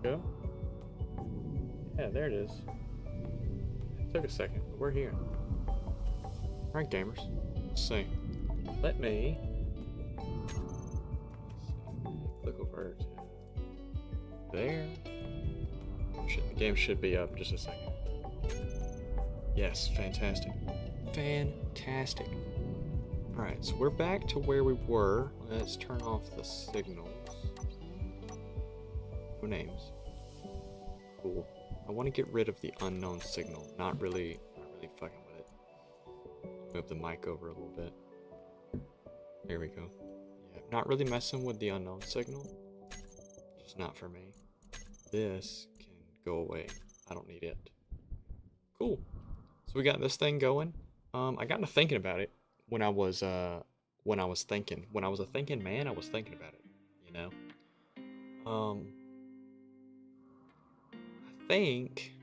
Go. Yeah, there it is. It took a second, but we're here. Alright, gamers. Let's see. Let me click over to there. The game should be up in just a second. Yes, fantastic. Fantastic. Alright, so we're back to where we were. Let's turn off the signals. No names. Cool. I want to get rid of the unknown signal. Not really fucking with it. Move the mic over a little bit. There we go. Yeah, not really messing with the unknown signal. Just not for me. This can go away. I don't need it. Cool. So we got this thing going. I got to thinking about it when I was a thinking man. I was thinking about it. You know. I think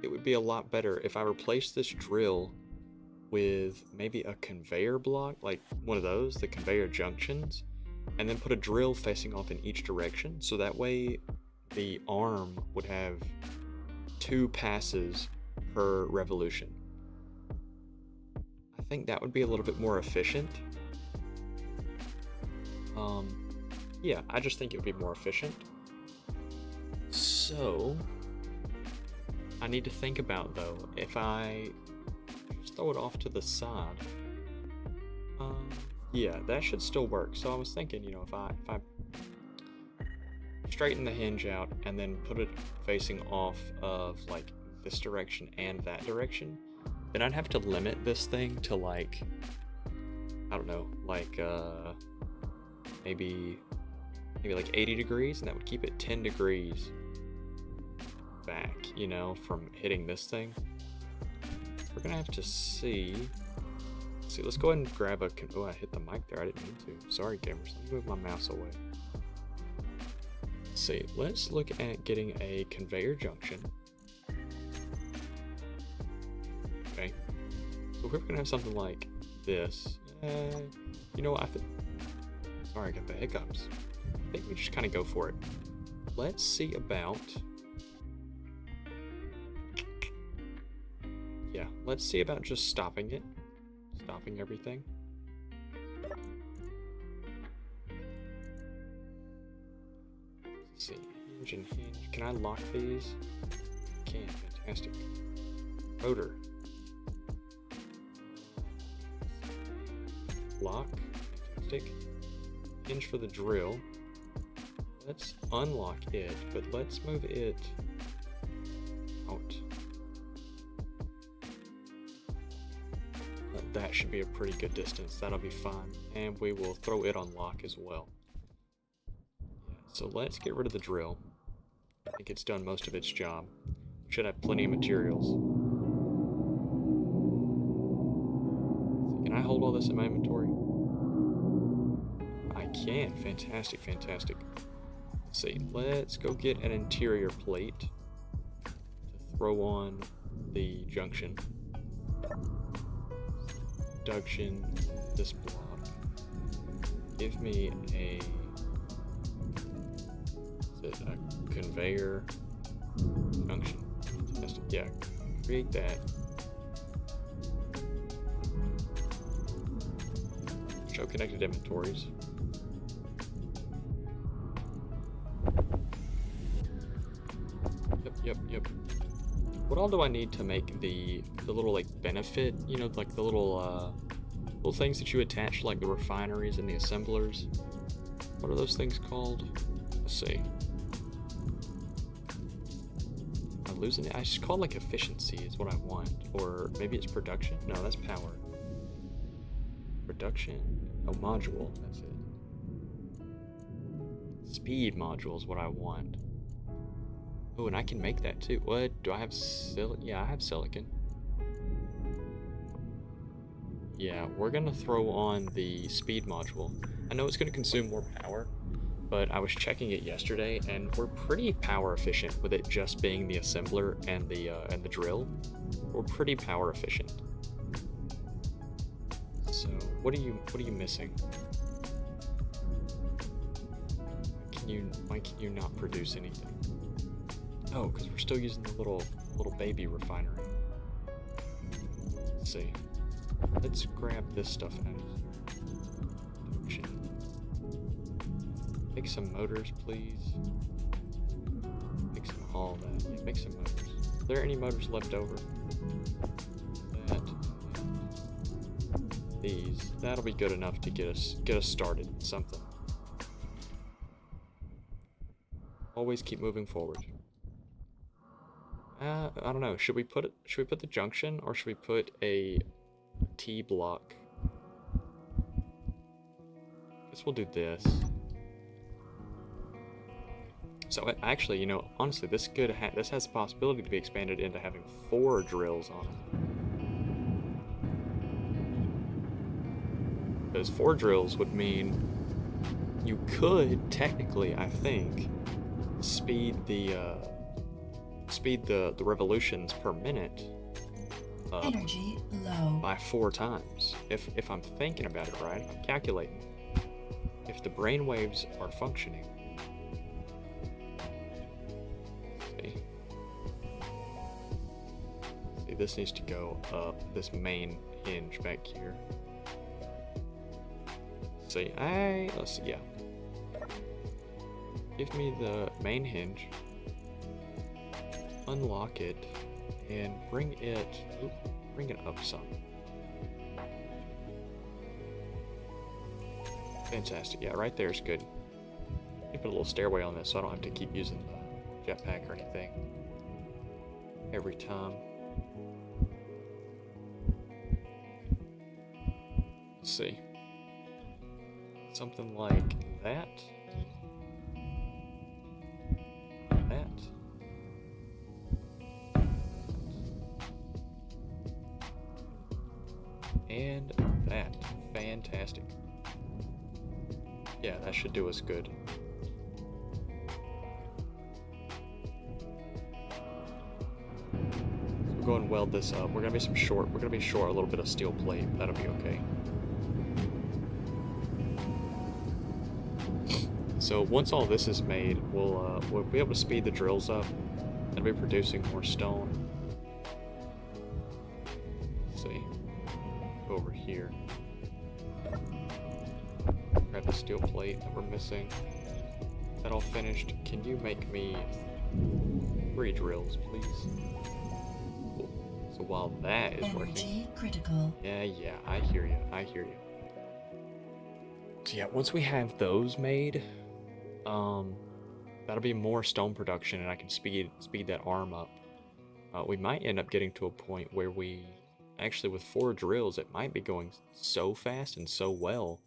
it would be a lot better if I replaced this drill with maybe a conveyor block, like one of those, the conveyor junctions, and then put a drill facing off in each direction, so that way the arm would have 2 passes per revolution. I think that would be a little bit more efficient. Yeah, I just think it would be more efficient. So I need to think about, though, if I just throw it off to the side. Yeah, that should still work. So I was thinking, you know, if I straighten the hinge out and then put it facing off of like this direction and that direction, then I'd have to limit this thing to like, I don't know, like maybe like 80 degrees, and that would keep it 10 degrees back, you know, from hitting this thing. We're gonna have to see. Let's go ahead and grab a. Oh, I hit the mic there. I didn't mean to. Sorry, gamers. Let me move my mouse away. Let's see. Let's look at getting a conveyor junction. Okay. So we're gonna have something like this. You know what? Sorry, I got the hiccups. I think we just kind of go for it. Let's see about. Yeah, let's see about just stopping it. Stopping everything. Let's see. Hinge and hinge. Can I lock these? I can. Fantastic. Rotor. Lock. Fantastic. Hinge for the drill. Let's unlock it, but let's move it out. That should be a pretty good distance. That'll be fine. And we will throw it on lock as well. Yeah, so let's get rid of the drill. I think it's done most of its job. We should have plenty of materials. So can I hold all this in my inventory? I can. Fantastic, fantastic. Let's see. Let's go get an interior plate to throw on the junction. Production, this block. Give me a conveyor junction. Fantastic. Yeah, create that. Show connected inventories. Yep. What all do I need to make the little like benefit, you know, like the little things that you attach, like the refineries and the assemblers? What are those things called? Let's see. Am I losing it? I just call it like efficiency is what I want, or maybe it's production. No, that's power. Production. Oh, module. That's it. Speed module is what I want. Oh, and I can make that too. What? Do I have silicon? Yeah, I have silicon. Yeah, we're gonna throw on the speed module. I know it's gonna consume more power, but I was checking it yesterday, and we're pretty power efficient with it just being the assembler and the drill. We're pretty power efficient. So, what are you missing? Why can you not produce anything? Oh, because we're still using the little baby refinery. Let's see. Let's grab this stuff out of here. Make some motors, please. Make some all that. Yeah, make some motors. Are there any motors left over? That. These. That'll be good enough to get us started in something. Always keep moving forward. I don't know. Should we put the junction, or should we put a T block? Guess we'll do this. So actually, you know, honestly, this has the possibility to be expanded into having 4 drills on it. Because 4 drills would mean you could technically, I think, speed the revolutions per minute energy low by 4 times. If I'm thinking about it right, I'm calculating. If the brain waves are functioning. See, this needs to go up this main hinge back here. See, let's see, yeah. Give me the main hinge. Unlock it and bring it up some. Fantastic. Yeah, right there is good. You put a little stairway on this so I don't have to keep using the jetpack or anything every time. Let's see. Something like that. And that. Fantastic. Yeah, that should do us good. So we'll go and weld this up. We're gonna be short a little bit of steel plate. That'll be okay. So once all this is made, we'll be able to speed the drills up and be producing more stone. Let's see. Go over here. Grab the steel plate that we're missing. That all finished. Can you make me 3 drills, please? Cool. So while that is working, critical. Yeah, I hear you. So yeah, once we have those made, that'll be more stone production, and I can speed that arm up. We might end up getting to a point where we actually, with 4 drills, it might be going so fast and so well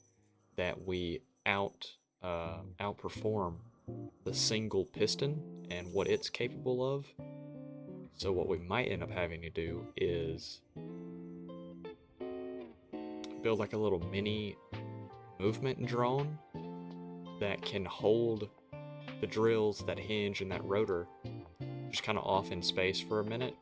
that we outperform the single piston and what it's capable of. So what we might end up having to do is build like a little mini movement drone that can hold the drills, that hinge, and that rotor just kind of off in space for a minute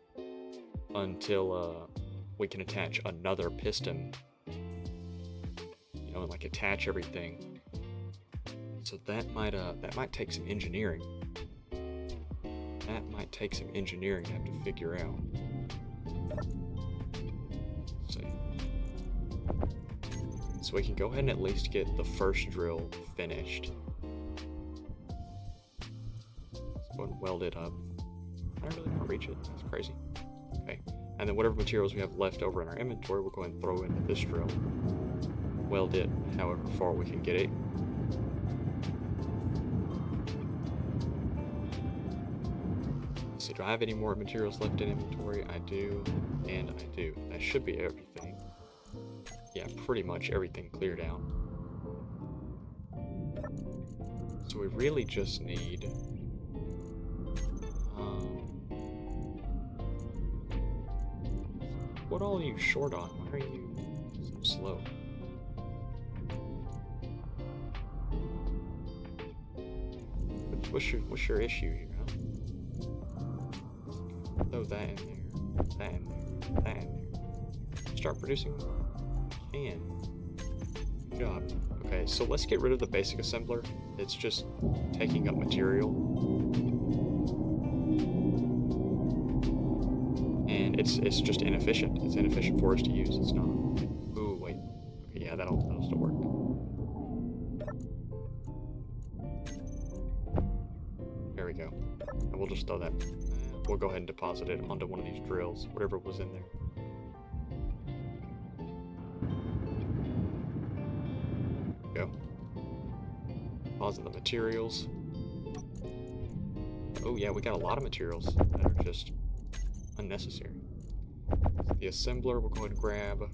until we can attach another piston, you know, and like attach everything. So that might take some engineering. That might take some engineering to have to figure out. Let's see. So we can go ahead and at least get the first drill finished. Let's go and weld it up. I don't really want to reach it. That's crazy. Okay. And then whatever materials we have left over in our inventory, we'll go ahead and throw into this drill. Weld it however far we can get it. So do I have any more materials left in inventory? I do, and I do. That should be everything. Yeah, pretty much everything cleared out. So we really just need what all are you short on? Why are you so slow? What's your issue here, huh? Throw that in there, that in there, that in there. Start producing more. Can. Good job. Okay, so let's get rid of the basic assembler. It's just taking up material. it's just inefficient. It's inefficient for us to use. It's not. Ooh, wait. Okay, yeah, that'll still work. There we go. And we'll just throw that. We'll go ahead and deposit it onto one of these drills, whatever was in there. There we go. Deposit the materials. Oh yeah, we got a lot of materials that are just unnecessary. So the assembler, we'll go ahead and grab. I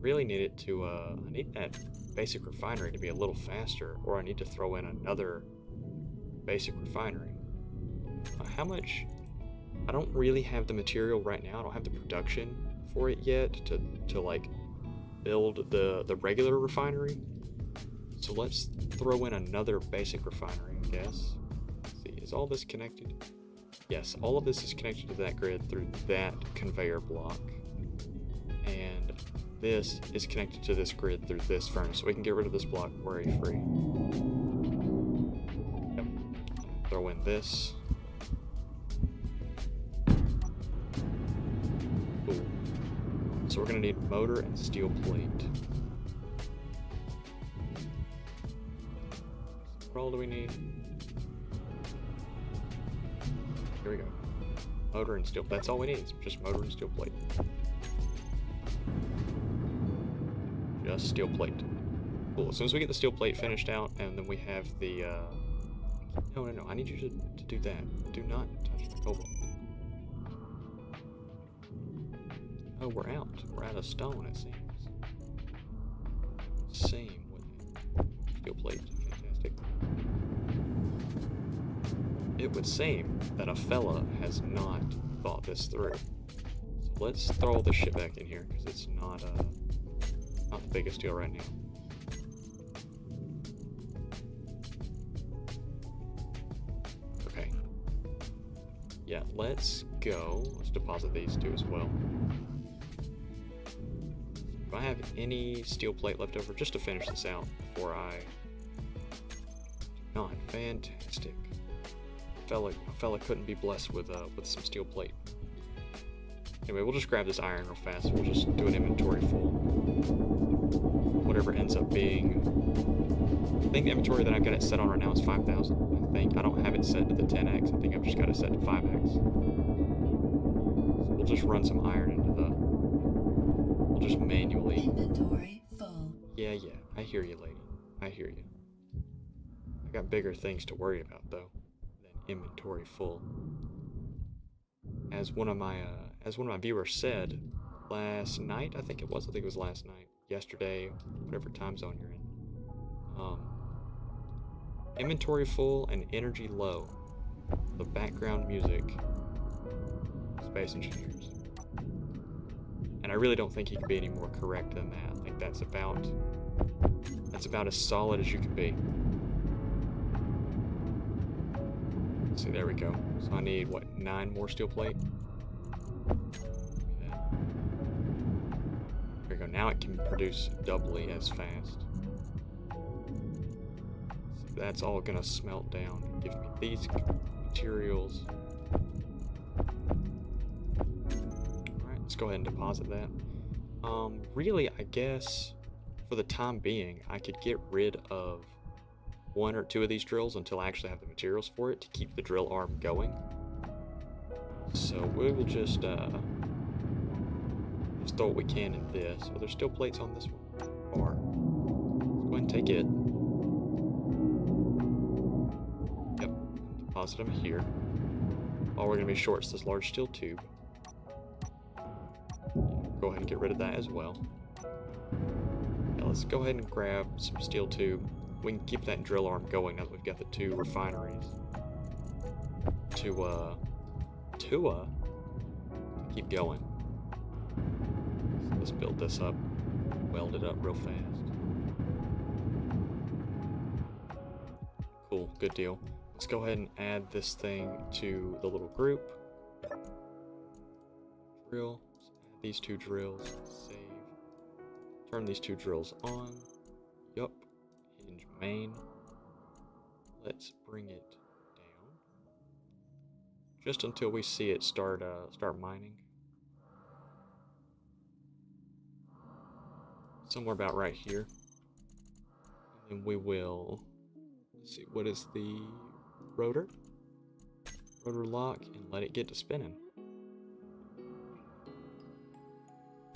really need it to, I need that basic refinery to be a little faster, or I need to throw in another basic refinery. How much? I don't really have the material right now. I don't have the production for it yet to like build the regular refinery. So let's throw in another basic refinery, I guess. Let's see, is all this connected? Yes, all of this is connected to that grid through that conveyor block. And this is connected to this grid through this furnace. So we can get rid of this block worry-free. Yep. Throw in this. Cool. So we're gonna need motor and steel plate. What all do we need? Here we go. Motor and steel. That's all we need. It's just motor and steel plate. Just steel plate. Cool. As soon as we get the steel plate finished out, and then we have the. No. I need you to do that. Do not touch the cobalt. Oh, we're out. We're out of stone, it seems. Same with steel plate. Fantastic. It would seem that a fella has not thought this through. So let's throw all this shit back in here because it's not the biggest deal right now. Okay. Yeah, let's go. Let's deposit these two as well. Do I have any steel plate left over just to finish this out before I... Not fantastic. A fella couldn't be blessed with some steel plate. Anyway, we'll just grab this iron real fast. We'll just do an inventory full. Whatever ends up being. I think the inventory that I've got it set on right now is 5,000. I think I don't have it set to the 10x. I think I've just got it set to 5x. So we'll just run some iron into the. We'll just manually. Inventory full. Yeah. I hear you, lady. I hear you. I got bigger things to worry about though. Inventory full. As one of my viewers said last night, I think it was last night, yesterday, whatever time zone you're in. Inventory full and energy low. The background music. Space Engineers. And I really don't think he can be any more correct than that. I think that's about as solid as you can be. See, there we go. So I need, what, 9 more steel plate? There we go. Now it can produce doubly as fast. So that's all gonna smelt down and give me these materials. Alright, let's go ahead and deposit that. Really, I guess, for the time being, I could get rid of 1 or 2 of these drills until I actually have the materials for it to keep the drill arm going. So we will just throw what we can in this. Are there still plates on this one? Or let's go ahead and take it. Yep, deposit them here. All we're gonna be short is this large steel tube. Go ahead and get rid of that as well. Now let's go ahead and grab some steel tube. We can keep that drill arm going now that we've got the 2 refineries to keep going. So let's build this up, weld it up real fast. Cool, good deal. Let's go ahead and add this thing to the little group. Drill, let's add these 2 drills, save. Turn these 2 drills on. Yup. Main. Let's bring it down just until we see it start mining. somewhere about right here. And then we will, let's see, what is the rotor? Rotor lock and let it get to spinning.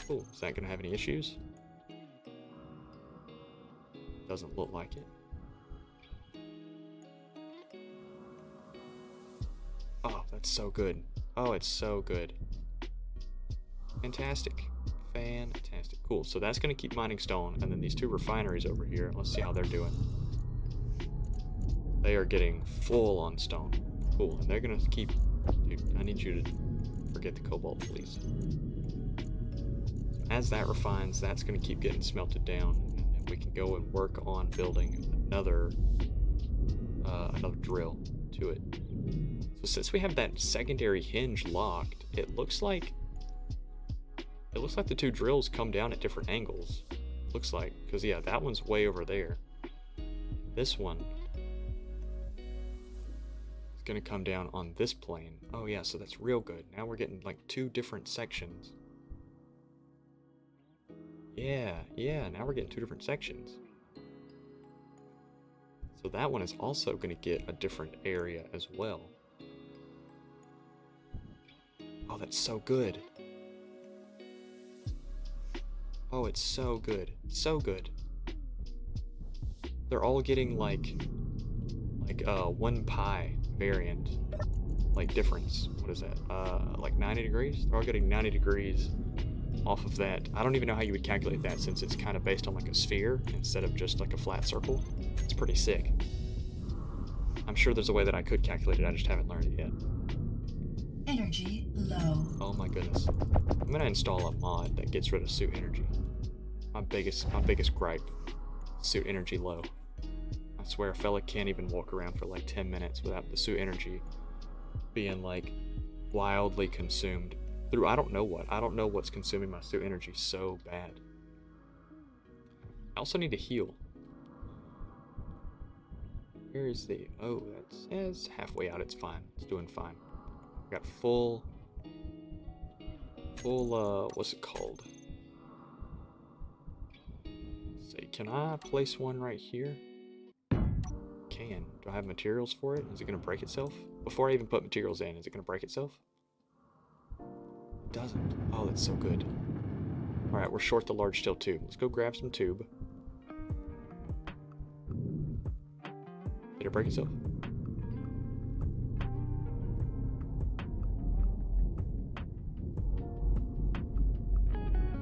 Cool. Is that going to have any issues? Doesn't look like it. Oh, that's so good. Oh, it's so good. Fantastic. Fantastic. Cool. So that's going to keep mining stone. And then these two refineries over here, let's see how they're doing. They are getting full on stone. Cool. And they're going to keep... Dude, I need you to forget the cobalt, please. As that refines, that's going to keep getting smelted down. And then we can go and work on building another drill to it. So since we have that secondary hinge locked, it looks like the two drills come down at different angles. Looks like, because yeah, that one's way over there. This one is gonna come down on this plane. Oh yeah, so that's real good. Now we're getting like two different sections. Yeah, now we're getting two different sections. So that one is also gonna get a different area as well. Oh, that's so good. Oh, it's so good. So good. They're all getting like 1 pi variant, like difference. What is that? Like 90 degrees? They're all getting 90 degrees off of that. I don't even know how you would calculate that since it's kind of based on like a sphere instead of just like a flat circle. It's pretty sick. I'm sure there's a way that I could calculate it, I just haven't learned it yet. Energy low. Oh my goodness. I'm gonna install a mod that gets rid of suit energy. My biggest gripe. Suit energy low. I swear a fella can't even walk around for like 10 minutes without the suit energy being like wildly consumed through I don't know what. I don't know what's consuming my suit energy so bad. I also need to heal. Where is the... Oh, it's halfway out. It's fine. It's doing fine. Got full, what's it called? Let's see, can I place one right here? Can. Do I have materials for it? Is it going to break itself? Before I even put materials in, is it going to break itself? It doesn't. Oh, that's so good. Alright, we're short the large steel tube. Let's go grab some tube. Did it break itself?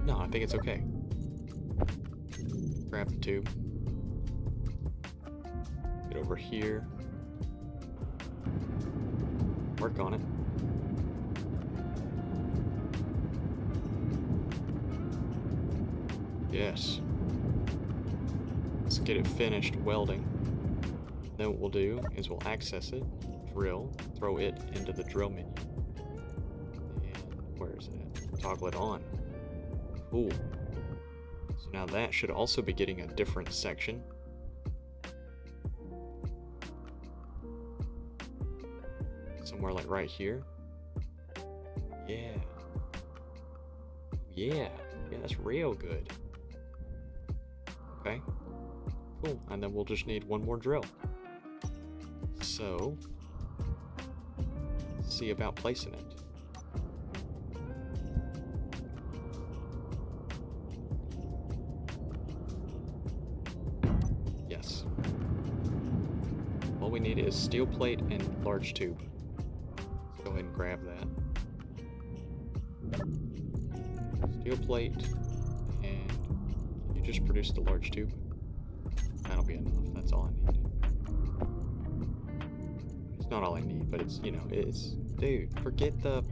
No, I think it's okay. Grab the tube. Get over here. Work on it. Yes. Let's get it finished welding. Then what we'll do is we'll access it, drill, throw it into the drill menu. And where is it? Toggle it on. Cool. So now that should also be getting a different section. Somewhere like right here. Yeah. Yeah, that's real good. Okay. Cool. And then we'll just need one more drill. So, let's see about placing it. Yes. All we need is steel plate and large tube. Let's go ahead and grab that. Steel plate, and can you just produce the large tube? That'll be enough. That's all I need. It's not all I need, but it's, you know, it's... Dude, forget the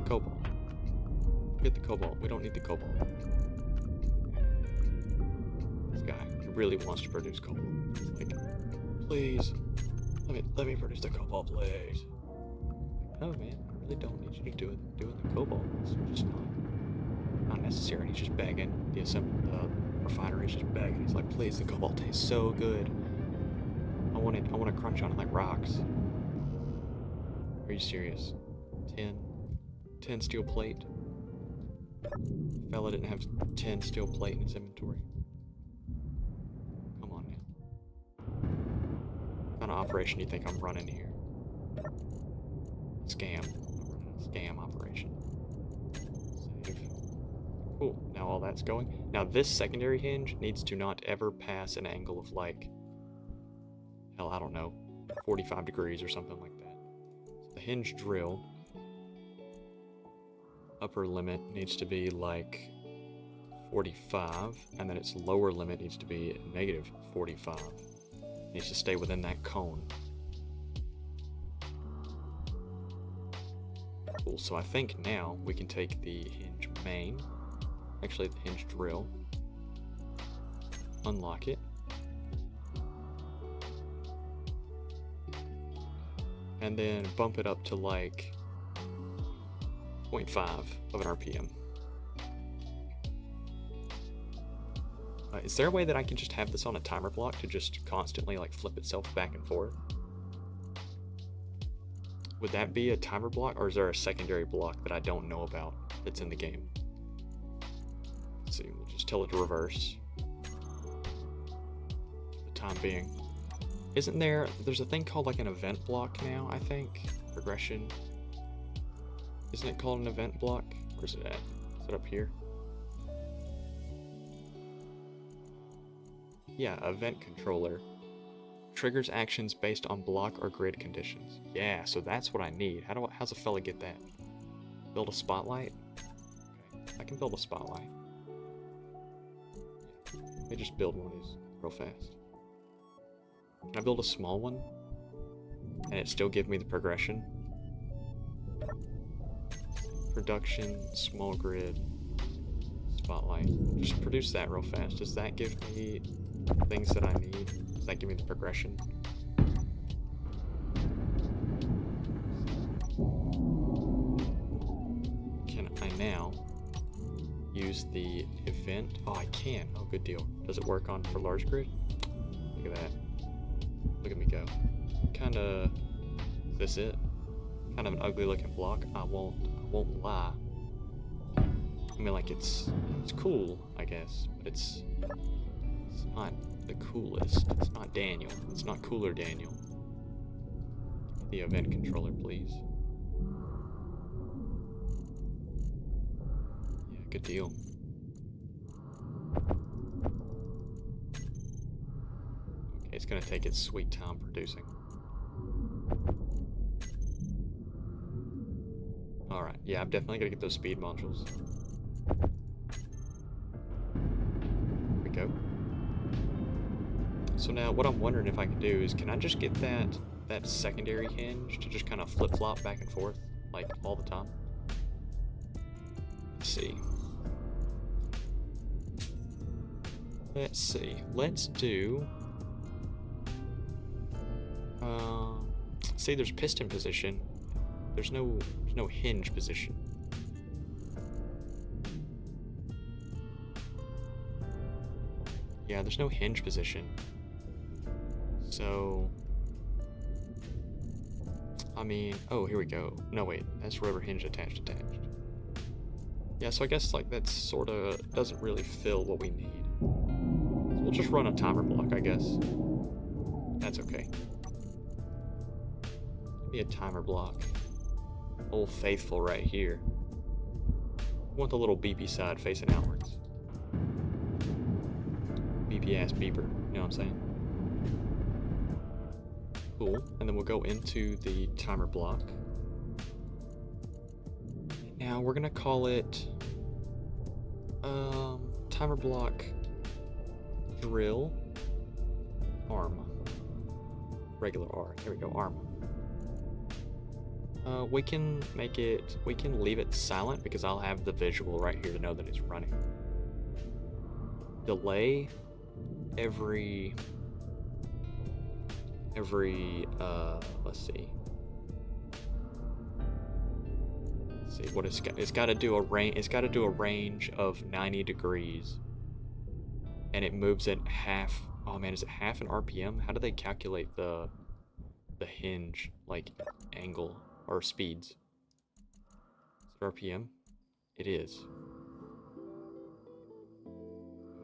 cobalt. Forget the cobalt. We don't need the cobalt. This guy, he really wants to produce cobalt. It's like, please, let me produce the cobalt, please. Like, oh man, I really don't need you to do the cobalt. It's just not necessary. He's just begging. The refinery is just begging. He's like, please, the cobalt tastes so good. I want to crunch on it like rocks. Are you serious? 10 steel plate? Fella didn't have 10 steel plate in his inventory. kind of operation do you think I'm running here? Scam. I'm running a scam operation. Save. Cool. Now all that's going. Now this secondary hinge needs to not ever pass an angle of like, hell, I don't know, 45 degrees or something like that. So the hinge drill upper limit needs to be like 45, and then its lower limit needs to be negative 45. It needs to stay within that cone. Cool, so I think now we can take the hinge main, actually the hinge drill, unlock it, and then bump it up to like 0.5 of an RPM. Is there a way that I can just have this on a timer block to just constantly like flip itself back and forth? Would that be a timer block, or is there a secondary block that I don't know about that's in the game? Let's see, we'll just tell it to reverse for the time being. Isn't there's a thing called like an event block now, I think? Progression. Isn't it called an event block? Where's it at? Is it up here? Yeah, event controller. Triggers actions based on block or grid conditions. Yeah, so that's what I need. How's a fella get that? Build a spotlight? Okay, I can build a spotlight. Let me just build one of these real fast. Can I build a small one? And it still give me the progression? Production, small grid, spotlight. Just produce that real fast. Does that give me things that I need? Does that give me the progression? Can I now use the event? Oh, I can. Oh, good deal. Does it work on for large grid? Look at that. Look at me go. Kinda, is this it? Kind of an ugly looking block. I won't lie. I mean, like it's cool, I guess, but it's not the coolest. It's not Daniel. It's not cooler Daniel. Give me the event controller, please. Yeah, good deal. Okay, it's gonna take its sweet time producing. Alright, yeah, I'm definitely gonna get those speed modules. There we go. So now what I'm wondering if I can do is, can I just get that secondary hinge to just kind of flip-flop back and forth, like, all the time? Let's see. Let's do... see, there's piston position. There's no hinge position. Yeah, there's no hinge position. So, I mean, oh, here we go. No, wait, that's rubber hinge attached. Yeah, so I guess like that's sort of doesn't really fill what we need. So we'll just run a timer block, I guess. That's okay. Give me a timer block. Old faithful right here. I want the little beepy side facing outwards. Beepy ass beeper, you know what I'm saying? Cool, and then we'll go into the timer block. Now we're gonna call it timer block drill arm. Regular R. There we go, arm. We can leave it silent because I'll have the visual right here to know that it's running. Delay every let's see what it's got to do a range of 90 degrees, and it moves at half. Oh man, is it half an RPM? How do they calculate the hinge like angle or speeds? Is it RPM? It is.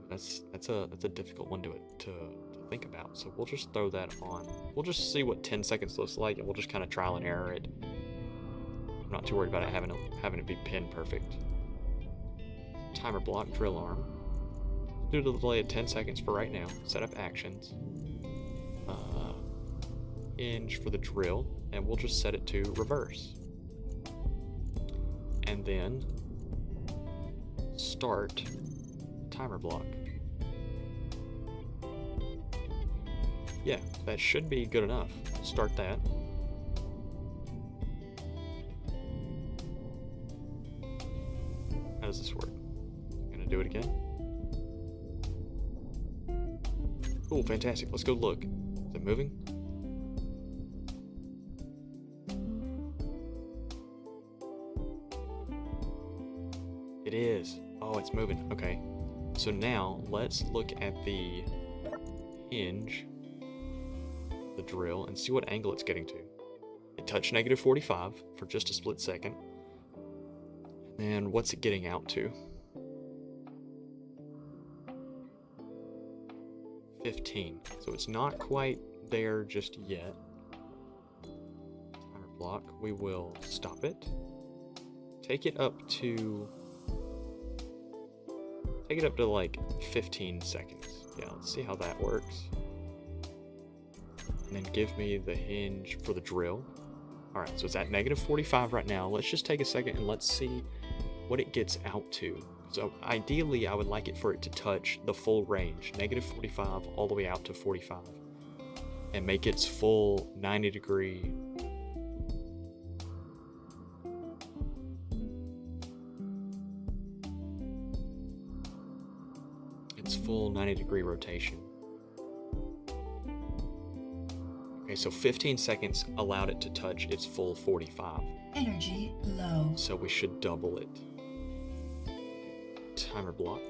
That's a difficult one to think about. So we'll just throw that on. We'll just see what 10 seconds looks like, and we'll just kind of trial and error it. I'm not too worried about it having to be pin perfect. Timer block drill arm. Do the delay at 10 seconds for right now. Set up actions. Hinge for the drill, and we'll just set it to reverse. And then start timer block. Yeah, that should be good enough. Start that. How does this work? I'm gonna do it again. Cool, fantastic. Let's go look. Is it moving? It is. Oh, it's moving. Okay. So now let's look at the hinge, the drill, and see what angle it's getting to. It touched -45 for just a split second. And then what's it getting out to? 15. So it's not quite there just yet. Timer block. We will stop it. Take it up to like 15 seconds. Yeah, let's see how that works. And then give me the hinge for the drill. All right, so it's at -45 right now. Let's just take a second and let's see what it gets out to. So ideally, I would like it for it to touch the full range, -45 all the way out to 45, and make its full 90-degree. Its full 90-degree rotation. Okay, so 15 seconds allowed it to touch its full 45. Energy low. So we should double it. Timer block.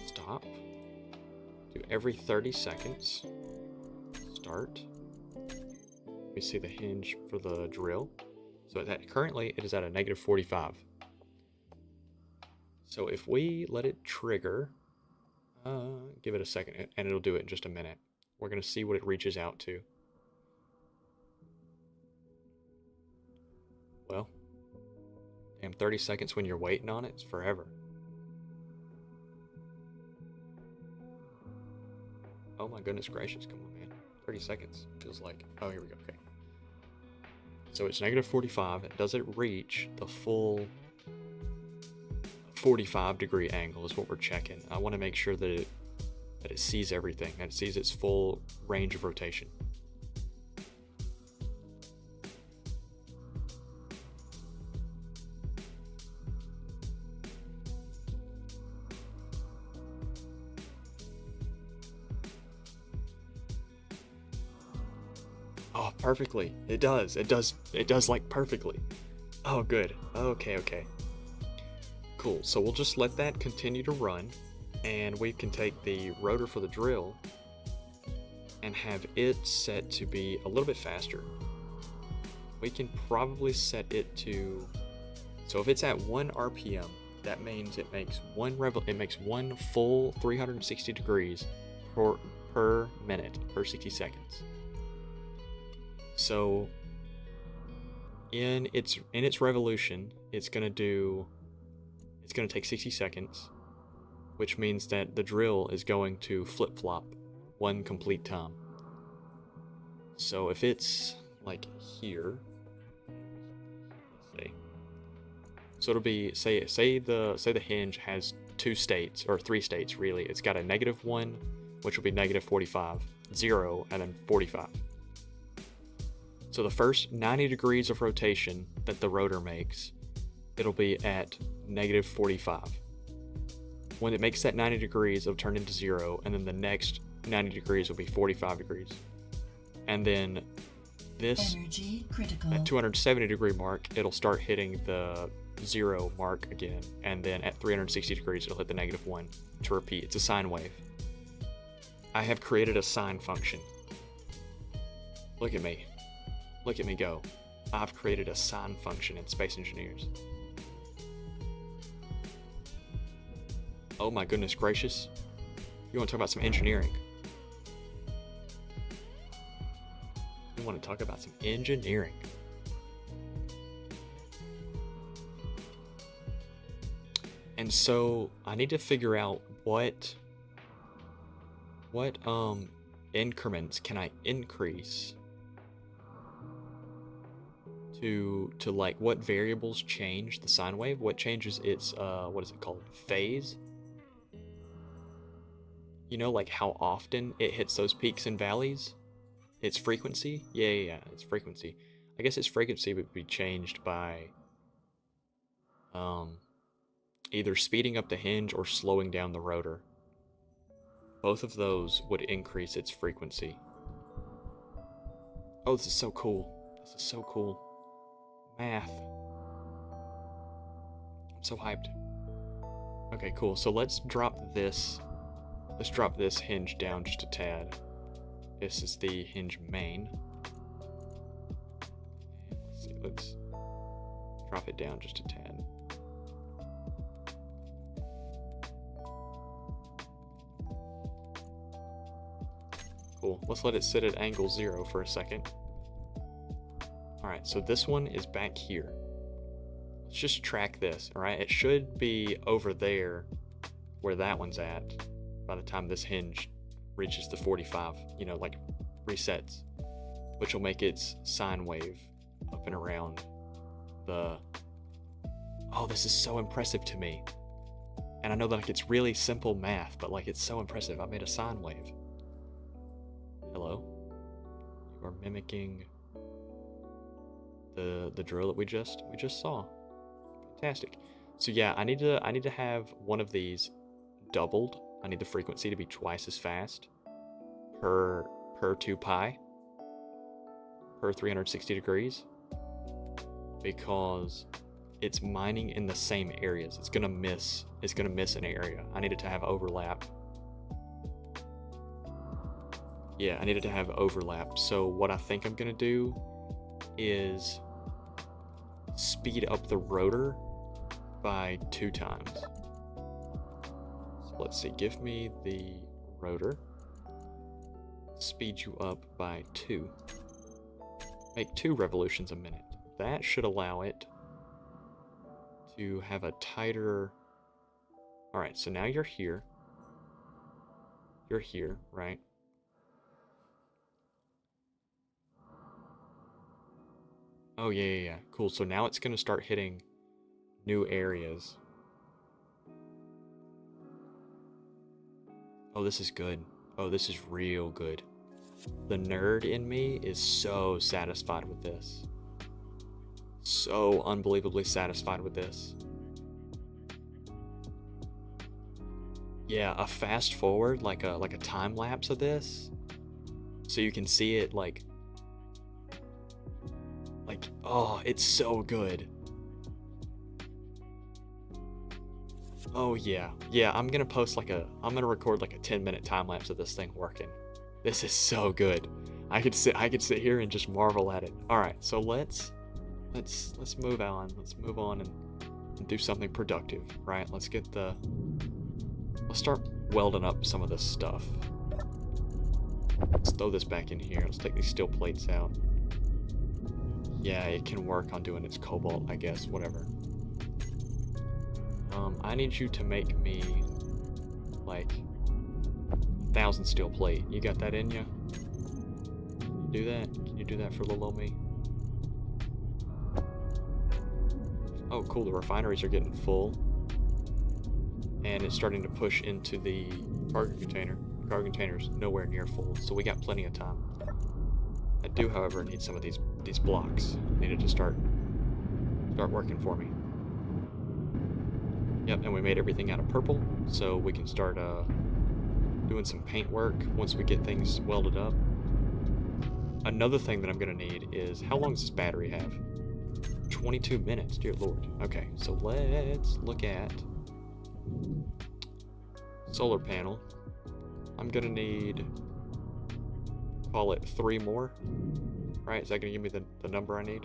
Stop. Do every 30 seconds. Start. We see the hinge for the drill. So currently it is at a -45. So if we let it trigger, give it a second, and it'll do it in just a minute. We're going to see what it reaches out to. Well, damn, 30 seconds when you're waiting on it, it's forever. Oh my goodness gracious, come on, man. 30 seconds feels like, oh, here we go, okay. So it's -45, does it reach the full 45-degree angle is what we're checking. I want to make sure that it sees everything, that it sees its full range of rotation. Oh, perfectly. It does like perfectly. Oh, good. Okay. Cool, so we'll just let that continue to run, and we can take the rotor for the drill and have it set to be a little bit faster. We can probably set it to, so if it's at 1 RPM, that means it makes one full 360 degrees per minute, per 60 seconds. So in its revolution, it's gonna take 60 seconds, which means that the drill is going to flip-flop one complete time. So if it's like here, let's see. So it'll be, say the hinge has 2 states, or 3 states really. It's got a -1, which will be -45, 0, and then 45. So the first 90 degrees of rotation that the rotor makes, it'll be at -45. When it makes that 90 degrees, it'll turn into 0, and then the next 90 degrees will be 45 degrees. And then this, Energy critical. at 270 degree mark, it'll start hitting the 0 mark again, and then at 360 degrees, it'll hit the -1 to repeat. It's a sine wave. I have created a sine function. Look at me. Look at me go. I've created a sine function in Space Engineers. Oh my goodness gracious. You want to talk about some engineering? You want to talk about some engineering? And so I need to figure out what increments can I increase to like what variables change the sine wave? What changes its what is it called? Phase? You know, like how often it hits those peaks and valleys? Its frequency? Yeah, its frequency. I guess its frequency would be changed by either speeding up the hinge or slowing down the rotor. Both of those would increase its frequency. Oh, this is so cool. This is so cool. Math. I'm so hyped. Okay, cool. So let's drop this. Let's drop this hinge down just a tad. This is the hinge main. Let's see. Let's drop it down just a tad. Cool. Let's let it sit at angle 0 for a second. Alright, so this one is back here. Let's just track this, alright? It should be over there where that one's at by the time this hinge reaches the 45, you know, like resets, which will make its sine wave up and around the... Oh, this is so impressive to me. And I know that like it's really simple math, but like it's so impressive. I made a sine wave. Hello. You are mimicking the drill that we just saw. Fantastic. So yeah, I need to have one of these doubled. I need the frequency to be twice as fast per 2 pi per 360 degrees, because it's mining in the same areas. It's gonna miss an area. I need it to have overlap. Yeah, I needed to have overlap. So what I think I'm gonna do is speed up the rotor by 2 times. So let's see, give me the rotor. Speed you up by 2. Make 2 revolutions a minute. That should allow it to have a tighter... Alright, so now you're here. You're here, right? Oh, yeah. Cool. So now it's going to start hitting new areas. Oh, this is good. Oh, this is real good. The nerd in me is so satisfied with this. So unbelievably satisfied with this. Yeah, a fast forward, like a time lapse of this, so you can see it like, oh, it's so good. Oh yeah, I'm gonna record like a 10-minute time lapse of this thing working. This is so good. I could sit here and just marvel at it. All right, so let's move on. Let's move on and do something productive, right? Let's start welding up some of this stuff. Let's throw this back in here. Let's take these steel plates out. Yeah, it can work on doing its cobalt, I guess, whatever. I need you to make me like 1,000 steel plate. You got that in you? Can you do that? Can you do that for little old me? Oh, cool. The refineries are getting full. And it's starting to push into the cargo container. The cargo container's nowhere near full, so we got plenty of time. I do, however, need some of these blocks. Needed to start working for me. Yep, and we made everything out of purple, so we can start doing some paint work once we get things welded up. Another thing that I'm gonna need is, how long does this battery have? 22 minutes, dear lord. Okay, so let's look at solar panel. I'm gonna need, call it 3 more, right? Is that gonna give me the number I need?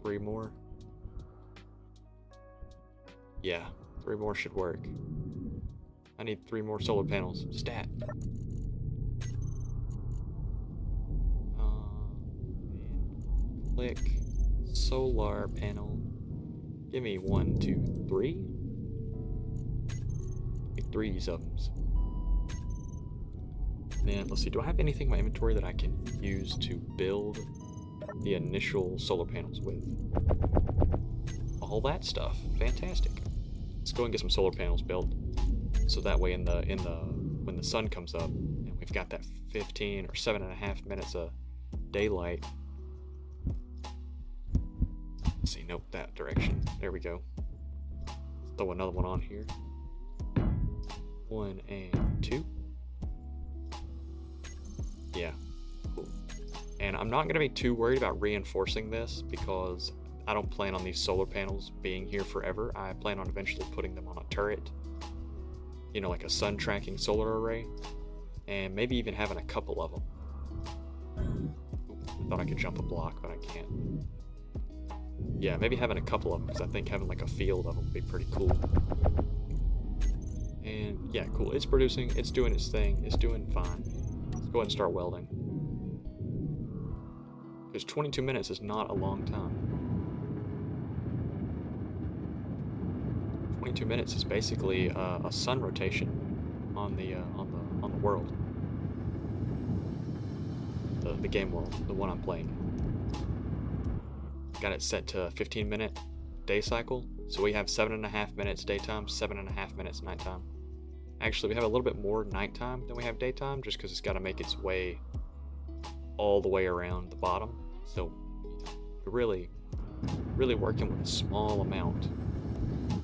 3 more. Yeah, 3 more should work. I need 3 more solar panels. Stat. And click solar panel. Give me 1, 2, 3. Like 3s of them. Then let's see. Do I have anything in my inventory that I can use to build the initial solar panels with? All that stuff. Fantastic. Let's go and get some solar panels built. So that way when the sun comes up and we've got that 15 or 7.5 minutes of daylight. Let's see, nope, that direction. There we go. Let's throw another one on here. 1 and 2. Yeah, cool. And I'm not going to be too worried about reinforcing this because I don't plan on these solar panels being here forever. I plan on eventually putting them on a turret, you know, like a sun tracking solar array, and maybe even having a couple of them. I thought I could jump a block, but I can't. Yeah, maybe having a couple of them, because I think having like a field of them would be pretty cool. And yeah, cool. It's producing, it's doing its thing, it's doing fine. Let's go ahead and start welding. Because 22 minutes is not a long time. 22 minutes is basically a sun rotation on the world, the game world, the one I'm playing. Got it set to a 15-minute day cycle, so we have 7.5 minutes daytime, 7.5 minutes nighttime. Actually, we have a little bit more nighttime than we have daytime, just because it's got to make its way all the way around the bottom. So you're really working with a small amount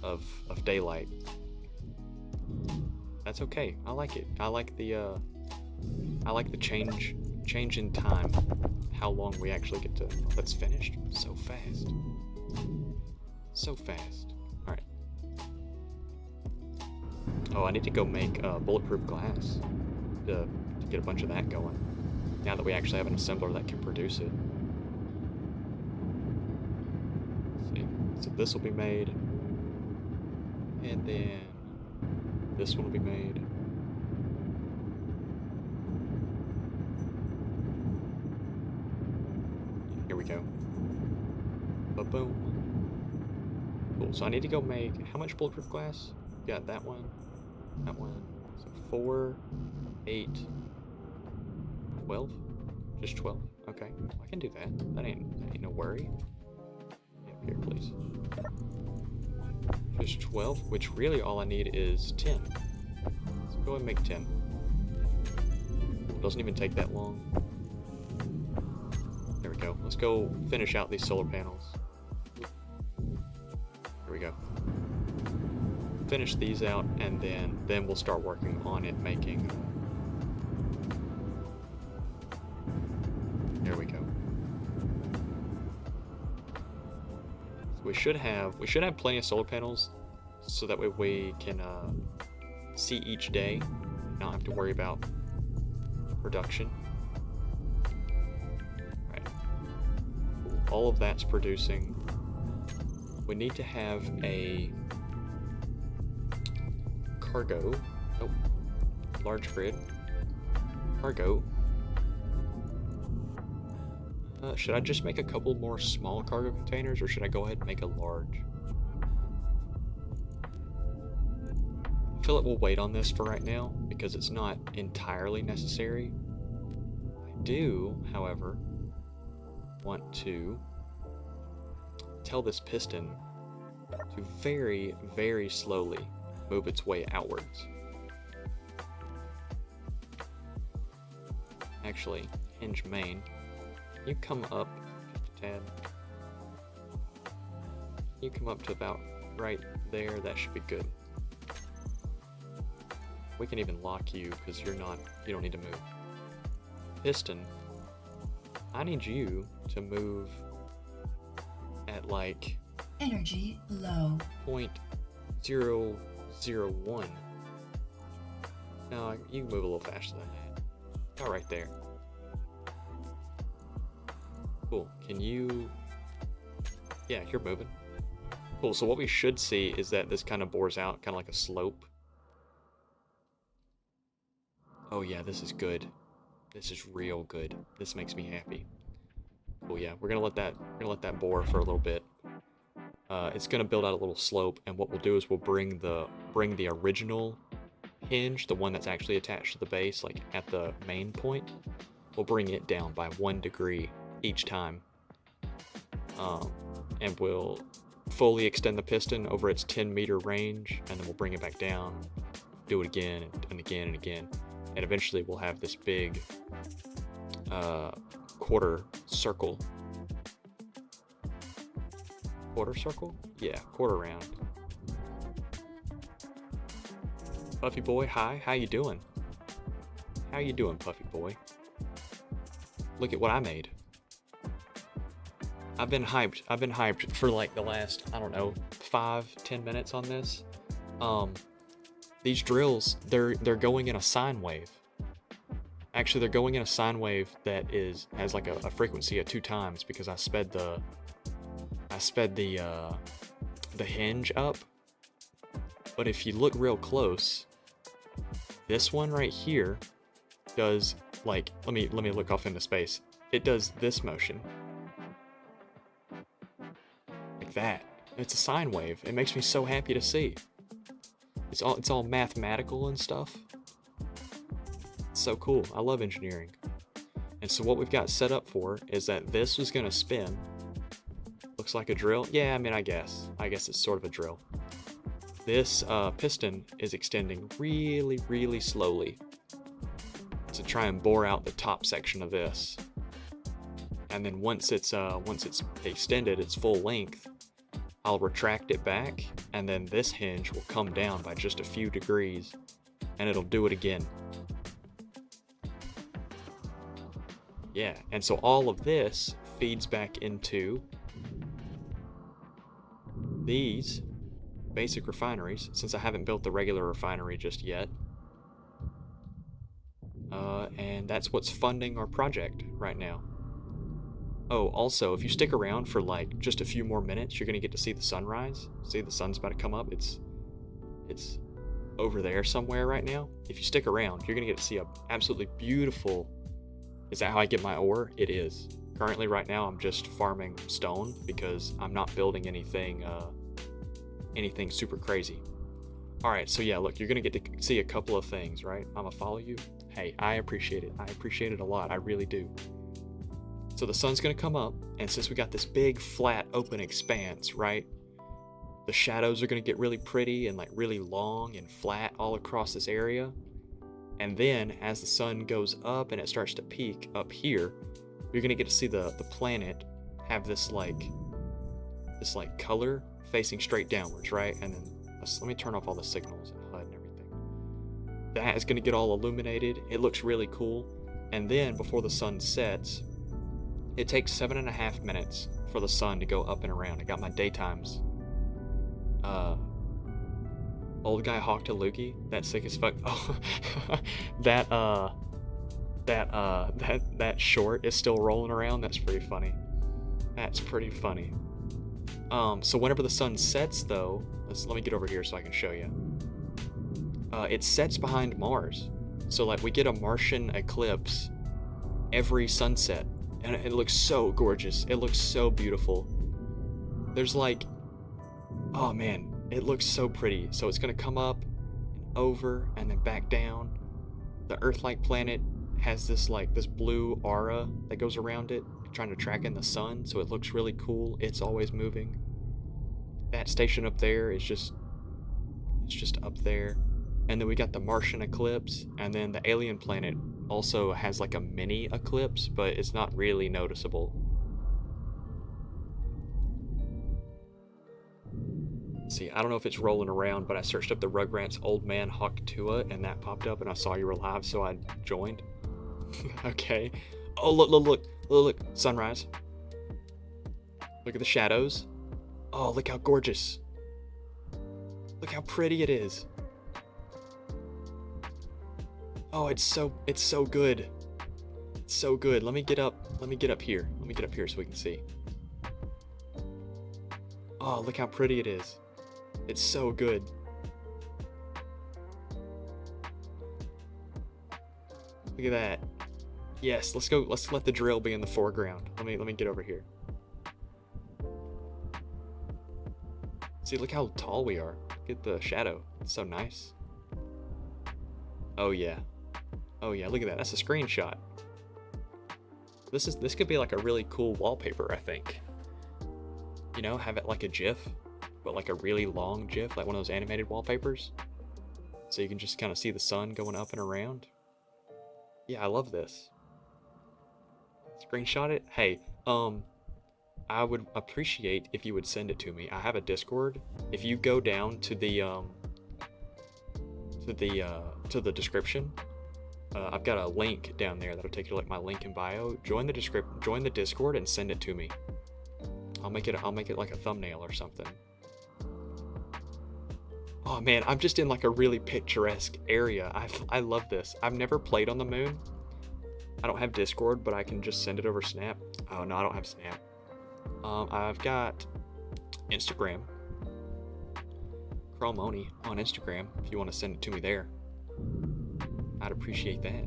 of daylight. That's okay. I like it. I like the change in time. How long we actually get to. Oh, that's finished so fast. So fast. All right. Oh, I need to go make bulletproof glass to get a bunch of that going. Now that we actually have an assembler that can produce it. Let's see. So this will be made. And then this one will be made. Here we go. Ba-boom. Cool. So I need to go make how much bulletproof glass? Got that one. That one. So 4, 8, 12? Just 12? Okay. I can do that. That ain't no worry. Yep, here, please. Just 12, which really all I need is 10. Let's go ahead and make 10. It doesn't even take that long. There we go. Let's go finish out these solar panels. Here we go. Finish these out, and then we'll start working on it making. There we go. We should have plenty of solar panels, so that way we can see each day, not have to worry about production. Right. All of that's producing. We need to have a cargo. Nope. Large grid. Cargo. Should I just make a couple more small cargo containers, or should I go ahead and make a large? I feel like we'll wait on this for right now, because it's not entirely necessary. I do, however, want to tell this piston to very, very slowly move its way outwards. Actually, hinge main. You come up just a tad. You come up to about right there. That should be good. We can even lock you because you don't need to move. Piston, I need you to move at like Energy low. 0.001. No, you can move a little faster than that. About right there. Cool. Can you... Yeah, you're moving. Cool. So what we should see is that this kind of bores out, kind of like a slope. Oh yeah, this is good. This is real good. This makes me happy. Cool, yeah, we're gonna let that bore for a little bit. It's gonna build out a little slope, and what we'll do is we'll bring the original hinge, the one that's actually attached to the base, like at the main point, we'll bring it down by 1 degree each time. And we'll fully extend the piston over its 10-meter range, and then we'll bring it back down, do it again and again and again, and eventually we'll have this big quarter circle. Quarter circle? Yeah, quarter round. Puffy boy, hi, how you doing? How you doing, Puffy boy? Look at what I made. I've been hyped for like the last, I don't know, 5-10 minutes on this. These drills, they're going in a sine wave. Actually, they're going in a sine wave that has like a frequency of 2 times because I sped the hinge up. But if you look real close, this one right here does like, let me look off into space. It does this motion. Like that. It's a sine wave. It makes me so happy to see. It's all mathematical and stuff. It's so cool. I love engineering. And so what we've got set up for is that this was gonna spin. Looks like a drill. Yeah, I mean, I guess it's sort of a drill. This piston is extending really, really slowly to try and bore out the top section of this. And then once it's extended its full length, I'll retract it back, and then this hinge will come down by just a few degrees, and it'll do it again. Yeah, and so all of this feeds back into these basic refineries, since I haven't built the regular refinery just yet. And that's what's funding our project right now. Oh, also, if you stick around for like just a few more minutes, you're gonna get to see the sunrise. See, the sun's about to come up. It's over there somewhere right now. If you stick around, you're gonna get to see a absolutely beautiful. Is that how I get my ore? It is. Currently, right now, I'm just farming stone because I'm not building anything super crazy. All right, so yeah, look, you're gonna get to see a couple of things, right? I'm gonna follow you. Hey, I appreciate it. I appreciate it a lot. I really do. So the sun's gonna come up, and since we got this big, flat, open expanse, right? The shadows are gonna get really pretty and like really long and flat all across this area. And then as the sun goes up and it starts to peak up here, you're gonna get to see the planet have this like color facing straight downwards, right? And then let me turn off all the signals and HUD and everything. That is gonna get all illuminated. It looks really cool. And then before the sun sets, it takes 7.5 minutes for the sun to go up and around. I got my daytimes. Old guy Hawk to Lukey. That's sick as fuck. Oh, that short is still rolling around. That's pretty funny. That's pretty funny. So whenever the sun sets, though, let me get over here so I can show you. It sets behind Mars. So like we get a Martian eclipse every sunset, and it looks so gorgeous. It looks so beautiful. There's like, oh man, it looks so pretty. So it's gonna come up and over and then back down. The Earth-like planet has this blue aura that goes around it, trying to track in the sun, so it looks really cool. It's always moving. That station up there is just up there. And then we got the Martian eclipse, and then the alien planet also has like a mini eclipse, but it's not really noticeable. Let's see, I don't know if it's rolling around, but I searched up the Rugrats Old Man Hawk Tua, and that popped up, and I saw you were live, so I joined. Okay. Oh, look, sunrise. Look at the shadows. Oh, look how gorgeous. Look how pretty it is. Oh, it's so good. It's so good. Let me get up here. Let me get up here so we can see. Oh, look how pretty it is. It's so good. Look at that. Yes, let's go. Let's let the drill be in the foreground. Let me get over here. See, look how tall we are. Look at the shadow. It's so nice. Oh yeah. Oh yeah, look at that. That's a screenshot. This could be like a really cool wallpaper, I think. You know, have it like a GIF, but like a really long GIF, like one of those animated wallpapers. So you can just kind of see the sun going up and around. Yeah, I love this. Screenshot it. Hey, I would appreciate if you would send it to me. I have a Discord. If you go down to the description, I've got a link down there that'll take you to like my link in bio. Join the Discord and send it to me. I'll make it like a thumbnail or something. Oh man, I'm just in like a really picturesque area. I love this. I've never played on the moon. I don't have Discord, but I can just send it over Snap. Oh no, I don't have Snap. I've got Instagram. Cromoni on Instagram, if you want to send it to me there. I'd appreciate that.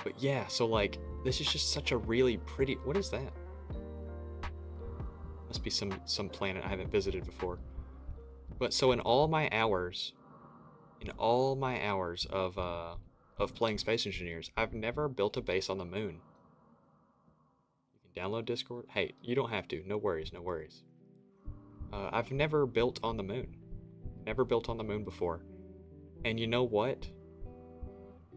But yeah, so like, this is just such a really pretty... What is that? Must be some planet I haven't visited before. But so in all my hours of playing Space Engineers, I've never built a base on the moon. You can download Discord. Hey, you don't have to. No worries, no worries. I've never built on the moon. Never built on the moon before. And you know what?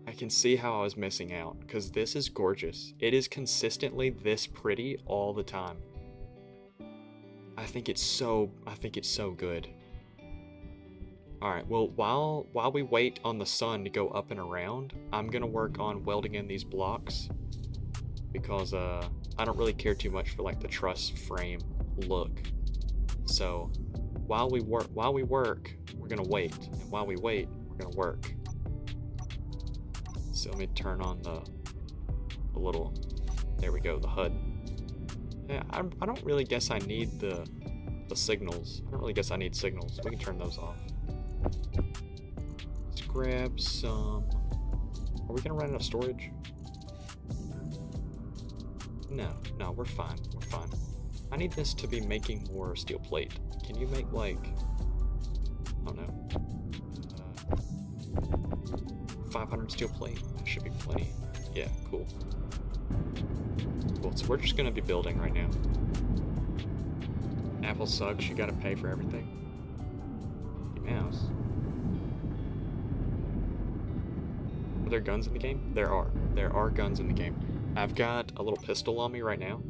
I can see how I was missing out, because this is gorgeous. It is consistently this pretty all the time. I think it's so good. Alright, well, while we wait on the sun to go up and around, I'm gonna work on welding in these blocks, because I don't really care too much for like the truss frame look. So while we work, we're gonna wait, and while we wait, we're gonna work. So let me turn on the little, there we go, the HUD. Yeah, I don't really guess I need the signals. I don't really guess I need signals. We can turn those off. Let's grab some... Are we gonna run out of storage? No, we're fine. We're fine. I need this to be making more steel plate. Can you make like... I don't know. 500 steel plate? That should be plenty. Yeah, cool. Cool, so we're just gonna be building right now. Apple sucks, you gotta pay for everything. Mouse. Are there guns in the game? There are. There are guns in the game. I've got a little pistol on me right now.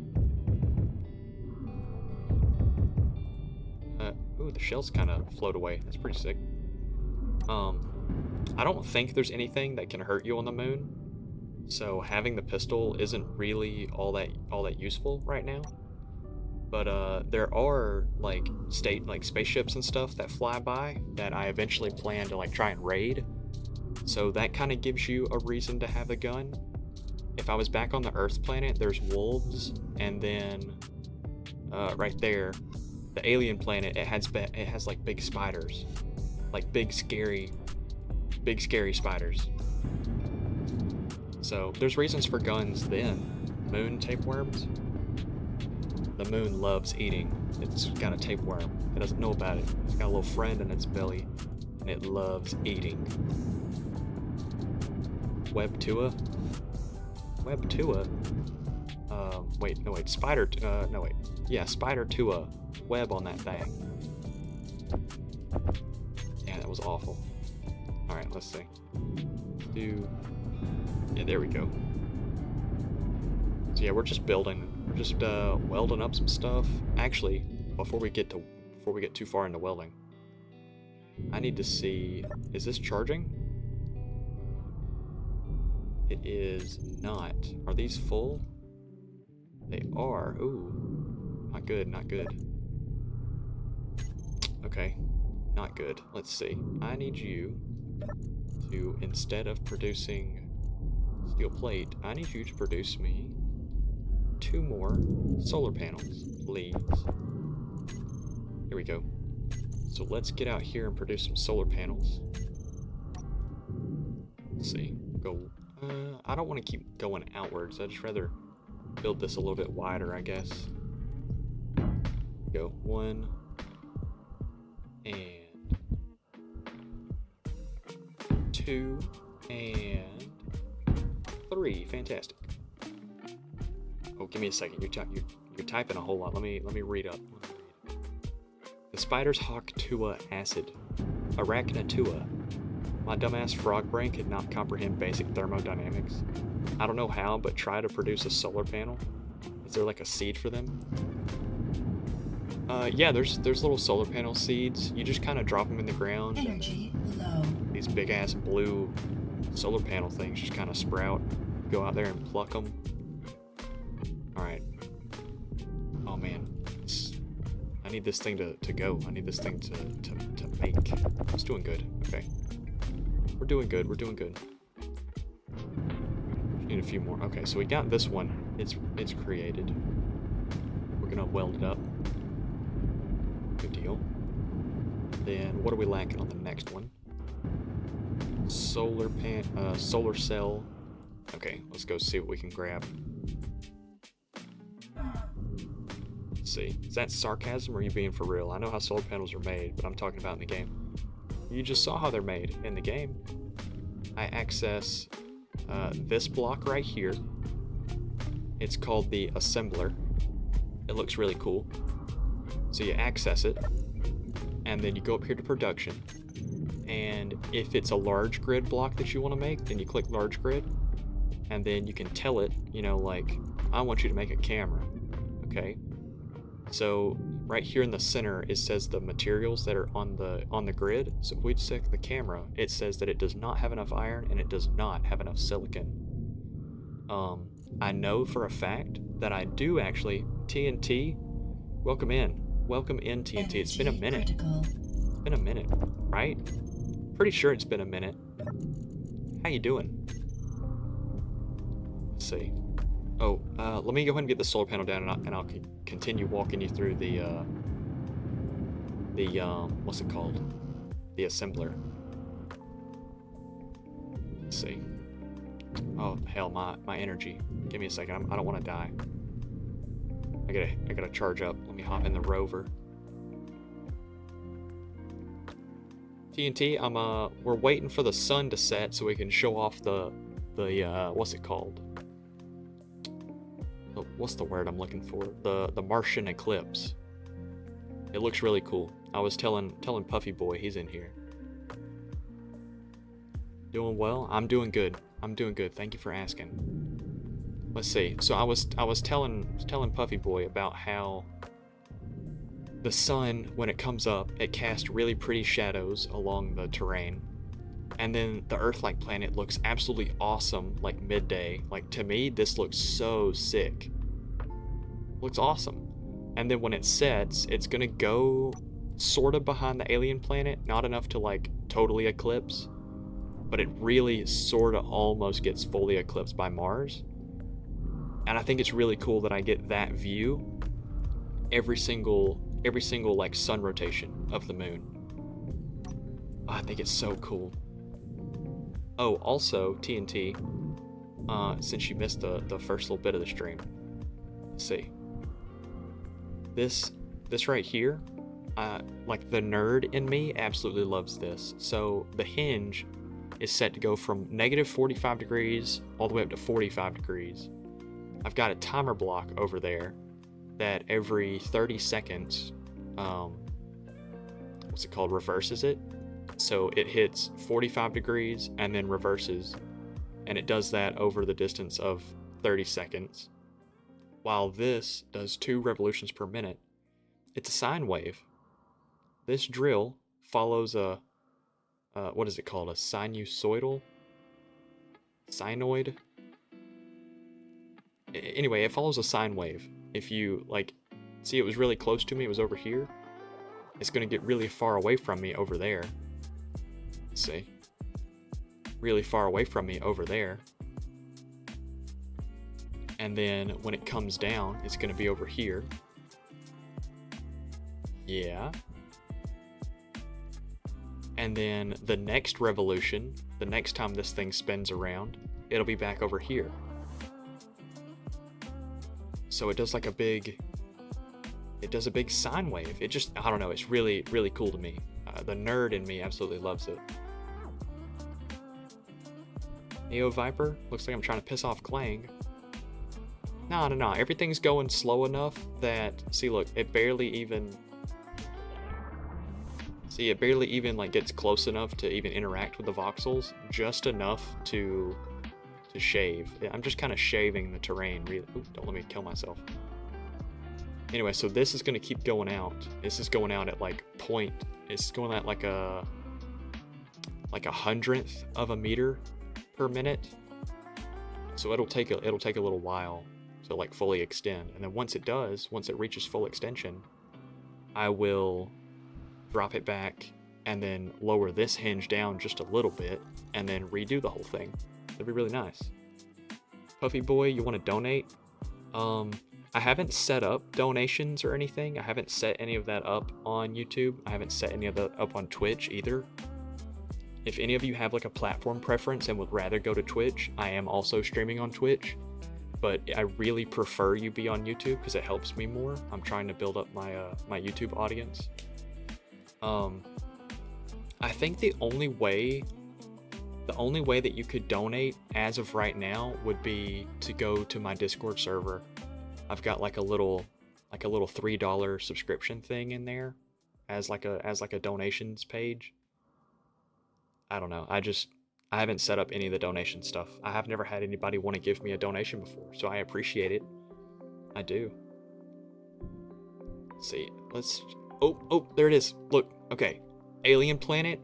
Ooh, the shells kind of float away. That's pretty sick. I don't think there's anything that can hurt you on the moon, so having the pistol isn't really all that useful right now. But there are like spaceships and stuff that fly by that I eventually plan to like try and raid. So that kind of gives you a reason to have a gun. If I was back on the Earth planet, there's wolves, and then right there, the alien planet, it has like big spiders, like big scary spiders. So there's reasons for guns then. Moon tapeworms. The moon loves eating. It's got a tapeworm. It doesn't know about it. It's got a little friend in its belly, and it loves eating. Web Tua? Spider Tua. Web on that thing. Yeah, that was awful. Alright, let's see. Yeah, there we go. So yeah, we're just building. We're just welding up some stuff. Actually, before we get too far into welding, I need to see, is this charging? It is not. Are these full? They are. Ooh. Not good, not good. Okay. Not good. Let's see. I need you to, instead of producing steel plate, I need you to produce me 2 more solar panels, please. Here we go. So let's get out here and produce some solar panels. Let's see. Go I don't want to keep going outwards. I'd just rather build this a little bit wider, I guess. Go 1 and 2 and 3. Fantastic. Oh, give me a second. You're typing a whole lot. Let me read up. The spider's hawk tua acid. Arachnatua. My dumbass frog brain could not comprehend basic thermodynamics. I don't know how, but try to produce a solar panel. Is there like a seed for them? Yeah, there's little solar panel seeds. You just kind of drop them in the ground. Energy low. These big ass blue solar panel things just kind of sprout. Go out there and pluck them. All right. Oh man, I need this thing to go. I need this thing to make. It's doing good. Okay. We're doing good. We're doing good. Need a few more. Okay, so we got this one. It's created. We're gonna weld it up. Good deal. Then what are we lacking on the next one? Solar cell. Okay, let's go see what we can grab. Let's see. Is that sarcasm or are you being for real? I know how solar panels are made, but I'm talking about in the game. You just saw how they're made in the game. I access this block right here. It's called the assembler. It looks really cool. So you access it, and then you go up here to production. And if it's a large grid block that you want to make, then you click large grid, and then you can tell it, you know, like, I want you to make a camera. Okay. So right here in the center, it says the materials that are on the grid. So if we check the camera, it says that it does not have enough iron and it does not have enough silicon. I know for a fact that I do actually. TNT, welcome in. Welcome in, TNT. It's been a minute. Critical. It's been a minute, right? Pretty sure it's been a minute. How you doing? Let's see. Oh, let me go ahead and get the solar panel down, and I'll continue walking you through the what's it called? The assembler. Let's see. Oh hell, my energy. Give me a second. I don't want to die. I gotta charge up. Let me hop in the rover. TNT, we're waiting for the sun to set so we can show off the what's it called? What's the word I'm looking for? The Martian eclipse. It looks really cool. I was telling Puffy Boy, he's in here. Doing well? I'm doing good. I'm doing good. Thank you for asking. Let's see. So I was telling Puffy Boy about how the sun, when it comes up, it casts really pretty shadows along the terrain. And then the Earth-like planet looks absolutely awesome, like midday. Like, to me, this looks so sick. Looks awesome. And then when it sets, it's gonna go sort of behind the alien planet, not enough to like totally eclipse, but it really sort of almost gets fully eclipsed by Mars. And I think it's really cool that I get that view every single like sun rotation of the moon. Oh, I think it's so cool. Oh, also, TNT, since you missed the first little bit of the stream, let's see. This right here, like the nerd in me absolutely loves this. So the hinge is set to go from negative 45 degrees all the way up to 45 degrees. I've got a timer block over there that every 30 seconds, what's it called, reverses it. So it hits 45 degrees and then reverses, and it does that over the distance of 30 seconds. While this does 2 revolutions per minute, it's a sine wave. This drill follows a, what is it called? A sinusoidal? Sinoid? Anyway, it follows a sine wave. If you, like, see, it was really close to me, it was over here. It's going to get really far away from me over there. Let's see. Really far away from me over there. And then when it comes down, it's going to be over here. Yeah. And then the next revolution, the next time this thing spins around, it'll be back over here. So it does like a big sine wave. It just, I don't know, it's really, really cool to me. The nerd in me absolutely loves it. Neo Viper, looks like I'm trying to piss off Clang. No, everything's going slow enough that, see look, it barely even like gets close enough to even interact with the voxels, just enough to shave. I'm just kind of shaving the terrain, really. Ooh, don't let me kill myself. Anyway, so this is going to keep going out. This is going out at like it's going at like a 100th of a meter per minute. So it'll take a little while to like fully extend. And then once it reaches full extension, I will drop it back and then lower this hinge down just a little bit and then redo the whole thing. That'd be really nice. Puffy boy, you want to donate? I haven't set up donations or anything. I haven't set any of that up on YouTube. I haven't set any of that up on Twitch either. If any of you have like a platform preference and would rather go to Twitch, I am also streaming on Twitch, but I really prefer you be on YouTube because it helps me more. I'm trying to build up my my YouTube audience. I think the only way that you could donate as of right now would be to go to my Discord server. I've got like a little $3 subscription thing in there as like a donations page. I don't know. I haven't set up any of the donation stuff. I have never had anybody want to give me a donation before, so I appreciate it. I do. Let's see. Oh, there it is. Look. Okay. Alien planet.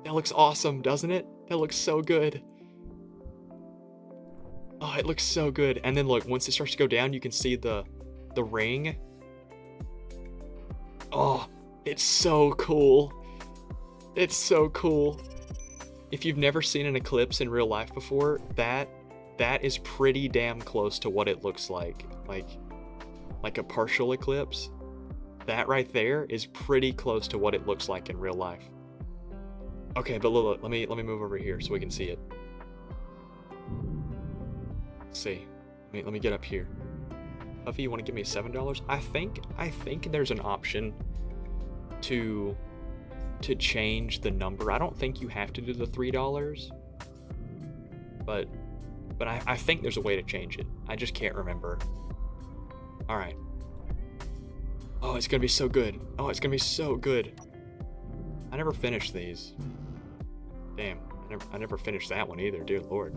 That looks awesome, doesn't it? That looks so good. Oh, it looks so good. And then look, once it starts to go down, you can see the ring. Oh, it's so cool. It's so cool. If you've never seen an eclipse in real life before, that is pretty damn close to what it looks like. Like a partial eclipse. That right there is pretty close to what it looks like in real life. Okay, but look, let me move over here so we can see it. Let's see. Let me get up here. Puffy, you want to give me $7? I think there's an option to change the number. I don't think you have to do the $3, but I think there's a way to change it. I just can't remember. All right. Oh, it's gonna be so good. Oh, it's gonna be so good. I never finished these. Damn, I never finished that one either, dear Lord.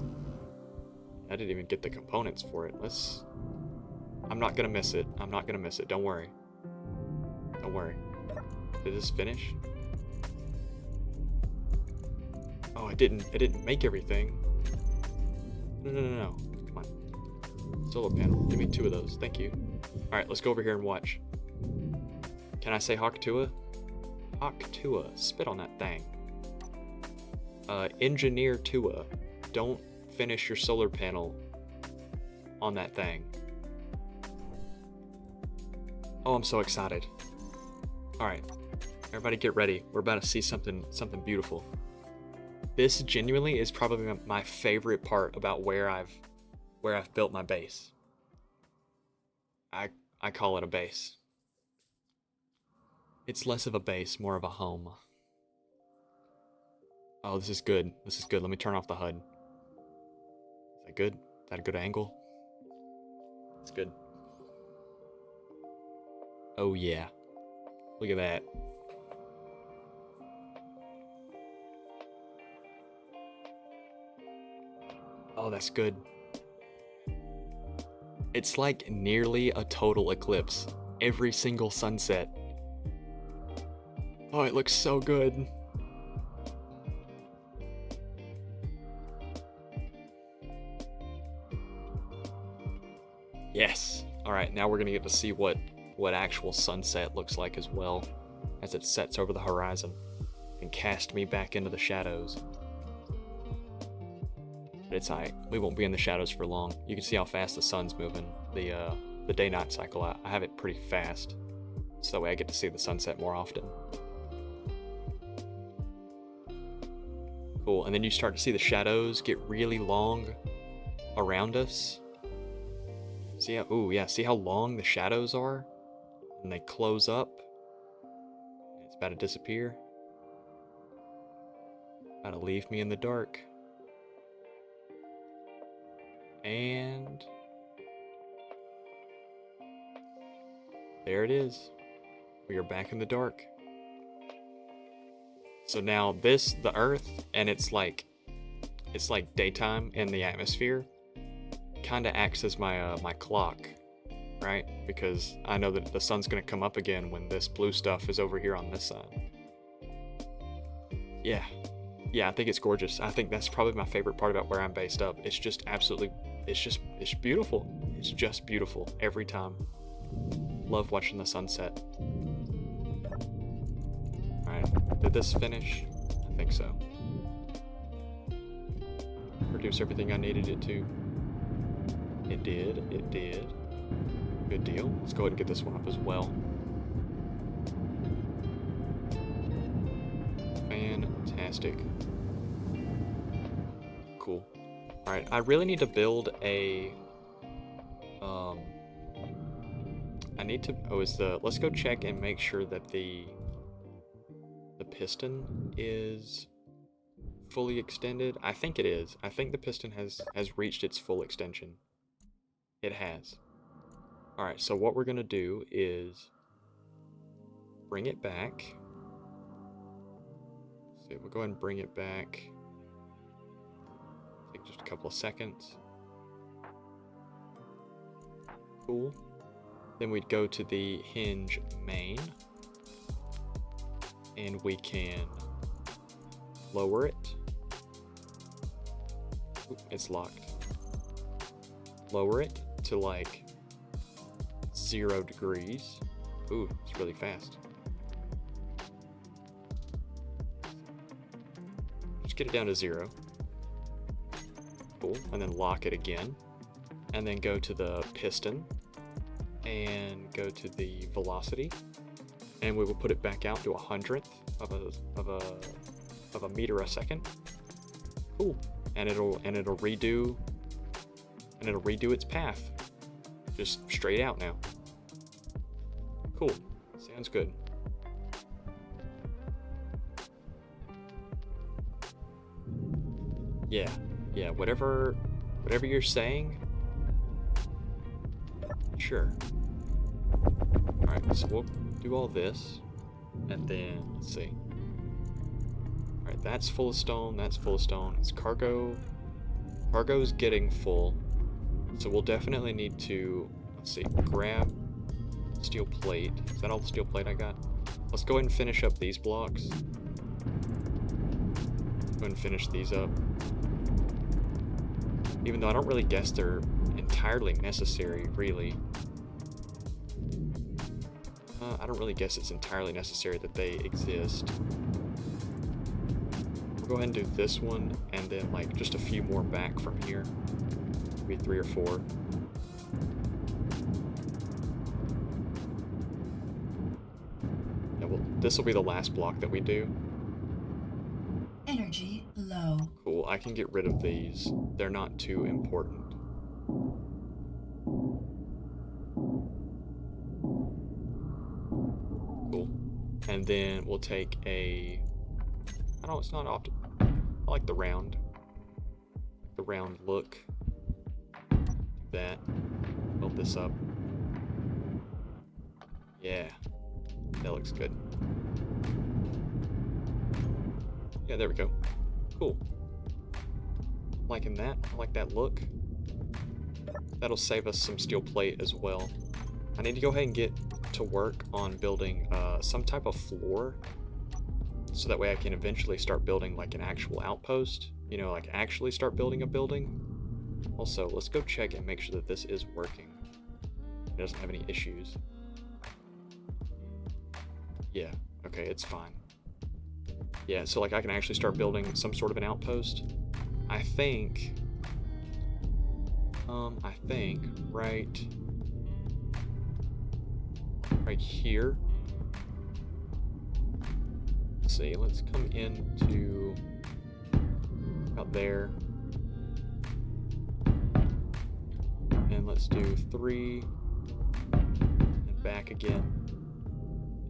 I didn't even get the components for it. I'm not gonna miss it. I'm not gonna miss it. Don't worry. Don't worry. Did this finish? Oh, it didn't make everything. No. Come on. Solar panel. Give me 2 of those. Thank you. Alright, let's go over here and watch. Can I say Hawktua? Hawktua. Spit on that thing. Engineer Tua. Don't finish your solar panel on that thing. Oh, I'm so excited. Alright. Everybody get ready. We're about to see something beautiful. This genuinely is probably my favorite part about where I've built my base. I call it a base. It's less of a base, more of a home. Oh, this is good. This is good. Let me turn off the HUD. Is that good? Is that a good angle? It's good. Oh yeah. Look at that. Oh, that's good. It's like nearly a total eclipse. Every single sunset. Oh, it looks so good. Yes. Alright, now we're gonna get to see what actual sunset looks like as well, as it sets over the horizon and cast me back into the shadows. But it's alright. We won't be in the shadows for long. You can see how fast the sun's moving. The day-night cycle, I have it pretty fast, so that way I get to see the sunset more often. Cool. And then you start to see the shadows get really long around us. See how, ooh, yeah, see how long the shadows are? And they close up. It's about to disappear. About to leave me in the dark. And there it is. We are back in the dark. So now this, the Earth, and it's like daytime in the atmosphere, kind of acts as my my clock, right? Because I know that the sun's gonna come up again when this blue stuff is over here on this side. Yeah, I think it's gorgeous. I think that's probably my favorite part about where I'm based up. It's just absolutely, it's beautiful. It's just beautiful every time. Love watching the sunset. Alright, did this finish? I think so. Produce everything I needed it to. It did. Good deal. Let's go ahead and get this one up as well. Fantastic. Cool. Alright, I really need to build a... I need to... Oh, let's go check and make sure that the piston is fully extended. I think it is. I think the piston has reached its full extension. It has. Alright, so what we're going to do is bring it back. Let's see, we'll go ahead and bring it back. Take just a couple of seconds. Cool. Then we'd go to the hinge main. And we can lower it. Oop, it's locked. Lower it to like 0 degrees. Ooh, it's really fast. Just get it down to 0. Cool, and then lock it again. And then go to the piston and go to the velocity. And we will put it back out to 100th of a meter a second. Cool. And it'll redo its path. Just straight out now. Cool. Sounds good. Yeah, whatever you're saying. Sure. Alright, so we'll do all this, and then, let's see. Alright, that's full of stone, that's full of stone. It's cargo's getting full, so we'll definitely need to, let's see, grab steel plate. Is that all the steel plate I got? Let's go ahead and finish up these blocks. Go ahead and finish these up. Even though I don't really guess they're entirely necessary, really. I don't really guess it's entirely necessary that they exist. We'll go ahead and do this one, and then like just a few more back from here. Maybe 3 or 4. Yeah, well, this will be the last block that we do. Energy low. Cool, I can get rid of these. They're not too important. Cool. And then we'll take a... it's not often. I like the round. The round look. That. Build this up. Yeah. That looks good. Yeah, there we go. Cool. Liking that. I like that look. That'll save us some steel plate as well. I need to go ahead and get to work on building some type of floor, so that way I can eventually start building like an actual outpost. You know, like actually start building a building. Also, let's go check and make sure that this is working. It doesn't have any issues. Yeah, okay, it's fine. Yeah, so like I can actually start building some sort of an outpost. I think right here. Let's see, let's come into about there. And let's do 3 and back again.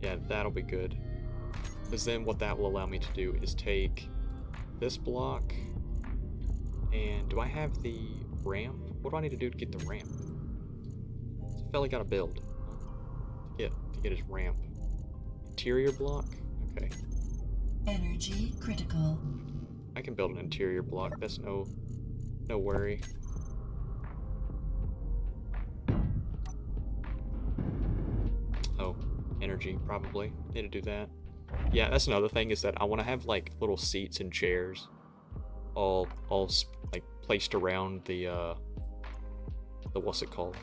Yeah, that'll be good. Because then what that will allow me to do is take this block, and do I have the ramp? What do I need to do to get the ramp? This fella gotta build to get his ramp. Interior block? Okay. Energy critical. I can build an interior block, that's no worry. Oh, energy, probably. Need to do that. Yeah, that's another thing, is that I want to have like little seats and chairs all like placed around the what's it called?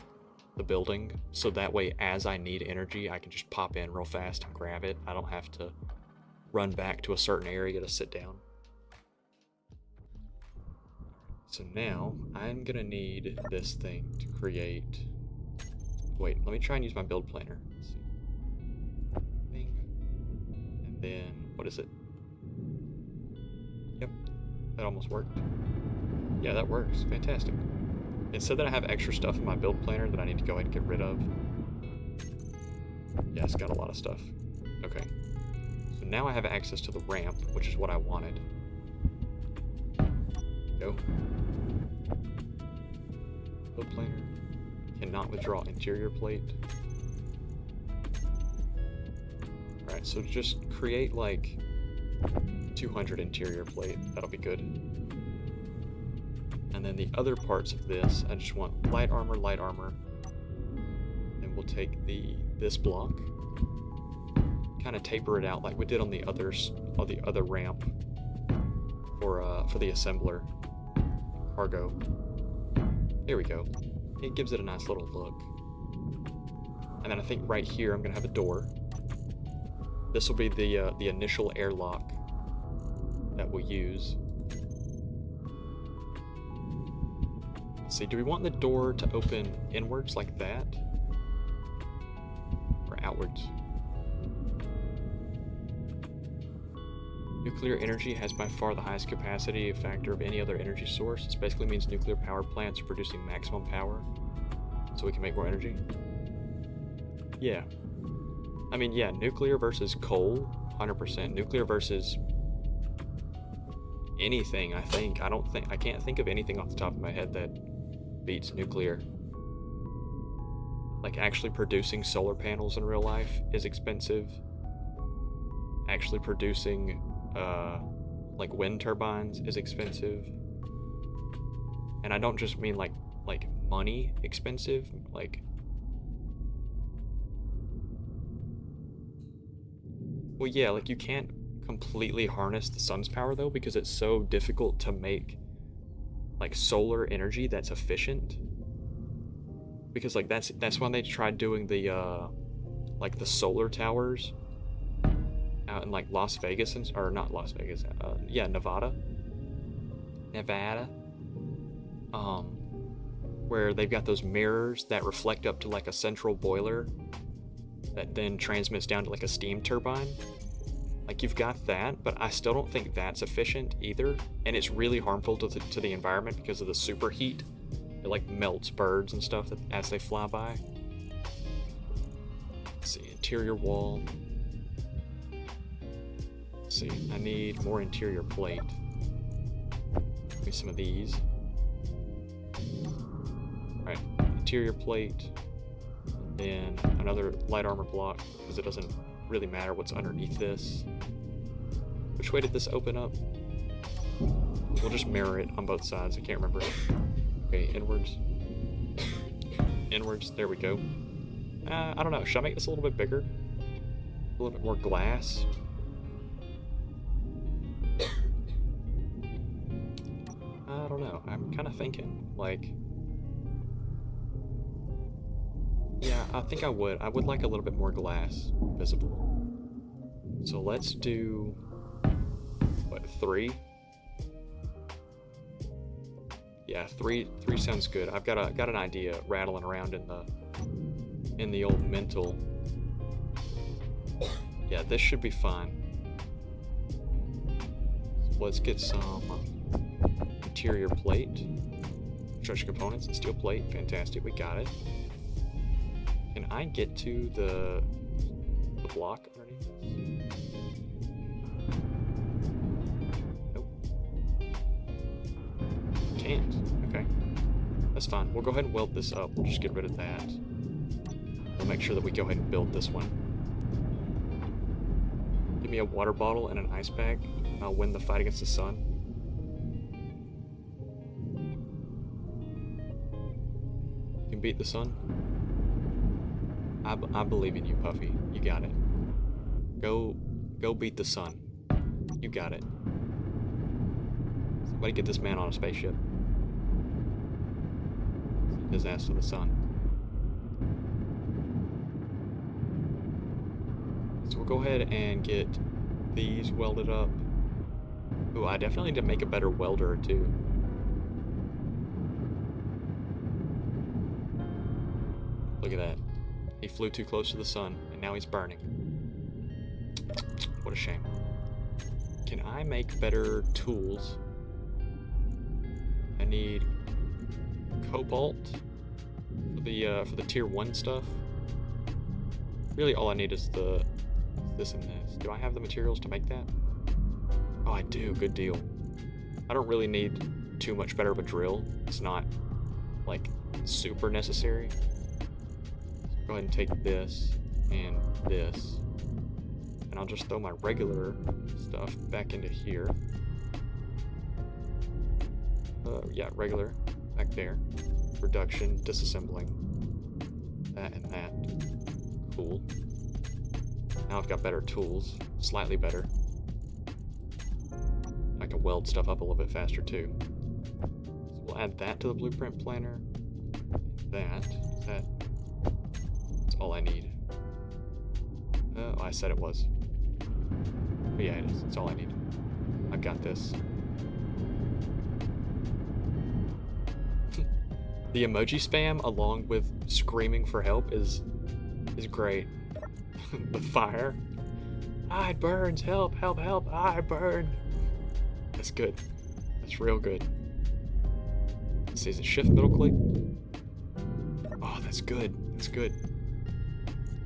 The building, so that way as I need energy, I can just pop in real fast and grab it. I don't have to run back to a certain area to sit down. So now I'm gonna need this thing to create. Wait, let me try and use my build planner. Let's see. Thing. And then what is it? Yep, that almost worked. Yeah, that works. Fantastic. It said that I have extra stuff in my build planner that I need to go ahead and get rid of. Yeah, it's got a lot of stuff. Okay. So now I have access to the ramp, which is what I wanted. Go. Build planner. Cannot withdraw interior plate. Alright, so just create like 200 interior plate. That'll be good. And then the other parts of this, I just want light armor. And we'll take this block, kind of taper it out like we did on the other ramp for the assembler cargo. Here we go. It gives it a nice little look. And then I think right here I'm gonna have a door. This will be the initial airlock that we'll use. Let's see, do we want the door to open inwards like that? Or outwards? Nuclear energy has by far the highest capacity factor of any other energy source. This basically means nuclear power plants are producing maximum power, so we can make more energy. Yeah. I mean, yeah, nuclear versus coal, 100%. Nuclear versus anything, I think. I can't think of anything off the top of my head that beats nuclear. Like, actually producing solar panels in real life is expensive. Actually producing like wind turbines is expensive. And I don't just mean like money expensive, like, well, yeah, like you can't completely harness the sun's power though, because it's so difficult to make like solar energy that's efficient. Because like that's when they tried doing the like the solar towers out in like Las Vegas, or not Las Vegas, yeah, Nevada, where they've got those mirrors that reflect up to like a central boiler that then transmits down to like a steam turbine. Like, you've got that, but I still don't think that's efficient either, and it's really harmful to the environment because of the superheat. It like melts birds and stuff as they fly by. Let's see, interior wall. Let's see, I need more interior plate. Give me some of these. Alright, interior plate. And then another light armor block, because it doesn't really matter what's underneath this. Which way did this open up? We'll just mirror it on both sides. I can't remember. Okay, inwards. Inwards, there we go. I don't know, should I make this a little bit bigger? A little bit more glass? I don't know, I'm kind of thinking, like... Yeah, I think I would. I would like a little bit more glass visible. So let's do... what, 3? Yeah, three sounds good. I've got an idea rattling around in the old mental. Yeah, this should be fine. So let's get some Interior plate. Construction components and steel plate. Fantastic, we got it. Can I get to the block underneath this? Nope. Can't. Okay. That's fine. We'll go ahead and weld this up. We'll just get rid of that. We'll make sure that we go ahead and build this one. Give me a water bottle and an ice bag. I'll win the fight against the sun. You can beat the sun. I believe in you, Puffy. You got it. Go beat the sun. You got it. Somebody get this man on a spaceship. Send his ass to the sun. So we'll go ahead and get these welded up. Ooh, I definitely need to make a better welder too. Look at that. He flew too close to the sun, and now he's burning. What a shame. Can I make better tools? I need cobalt for the tier 1 stuff. Really, all I need is this and this. Do I have the materials to make that? Oh, I do. Good deal. I don't really need too much better of a drill. It's not, like, super necessary. Go ahead and take this and this, and I'll just throw my regular stuff back into here. Yeah, regular back there. Reduction, disassembling, that and that. Cool. Now I've got better tools, slightly better. I can weld stuff up a little bit faster too. So we'll add that to the blueprint planner. That's all I need. Oh, I said it was. But yeah, it is. It's all I need. I've got this. The emoji spam along with screaming for help is great. The fire. I burns, help, help, help, I burn. That's good. That's real good. Let's see, is it shift middle click? Oh, that's good. That's good.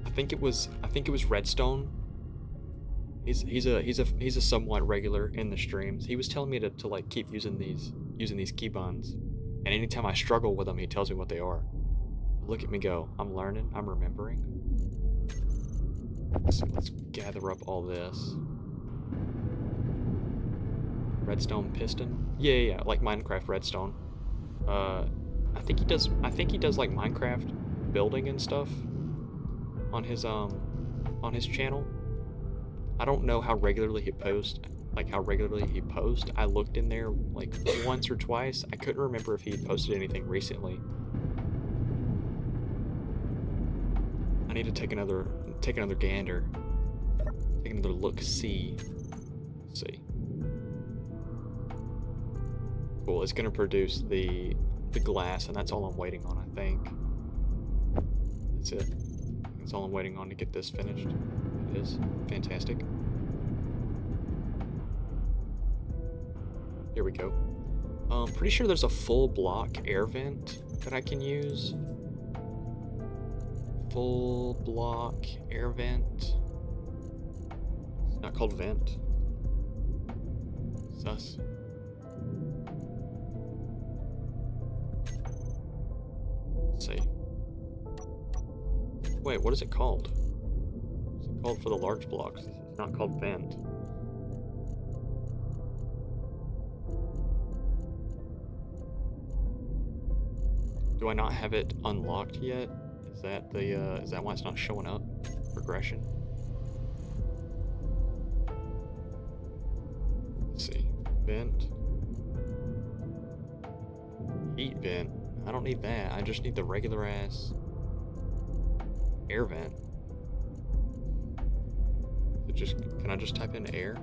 I think it was Redstone. He's a somewhat regular in the streams. He was telling me to like keep using these keybinds. And anytime I struggle with them, he tells me what they are. Look at me go. I'm learning. I'm remembering. So let's gather up all this. Redstone piston. Yeah, like Minecraft redstone. I think he does like Minecraft building and stuff on his channel. I don't know how regularly he posts. I looked in there like once or twice. I couldn't remember if he had posted anything recently. I need to take another gander. Take another look-see. Let's see. Cool, it's gonna produce the glass, and that's all I'm waiting on, I think. That's it. That's all I'm waiting on to get this finished. It is. Fantastic. Here we go. Pretty sure there's a full block air vent that I can use. Full block air vent. It's not called vent. Sus. Let's see. Wait, what is it called? It's called for the large blocks. It's not called vent. Do I not have it unlocked yet? Is that why it's not showing up? Progression. Let's see. Vent. Heat vent. I don't need that. I just need the regular ass air vent. Can I just type in air?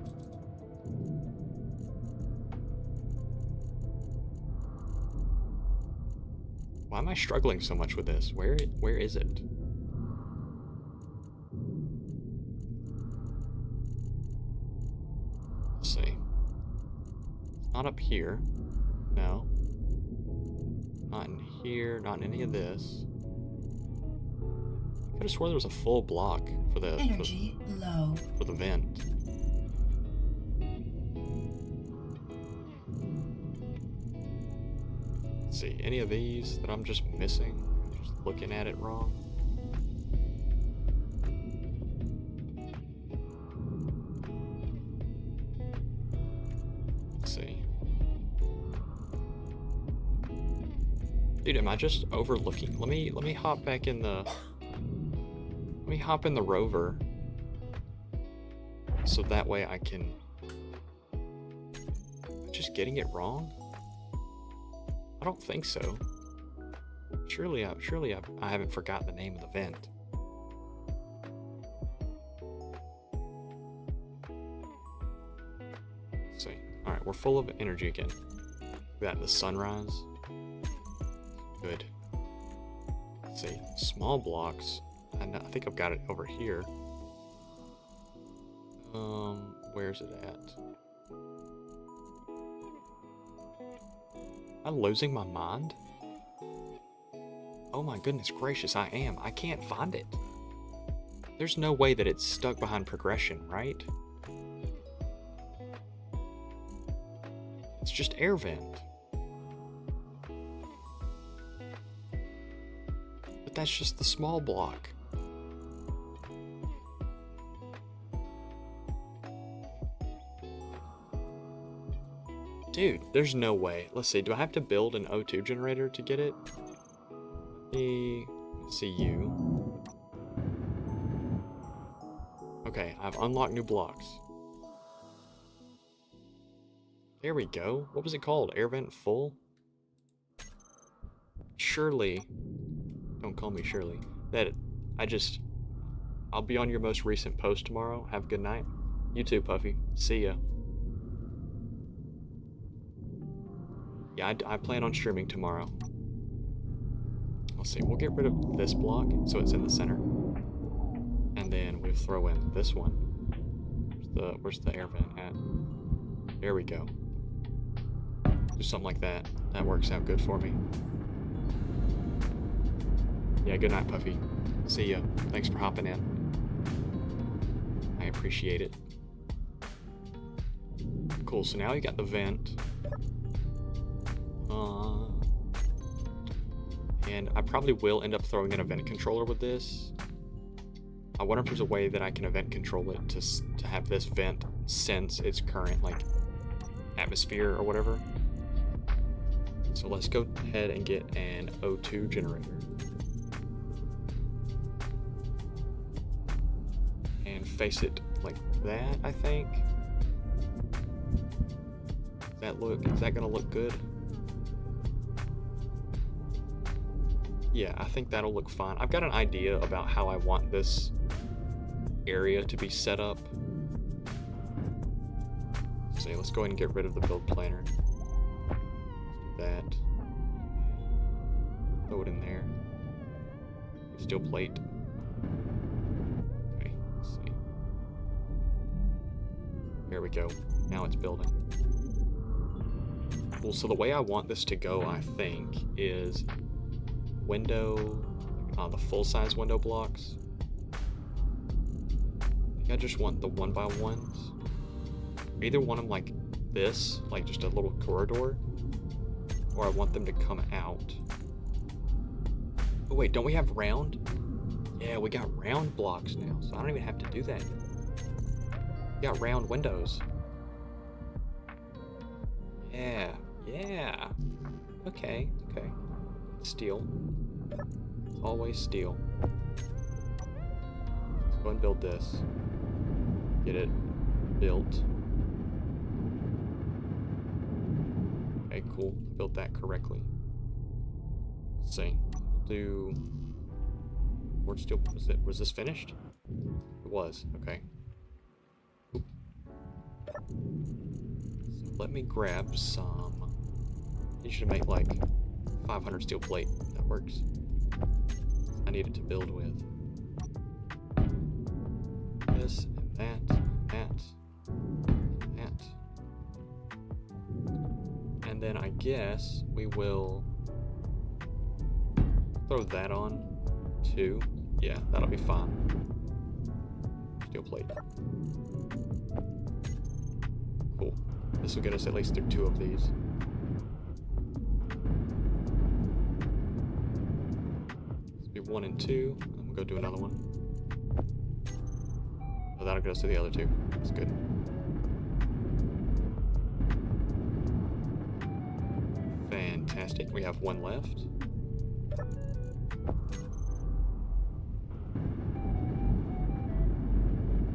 Why am I struggling so much with this? Where is it? Let's see. Not up here. No. Not in here. Not in any of this. I could have swore there was a full block for the Energy low. for the vent. Let's see, any of these that I'm just missing? I'm just looking at it wrong. Let's see. Dude, am I just overlooking? Let me hop back in the hop in the rover so that way I can. Am I just getting it wrong? I don't think so. Surely I haven't forgotten the name of the vent. Let's see. All right, we're full of energy again. We got the sunrise. Good. Let's see. Small blocks. I think I've got it over here. Where's it at? Am I losing my mind? Oh my goodness gracious, I am. I can't find it. There's no way that it's stuck behind progression, right? It's just air vent. But that's just the small block. Dude, there's no way. Let's see, do I have to build an O2 generator to get it? Let's see you. Okay, I've unlocked new blocks. There we go. What was it called? Air vent full? Surely, don't call me Shirley. I'll be on your most recent post tomorrow. Have a good night. You too, Puffy. See ya. Yeah, I plan on streaming tomorrow. Let's see, we'll get rid of this block so it's in the center. And then we'll throw in this one. Where's the air vent at? There we go. Do something like that. That works out good for me. Yeah, good night, Puffy. See ya. Thanks for hopping in. I appreciate it. Cool, so now you got the vent. And I probably will end up throwing in a vent controller with this. I wonder if there's a way that I can event control it to have this vent sense its current like atmosphere or whatever. So let's go ahead and get an O2 generator. And face it like that, I think. Is that gonna look good? Yeah, I think that'll look fine. I've got an idea about how I want this area to be set up. So let's go ahead and get rid of the build planner. Let's do that. Throw it in there. Steel plate. Okay, let's see. There we go. Now it's building. Cool, so the way I want this to go, I think, is window, the full-size window blocks. I think I just want the 1x1s. Either want them like this, like just a little corridor, or I want them to come out. Oh wait, don't we have round? Yeah, we got round blocks now, so I don't even have to do that yet. We got round windows. Yeah. Okay. Steel. It's always steel. Let's go and build this. Get it built. Okay, cool. Built that correctly. Let's see. We'll do board steel. Was this finished? It was. Okay. Oop. So let me grab some. I need you to make like 500 steel plate. That works. I need it to build with this and that and that and that. then I guess we will throw that on too. Yeah, that'll be fine. Steel plate. Cool. This will get us at least through 2 of these. This will be 1 and 2, and then we'll go do another one. Oh, that'll get us to the other 2. That's good. Fantastic. We have 1 left.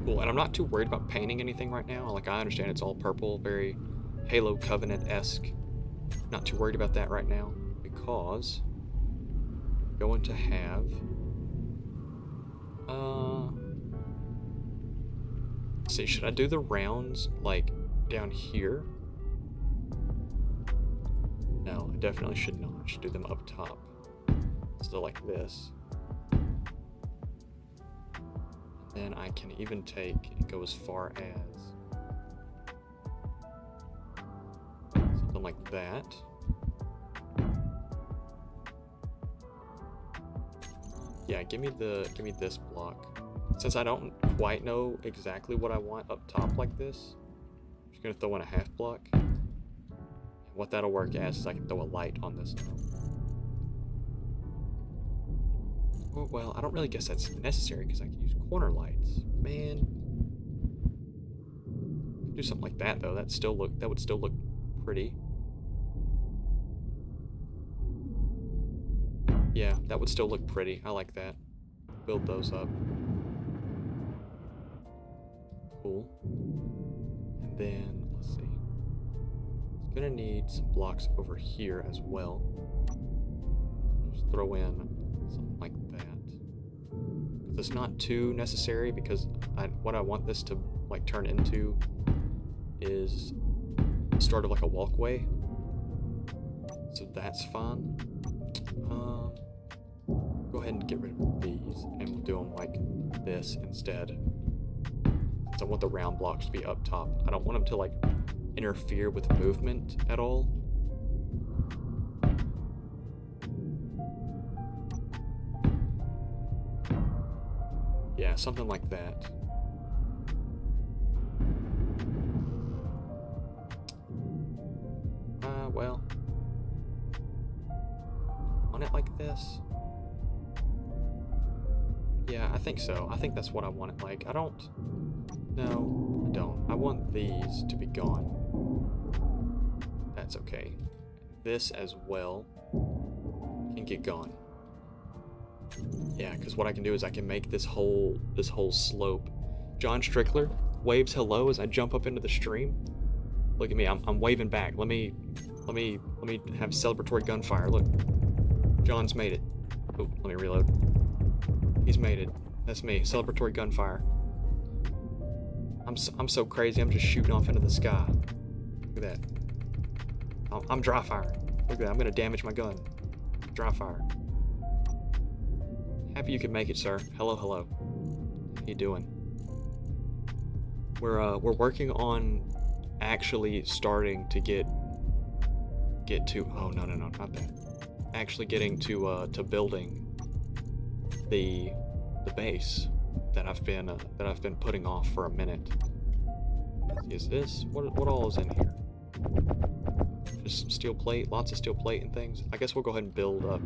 Cool, and I'm not too worried about painting anything right now. Like, I understand it's all purple, very Halo Covenant-esque. Not too worried about that right now, because we're going to have let's see, should I do the rounds like down here? No, I definitely should not. I should do them up top. So like this. Then I can even go as far as something like that. Yeah, give me this block. Since I don't quite know exactly what I want up top like this, I'm just gonna throw in a half block. And what that'll work as is I can throw a light on this now. Well, I don't really guess that's necessary because I can use corner lights. Man, do something like that though. That would still look pretty. Yeah, that would still look pretty. I like that. Build those up. Cool. And then let's see. It's gonna need some blocks over here as well. Just throw in something like that. It's not too necessary because what I want this to like turn into is the start of like a walkway. So that's fine. Go ahead and get rid of these and we'll do them like this instead. So I want the round blocks to be up top. I don't want them to like interfere with movement at all. Yeah, something like that. Well, on it like this. Yeah, I think so. I think that's what I want it like. No, I don't. I want these to be gone. That's okay. This as well can get gone. Yeah, because what I can do is I can make this whole slope. John Strickler waves hello as I jump up into the stream. Look at me, I'm waving back. Let me have celebratory gunfire. Look, John's made it. Oh, let me reload. He's made it. That's me, celebratory gunfire. I'm so crazy. I'm just shooting off into the sky. Look at that. I'm dry firing. Look at that. I'm gonna damage my gun. Dry fire. Happy you could make it, sir. Hello, hello. How you doing? We're working on actually starting to get to. Oh no, not that. Actually getting to building the base that I've been putting off for a minute. Is this what all is in here? Just steel plate, lots of steel plate and things. I guess we'll go ahead and build up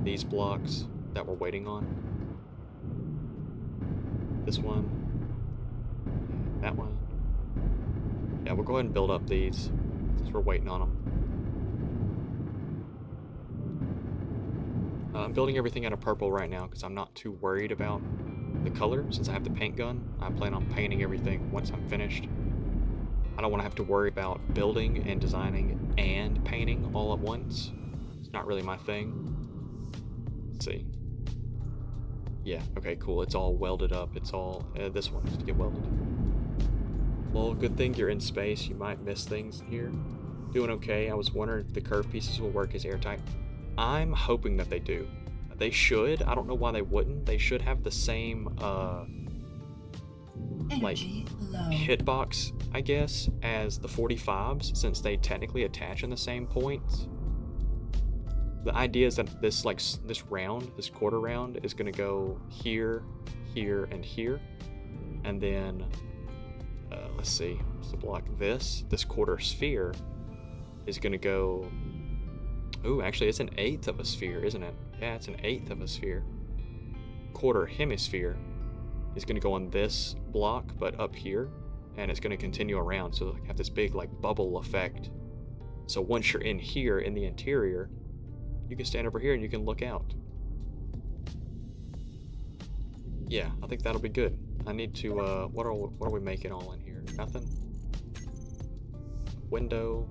these blocks that we're waiting on. This one, that one. Yeah, we'll go ahead and build up these since we're waiting on them. I'm building everything out of purple right now because I'm not too worried about the color since I have the paint gun. I plan on painting everything once I'm finished. I don't want to have to worry about building and designing and painting all at once. It's not really my thing. Let's see. Yeah, okay, cool. It's all welded up. It's all, this one needs to get welded. Well, good thing you're in space. You might miss things here. Doing okay. I was wondering if the curved pieces will work as airtight. I'm hoping that they do. They should. I don't know why they wouldn't. They should have the same, like, hitbox. I guess, as the 45s, since they technically attach in the same points. The idea is that this round, this quarter round, is going to go here, here, and here. And then, let's see, what's the block? This quarter sphere is going to go... Ooh, actually, it's an eighth of a sphere, isn't it? Yeah, it's an eighth of a sphere. Quarter hemisphere is going to go on this block, but up here. And it's going to continue around, so you have this big, like, bubble effect. So once you're in here, in the interior... You can stand over here and you can look out. Yeah, I think that'll be good. I need to, what are we making all in here? Nothing? Window.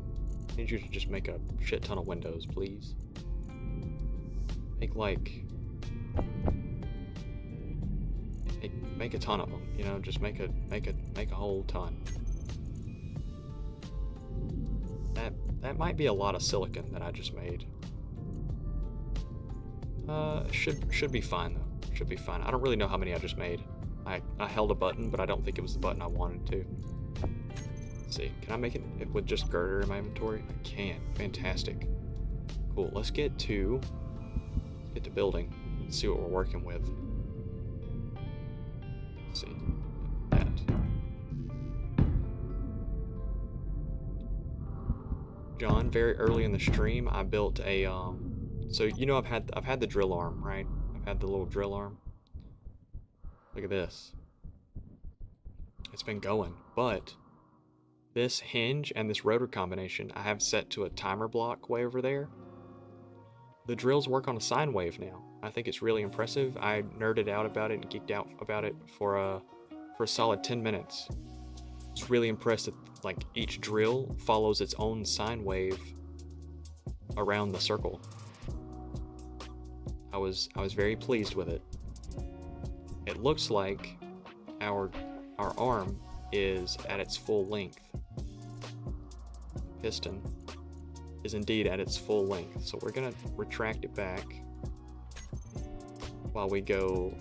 I need you to just make a shit ton of windows, please. Make like... Make a ton of them, you know, just make a whole ton. That might be a lot of silicon that I just made. Should be fine though. Should be fine. I don't really know how many I just made. I held a button, but I don't think it was the button I wanted to. Let's see. Can I make it with just girder in my inventory? I can. Fantastic. Cool. Let's get to building. Let's see what we're working with. Let's see. That. John, very early in the stream, I built a so you know I've had the drill arm, right? I've had the little drill arm. Look at this. It's been going, but this hinge and this rotor combination I have set to a timer block way over there. The drills work on a sine wave now. I think it's really impressive. I nerded out about it and geeked out about it for a solid 10 minutes. I was really impressed that like each drill follows its own sine wave around the circle. I was very pleased with it. It looks like our arm is at its full length. Piston is indeed at its full length, so we're gonna retract it back while we go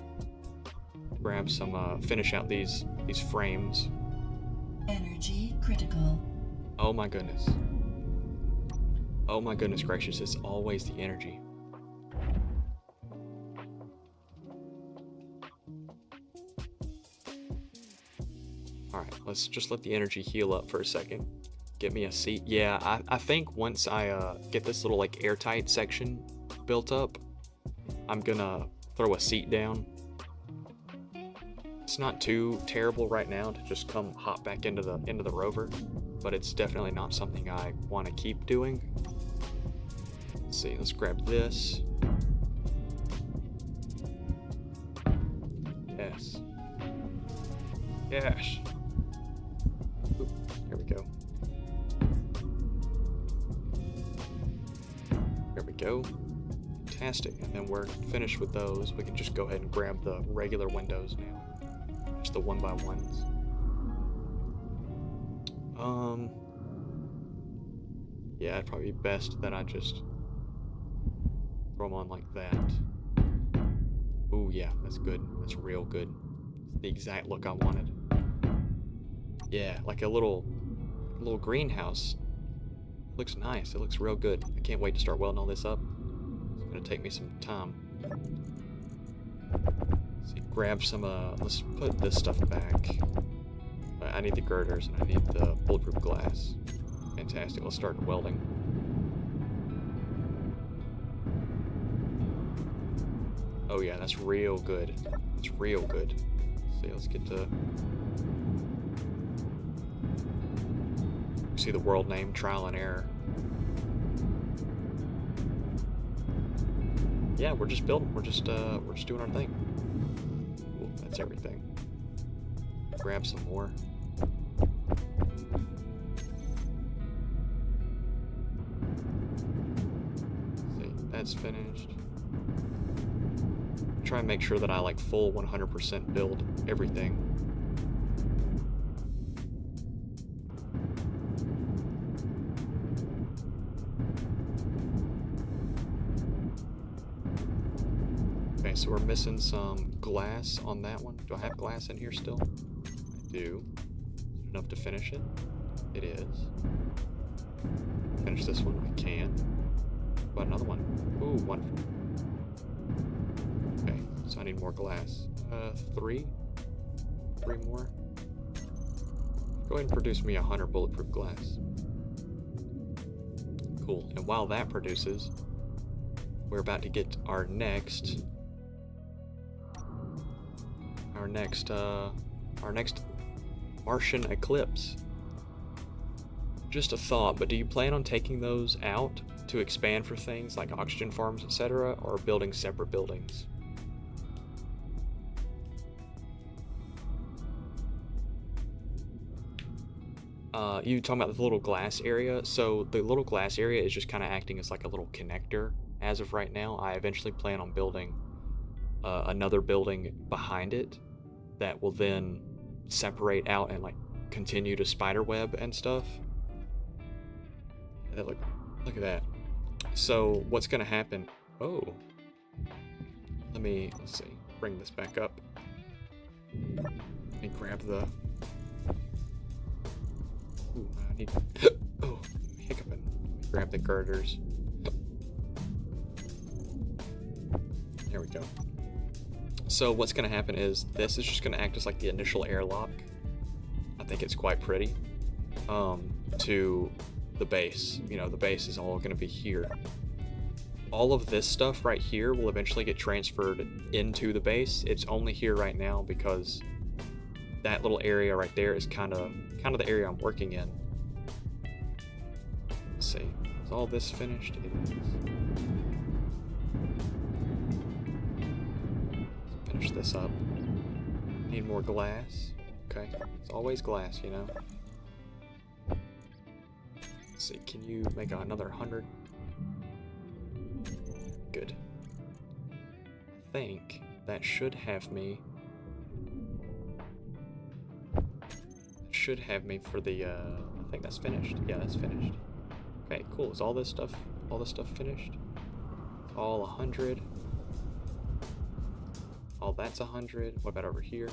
grab some finish out these frames. Energy critical. Oh my goodness. Oh my goodness gracious, it's always the energy. Alright, let's just let the energy heal up for a second. Get me a seat. Yeah, I think once I get this little like airtight section built up, I'm gonna throw a seat down. It's not too terrible right now to just come hop back into the rover, but it's definitely not something I want to keep doing. Let's see, let's grab this. Yes. Yes. Oop, here we go. There we go. Fantastic. And then we're finished with those. We can just go ahead and grab the regular windows now. Just the 1x1s. Yeah, it'd probably be best that I just throw them on like that. Ooh, yeah, that's good. That's real good. It's the exact look I wanted. Yeah, like a little greenhouse. It looks nice. It looks real good. I can't wait to start welding all this up. It's gonna take me some time. Let's see, grab some, let's put this stuff back. I need the girders and I need the bulletproof glass. Fantastic, let's start welding. Oh yeah, that's real good. That's real good. Let's see, let's get to... See the world name, trial and error. Yeah, we're just building. We're just doing our thing. Cool, that's everything. Grab some more. See, that's finished. Try and make sure that I like full 100% build everything. Okay, so we're missing some glass on that one. Do I have glass in here still? I do. enough to finish it? It is. Finish this one? I can. What about another one? Ooh, wonderful. Okay, so I need more glass. 3? 3 more? Go ahead and produce me 100 bulletproof glass. Cool, and while that produces, we're about to get our next Martian eclipse. Just a thought, but do you plan on taking those out to expand for things like oxygen farms, etc., or building separate buildings? You talking about the little glass area? So the little glass area is just kind of acting as like a little connector as of right now. I eventually plan on building another building behind it that will then separate out and like continue to spider web and stuff. And look at that. So what's gonna happen? Oh, let's see, bring this back up. Let me grab the. Ooh, I need. Oh, hiccuping. Grab the girders. There we go. So what's going to happen is this is just going to act as like the initial airlock. I think it's quite pretty. To the base. You know, the base is all going to be here. All of this stuff right here will eventually get transferred into the base. It's only here right now because that little area right there is kind of the area I'm working in. Let's see. Is all this finished? It is. Finish this up. Need more glass. Okay. It's always glass, you know. Let's see. Can you make another 100? Good. I think that should have me. For the I think that's finished. Yeah, that's finished. Okay, cool. Is all this stuff finished? All 100. All that's 100. What about over here?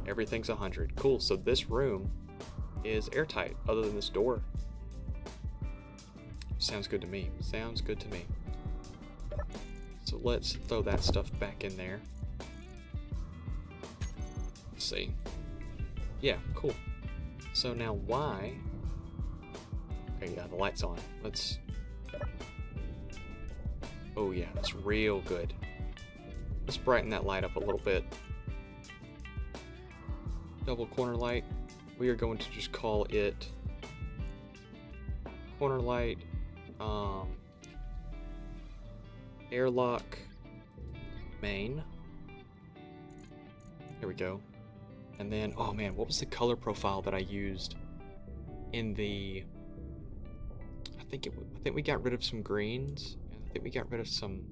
Everything's 100. Cool. So this room is airtight other than this door. Sounds good to me. Sounds good to me. So let's throw that stuff back in there. See. Yeah, cool. So now why? Okay, yeah, the light's on. Let's. Oh yeah, that's real good. Let's brighten that light up a little bit. Double corner light. We are going to just call it corner light airlock main. Here we go. And then, oh man, what was the color profile that I used in the? I think we got rid of some greens, and I think we got rid of some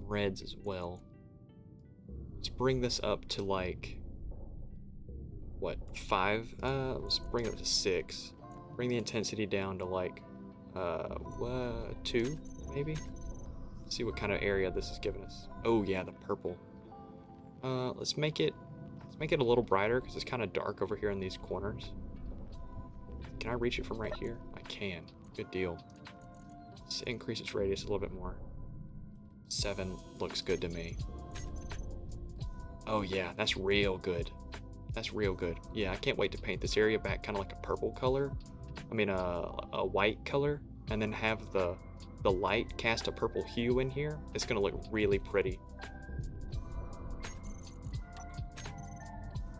reds as well. Let's bring this up to like what, 5? Let's bring it up to 6. Bring the intensity down to like 2 maybe. See what kind of area this is giving us. Oh yeah, the purple. Let's make it a little brighter because it's kind of dark over here in these corners. Can I reach it from right here? I can. Good deal. Let's increase its radius a little bit more. 7 looks good to me. Oh yeah, that's real good. That's real good. Yeah, I can't wait to paint this area back kind of like a purple color. I mean a white color, and then have the light cast a purple hue in here. It's gonna look really pretty.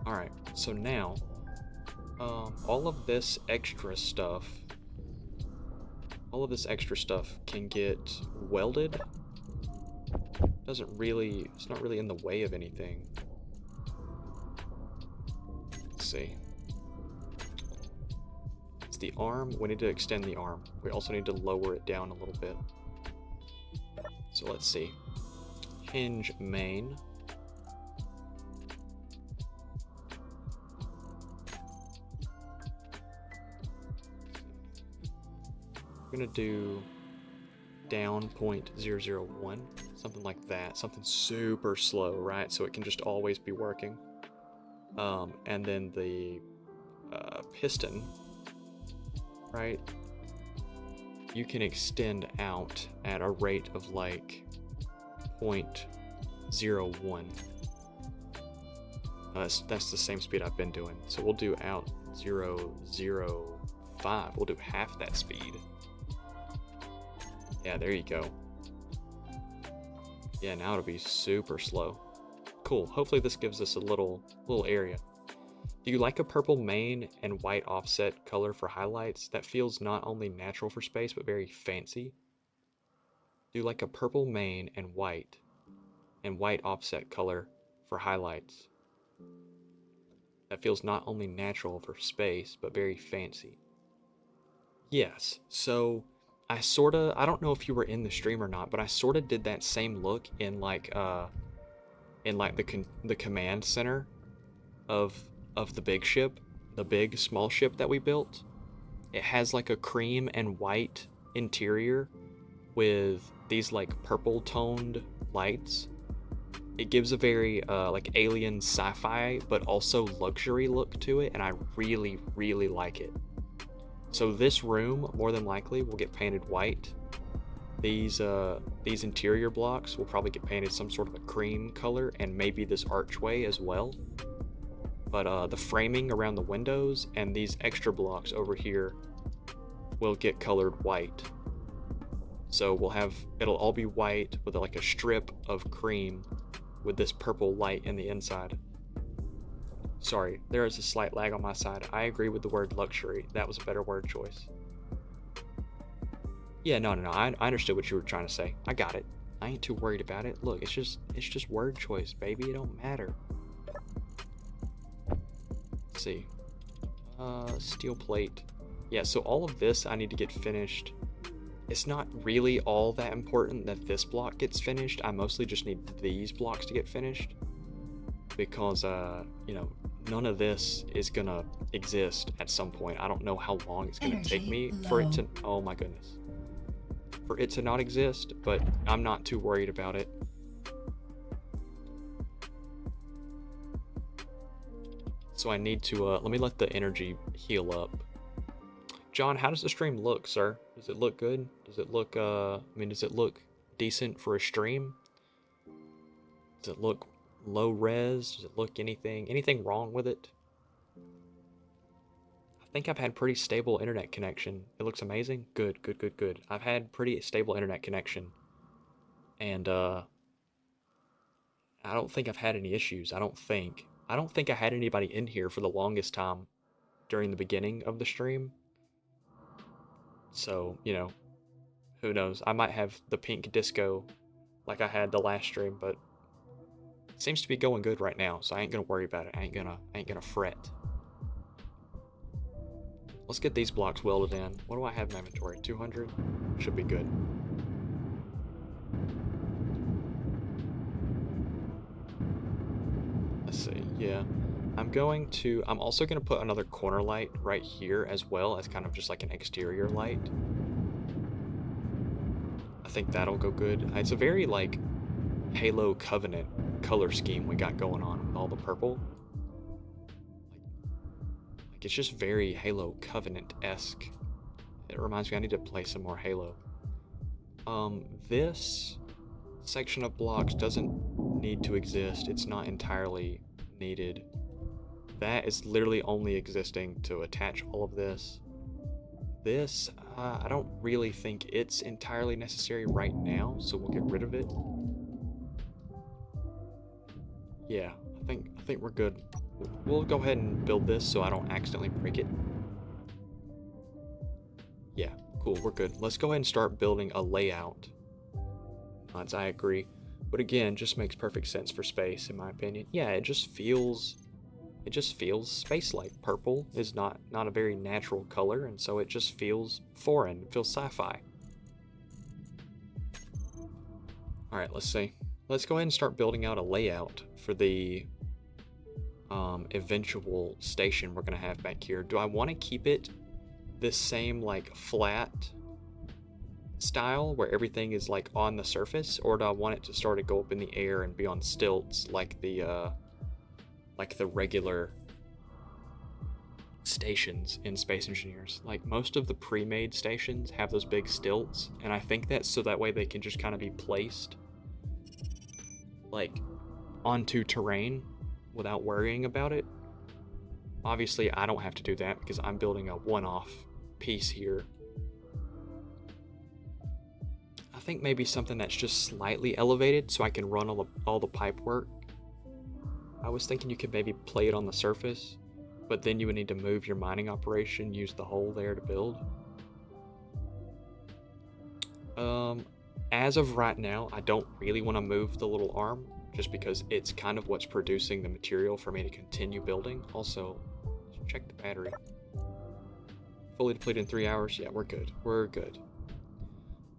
Alright, so now all of this extra stuff can get welded. It's not really in the way of anything. Let's see. It's the arm. We need to extend the arm. We also need to lower it down a little bit. So let's see. Hinge main. We're gonna do down 0.001, something like that, something super slow, right? So it can just always be working. And then the piston, right? You can extend out at a rate of like 0.01. That's the same speed I've been doing. So we'll do out 0.005. We'll do half that speed. Yeah, there you go. Yeah, now it'll be super slow. Cool. Hopefully this gives us a little area. Do you like a purple main and white offset color for highlights? That feels not only natural for space, but very fancy. Do you like a purple main and white offset color for highlights? That feels not only natural for space, but very fancy. Yes, so I don't know if you were in the stream or not, but I sorta did that same look in like the command center of the big ship, the big small ship that we built. It has like a cream and white interior with these like purple toned lights. It gives a very like alien sci-fi but also luxury look to it, and I really like it. So this room more than likely will get painted white. These interior blocks will probably get painted some sort of a cream color, and maybe this archway as well. But the framing around the windows and these extra blocks over here will get colored white. So it'll all be white with like a strip of cream with this purple light in the inside. Sorry, there is a slight lag on my side. I agree with the word luxury. That was a better word choice. Yeah, no. I understood what you were trying to say. I got it. I ain't too worried about it. Look, it's just word choice, baby. It don't matter. Let's see. Steel plate. Yeah, so all of this I need to get finished. It's not really all that important that this block gets finished. I mostly just need these blocks to get finished because, you know, none of this is gonna exist at some point. I don't know how long it's gonna take me for it to, oh my goodness, for it to not exist, but I'm not too worried about it. So I need to, let me let the energy heal up. John, how does the stream look, sir? Does it look good? Does it look, does it look decent for a stream? Does it look low res? Does it look anything wrong with it? I think I've had pretty stable internet connection. It looks amazing. Good. I've had pretty stable internet connection. And, I don't think I've had any issues. I don't think I had anybody in here for the longest time during the beginning of the stream. So, you know, who knows? I might have the pink disco like I had the last stream, but it seems to be going good right now, so I ain't gonna worry about it. I ain't gonna fret. Let's get these blocks welded in. What do I have in my inventory? 200? Should be good. Let's see, yeah. I'm also gonna put another corner light right here as well as kind of just like an exterior light. I think that'll go good. It's a very like Halo Covenant color scheme we got going on with all the purple. Like it's just very Halo Covenant-esque. It reminds me I need to play some more Halo. This section of blocks doesn't need to exist. It's not entirely needed. That is literally only existing to attach all of this. This, I don't really think it's entirely necessary right now, so we'll get rid of it. Yeah, I think we're good. We'll go ahead and build this so I don't accidentally break it. Yeah, cool, we're good. Let's go ahead and start building a layout. I agree. But again, just makes perfect sense for space, in my opinion. Yeah, it just feels space-like. Purple is not a very natural color, and so it just feels foreign. It feels sci-fi. All right, let's see. Let's go ahead and start building out a layout for the eventual station we're gonna have back here. Do I want to keep it this same like flat style where everything is like on the surface, or do I want it to start to go up in the air and be on stilts like the like the regular stations in Space Engineers. Like most of the pre-made stations have those big stilts, and I think that's so that way they can just kind of be placed like onto terrain without worrying about it. Obviously, I don't have to do that because I'm building a one-off piece here. I think maybe something that's just slightly elevated so I can run all the pipe work. I was thinking you could maybe play it on the surface, but then you would need to move your mining operation, use the hole there to build. As of right now, I don't really want to move the little arm, just because it's kind of what's producing the material for me to continue building. Also, let's check the battery. Fully depleted in 3 hours. Yeah, we're good. We're good.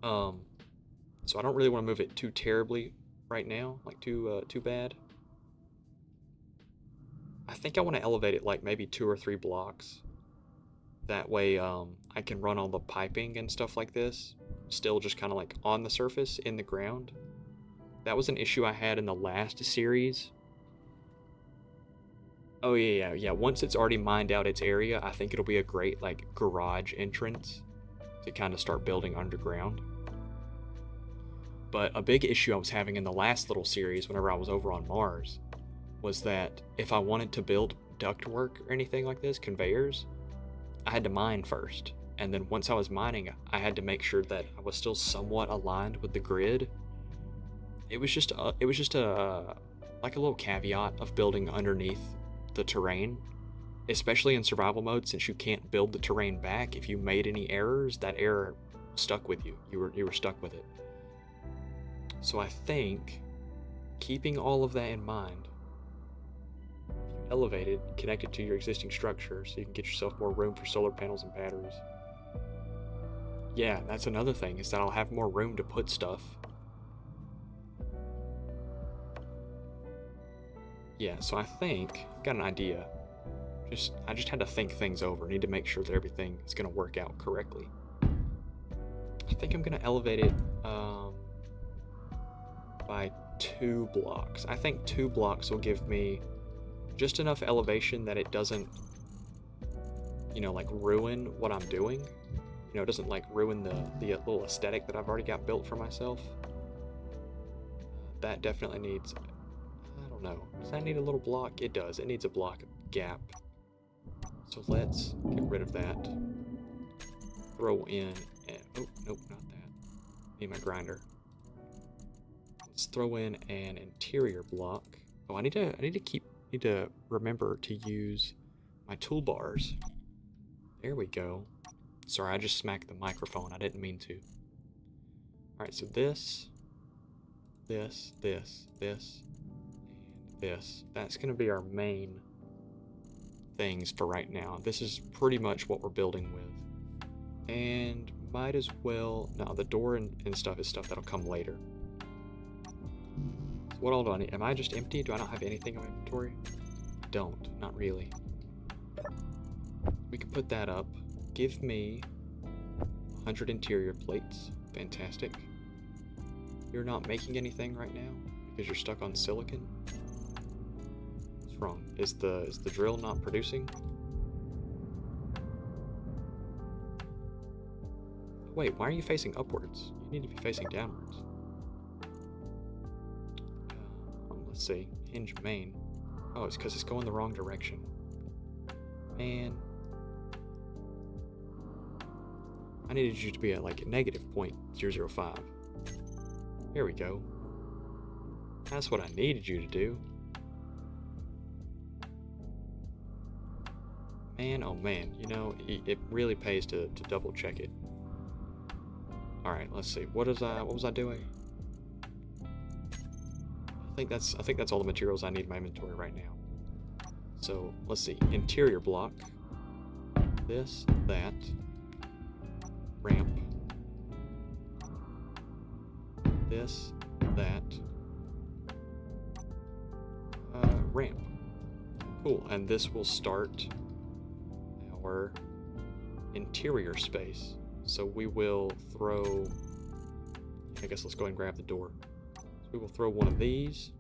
So I don't really want to move it too terribly right now, like too bad. I think I want to elevate it like maybe 2 or 3 blocks. That way I can run all the piping and stuff like this still just kind of like on the surface in the ground. That was an issue I had in the last series. Oh yeah. Once it's already mined out its area, I think it'll be a great like garage entrance to kind of start building underground. But a big issue I was having in the last little series whenever I was over on Mars was that if I wanted to build ductwork or anything like this, conveyors, I had to mine first. And then once I was mining, I had to make sure that I was still somewhat aligned with the grid. It was just a like a little caveat of building underneath the terrain, especially in survival mode, since you can't build the terrain back. If you made any errors, that error stuck with you. You were stuck with it. So I think, keeping all of that in mind, elevated, connected to your existing structure so you can get yourself more room for solar panels and batteries. Yeah, that's another thing, is that I'll have more room to put stuff. Yeah, so I think, got an idea. I just had to think things over. I need to make sure that everything is going to work out correctly. I think I'm going to elevate it by 2 blocks. I think 2 blocks will give me just enough elevation that it doesn't, like ruin what I'm doing. It doesn't like ruin the little aesthetic that I've already got built for myself. That definitely needs, I don't know, does that need a little block? It does. It needs a block gap. So let's get rid of that. Throw in, oh, nope, not that. Need my grinder. Let's throw in an interior block. Oh, I need to remember to use my toolbars. There we go. Sorry, I just smacked the microphone. I didn't mean to. Alright, so this, and this. That's going to be our main things for right now. This is pretty much what we're building with. And might as well... No, the door and stuff is stuff that'll come later. So what all do I need? Am I just empty? Do I not have anything in my inventory? Don't. Not really. We can put that up. Give me 100 interior plates. Fantastic. You're not making anything right now because you're stuck on silicon. What's wrong? Is the drill not producing? Wait, why are you facing upwards? You need to be facing downwards. Let's see. Hinge main. Oh, it's because it's going the wrong direction. Man. I needed you to be at like a negative 0.005. There we go. That's what I needed you to do. Man, oh man, it really pays to double check it. Alright, let's see. What was I doing? I think that's all the materials I need in my inventory right now. So let's see. Interior block. This, that. Ramp. This, that. Ramp. Cool, and this will start our interior space. So we will throw, I guess let's go ahead and grab the door. So we will throw one of these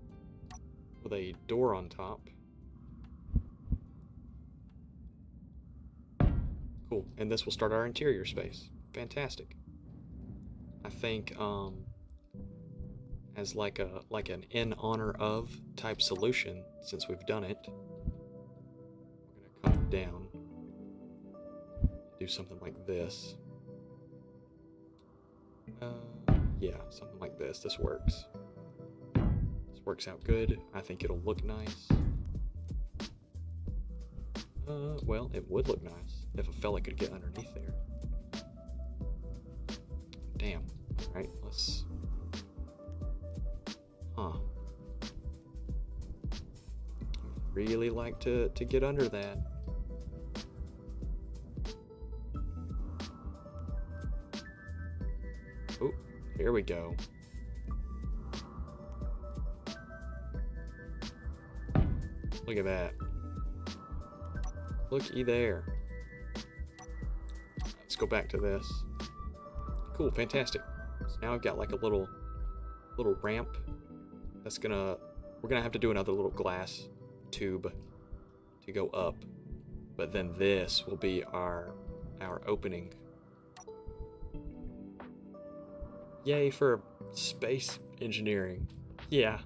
with a door on top. Cool. And this will start our interior space. Fantastic. I think as like an in honor of type solution, since we've done it, we're gonna come down, do something like this. Yeah, something like this. This works. This works out good. I think it'll look nice. Well, it would look nice if a fella could get underneath there. Damn. Alright, let's... Huh. I'd really like to get under that. Oh, here we go. Look at that. Looky there. Let's go back to this. Cool, fantastic. So now I've got like a little ramp that's we're gonna have to do another little glass tube to go up. But then this will be our opening. Yay for space engineering. Yeah.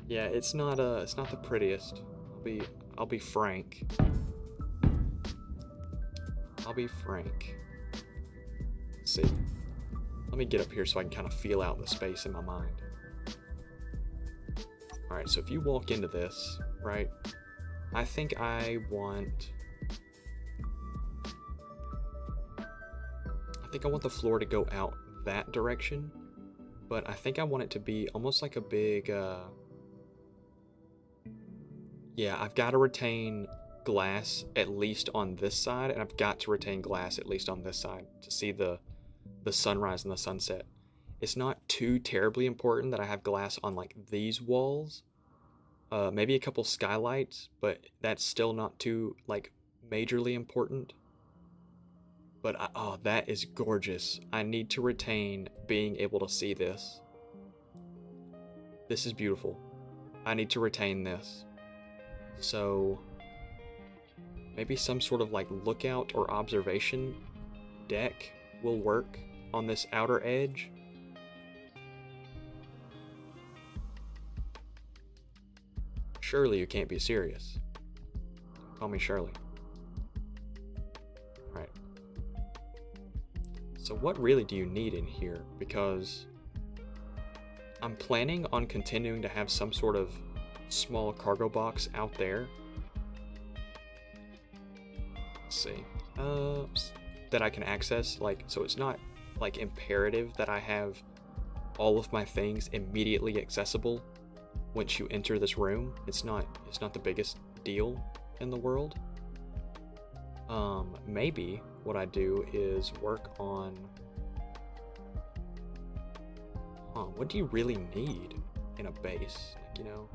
Yeah, it's not the prettiest. I'll be frank. I'll be frank. Let's see. Let me get up here so I can kind of feel out the space in my mind. Alright, so if you walk into this, right, I think I want the floor to go out that direction, but I think I want it to be almost like a big, yeah, I've got to retain glass at least on this side, and I've got to retain glass at least on this side to see the sunrise and the sunset. It's not too terribly important that I have glass on like these walls. Maybe a couple skylights, but that's still not too like majorly important. But oh, that is gorgeous. I need to retain being able to see this. This is beautiful. I need to retain this. So maybe some sort of like lookout or observation deck will work on this outer edge. Surely you can't be serious. Call me Shirley. Alright. So what really do you need in here? Because I'm planning on continuing to have some sort of small cargo box out there. Let's see. That I can access, like, so it's not like imperative that I have all of my things immediately accessible once you enter this room. It's not the biggest deal in the world. Maybe what I do is work on, what do you really need in a base? Like, you know,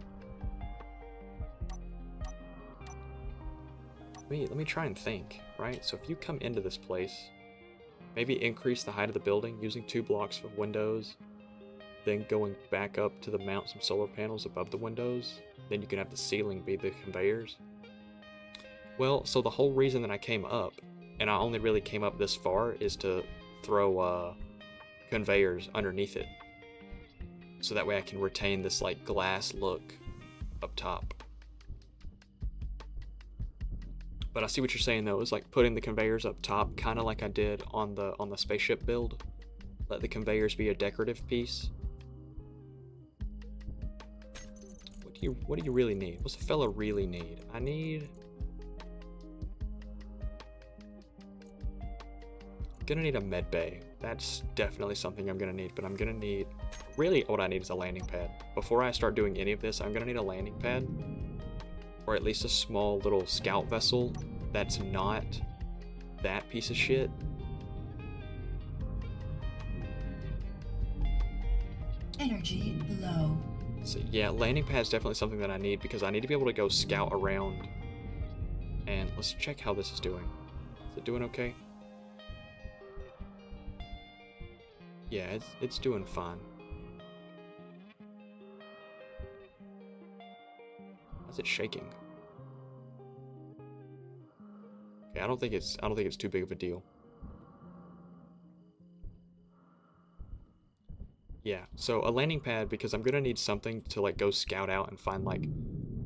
let me try and think, right? So if you come into this place, maybe increase the height of the building using 2 blocks of windows, then going back up to mount some solar panels above the windows, then you can have the ceiling be the conveyors. Well, so the whole reason that I came up, and I only really came up this far, is to throw conveyors underneath it. So that way I can retain this like glass look up top. But I see what you're saying though, is like putting the conveyors up top, kind of like I did on the spaceship build. Let the conveyors be a decorative piece. What do you really need? What's a fella really need? I'm gonna need a med bay. That's definitely something I'm gonna need, but I'm gonna need, really what I need is a landing pad. Before I start doing any of this, I'm gonna need a landing pad, or at least a small little scout vessel that's not that piece of shit. Energy low. So yeah, landing pad is definitely something that I need because I need to be able to go scout around. And let's check how this is doing. Is it doing okay? Yeah, it's doing fine. How's it shaking? Yeah, I don't think it's too big of a deal. Yeah, so a landing pad, because I'm gonna need something to like go scout out and find like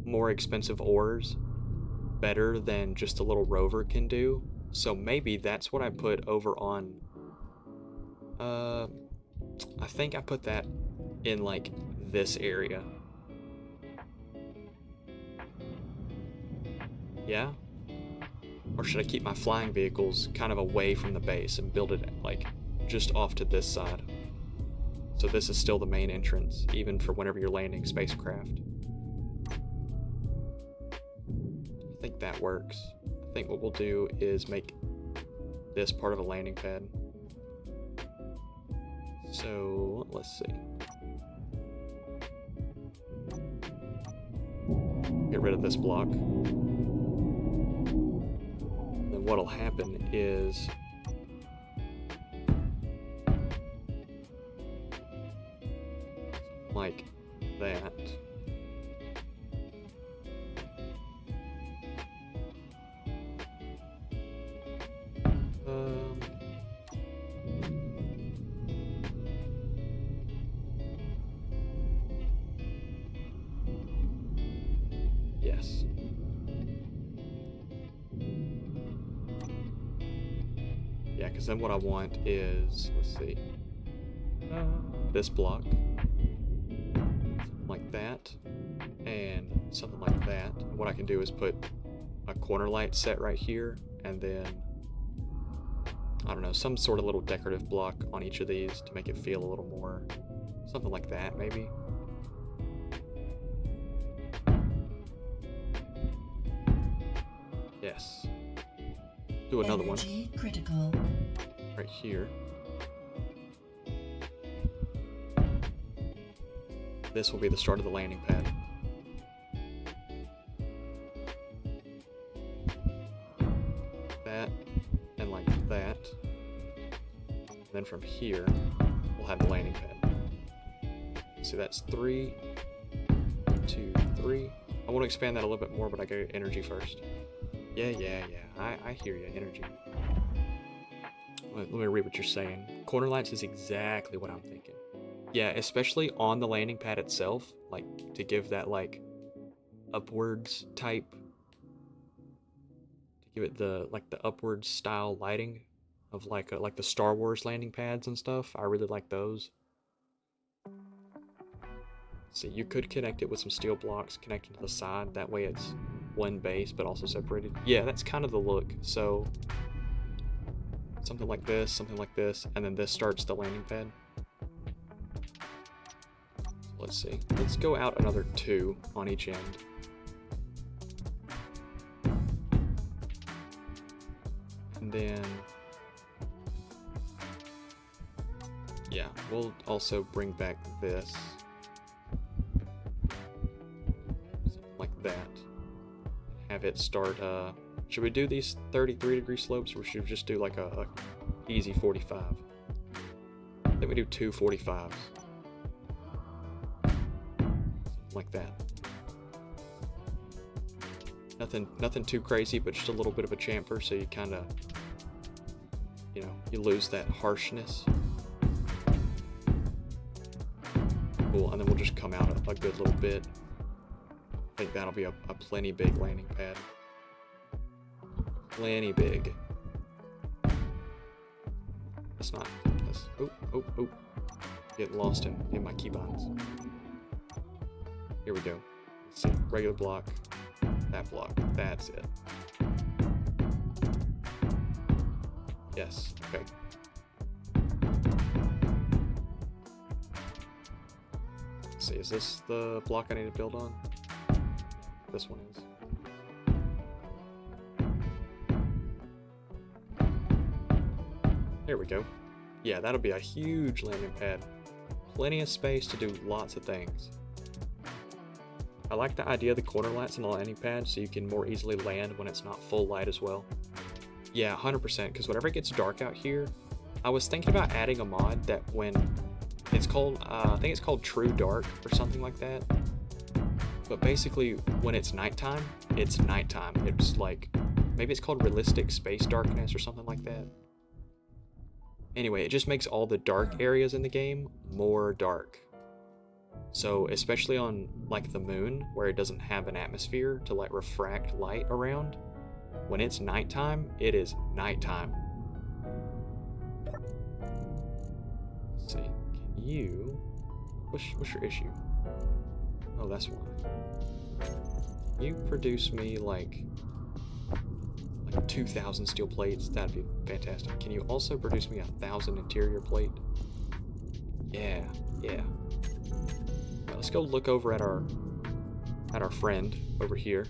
more expensive ores better than just a little rover can do. So maybe that's what I put over on I think I put that in like this area. Yeah? Or should I keep my flying vehicles kind of away from the base and build it like just off to this side? So this is still the main entrance, even for whenever you're landing spacecraft. I think that works. I think what we'll do is make this part of a landing pad. So let's see. Get rid of this block. Then what'll happen is like that. Yes. Yeah, because then what I want is, let's see, this block, something like that, and something like that. And what I can do is put a corner light set right here, and then, I don't know, some sort of little decorative block on each of these to make it feel a little more, something like that, maybe. Yes. Do another Energy critical. right here. This will be the start of the landing pad. That, and like that. And then from here, we'll have the landing pad. See, that's 3, 2, 3. I want to expand that a little bit more, but I got energy first. Yeah. I hear you, energy. Let me read what you're saying. Corner lights is exactly what I'm thinking. Yeah, especially on the landing pad itself, like to give that like upwards type, to give it the like the upwards style lighting of like the Star Wars landing pads and stuff. I really like those. See, you could connect it with some steel blocks connected to the side. That way it's one base, but also separated. Yeah, that's kind of the look. So something like this, and then this starts the landing pad. Let's see. Let's go out another 2 on each end. And then, yeah, we'll also bring back this. Something like that. Have it start, should we do these 33-degree slopes, or should we just do like a easy 45? I think we do 2 45s. Like that. Nothing too crazy, but just a little bit of a chamfer, so you kind of, you know, you lose that harshness. Cool, and then we'll just come out a good little bit. I think that'll be a plenty big landing pad. Plenty big. That's not, that's, oh. Getting lost in my keybinds. Here we go. Let's see, regular block, that block, that's it. Yes, okay. Let's see, is this the block I need to build on? This one is. There we go. Yeah, that'll be a huge landing pad. Plenty of space to do lots of things. I like the idea of the corner lights on the landing pad so you can more easily land when it's not full light as well. Yeah, 100%, because whenever it gets dark out here, I was thinking about adding a mod that when it's called, I think it's called True Dark or something like that. But basically, when it's nighttime, it's nighttime. It's like maybe it's called realistic space darkness or something like that. Anyway, it just makes all the dark areas in the game more dark. So especially on like the moon, where it doesn't have an atmosphere to like refract light around, when it's nighttime, it is nighttime. Let's see, can you, what's your issue? Oh, that's why. Can you produce me like 2,000 steel plates? That'd be fantastic. Can you also produce me 1,000 interior plate? Yeah. Right, let's go look over at our friend over here.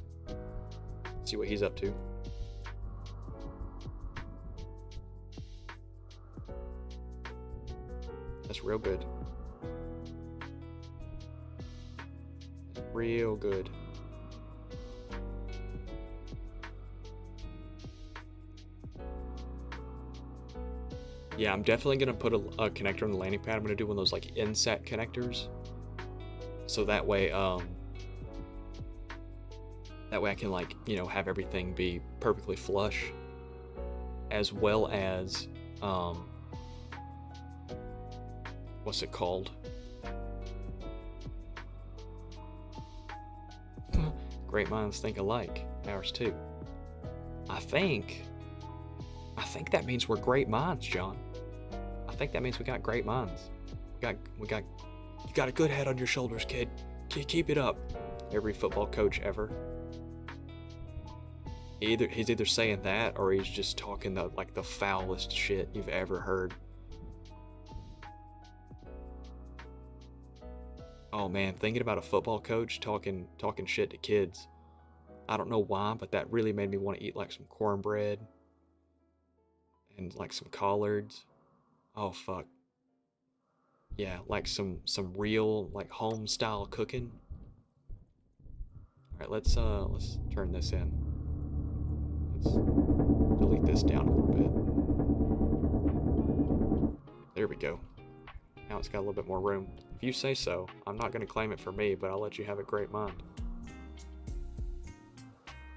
See what he's up to. That's real good. That's real good. Yeah, I'm definitely gonna put a connector on the landing pad. I'm gonna do one of those like inset connectors, so that way I can, like, you know, have everything be perfectly flush, as well as what's it called? Great minds think alike. Ours too. I think that means we're great minds, John. I think that means we got great minds. You got a good head on your shoulders, kid. Keep it up. Every football coach ever. He's either saying that, or he's just talking the foulest shit you've ever heard. Oh man, thinking about a football coach talking shit to kids. I don't know why, but that really made me want to eat like some cornbread and like some collards. Oh fuck. Yeah, like some real like home style cooking. All right, let's turn this in. Let's delete this down a little bit. There we go. Now it's got a little bit more room. If you say so. I'm not gonna claim it for me, but I'll let you have a great mind.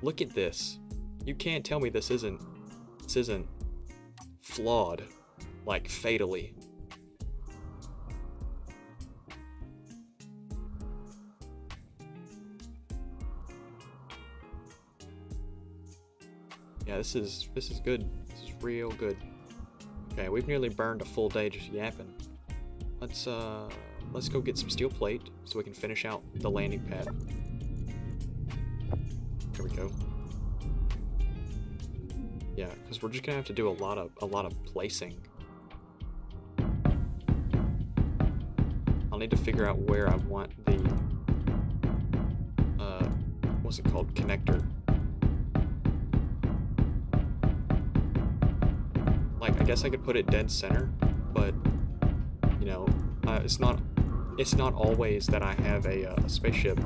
Look at this. You can't tell me this isn't flawed, like fatally. Yeah, this is good. This is real good. Okay, we've nearly burned a full day just yapping. Let's go get some steel plate so we can finish out the landing pad. There we go. Yeah, because we're just gonna have to do a lot of placing. I'll need to figure out where I want the what's it called, connector. Like, I guess I could put it dead center, but you know, it's not always that I have a spaceship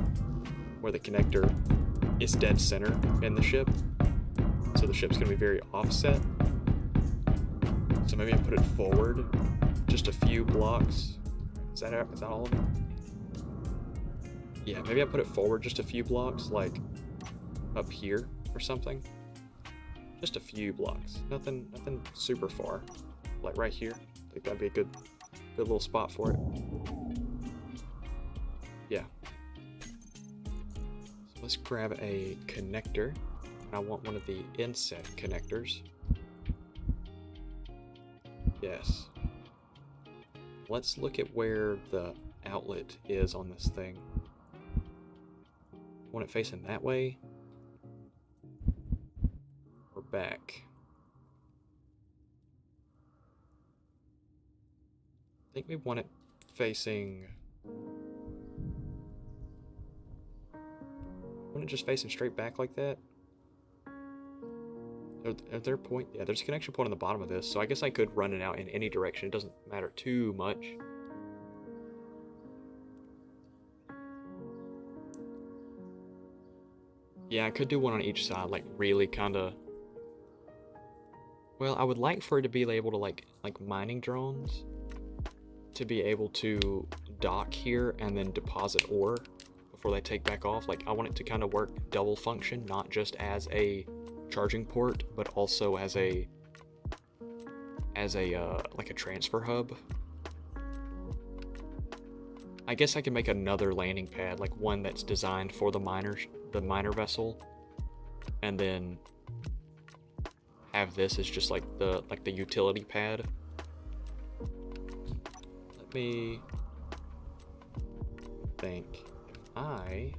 where the connector is dead center in the ship. So the ship's gonna be very offset. So maybe I put it forward just a few blocks. Is that all of it? Yeah, maybe I put it forward just a few blocks, like up here or something. Just a few blocks. Nothing super far. Like right here. I think that'd be a good little spot for it. Yeah. So let's grab a connector. I want one of the inset connectors. Yes. Let's look at where the outlet is on this thing. Want it facing that way? Or back? I think we want it facing... Want it just facing straight back like that? Are there point? Yeah, there's a connection point on the bottom of this, so I guess I could run it out in any direction. It doesn't matter too much. Yeah, I could do one on each side, like really kind of... Well, I would like for it to be able to like mining drones to be able to dock here and then deposit ore before they take back off. Like, I want it to kind of work double function, not just as a charging port, but also as a like a transfer hub. I guess I can make another landing pad, like one that's designed for the miner vessel, and then have this as just like the utility pad. Let me think. If I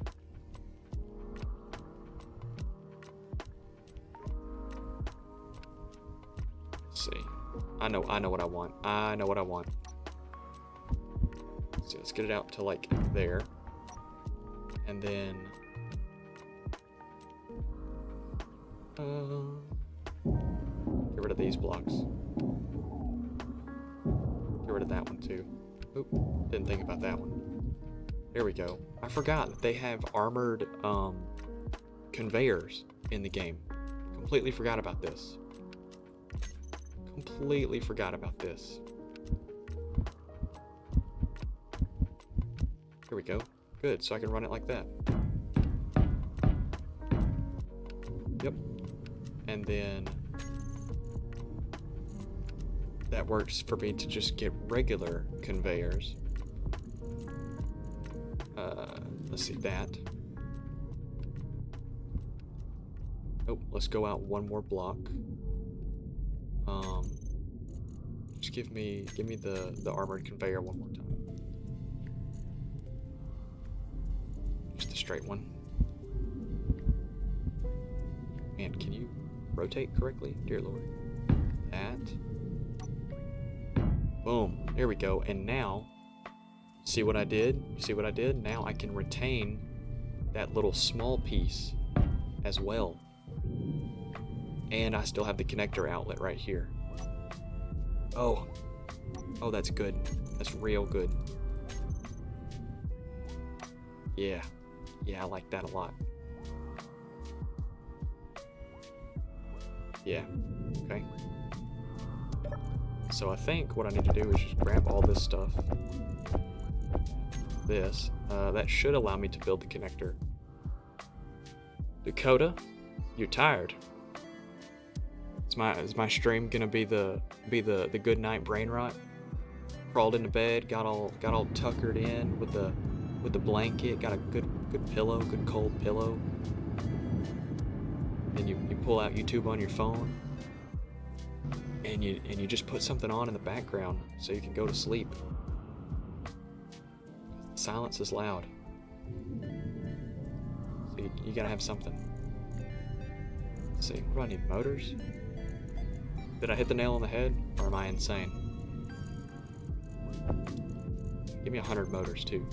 let's see. I know what I want. I know what I want. So let's get it out to like there. And then get rid of these blocks. Get rid of that one too. Oop, didn't think about that one. There we go. I forgot that they have armored conveyors in the game. Completely forgot about this. Completely forgot about this. Here we go. Good, so I can run it like that. Yep. And then that works for me to just get regular conveyors. Let's see that. Oh, let's go out one more block. Just give me the armored conveyor one more time. Just a straight one. Man, can you rotate correctly, dear Lord? That. Boom. There we go. And now, see what I did? See what I did? Now I can retain that little small piece as well. And I still have the connector outlet right here. Oh, that's good. That's real good. Yeah, I like that a lot. Yeah, okay. So I think what I need to do is just grab all this stuff. That should allow me to build the connector. Dakota, you're tired. Is my stream gonna be the good night brain rot? Crawled into bed, got all tuckered in with the blanket, got a good pillow, good cold pillow. Then you pull out YouTube on your phone, and you just put something on in the background so you can go to sleep. Silence is loud. So you gotta have something. Let's see, what do I need? Motors? Did I hit the nail on the head, or am I insane? Give me 100 motors too.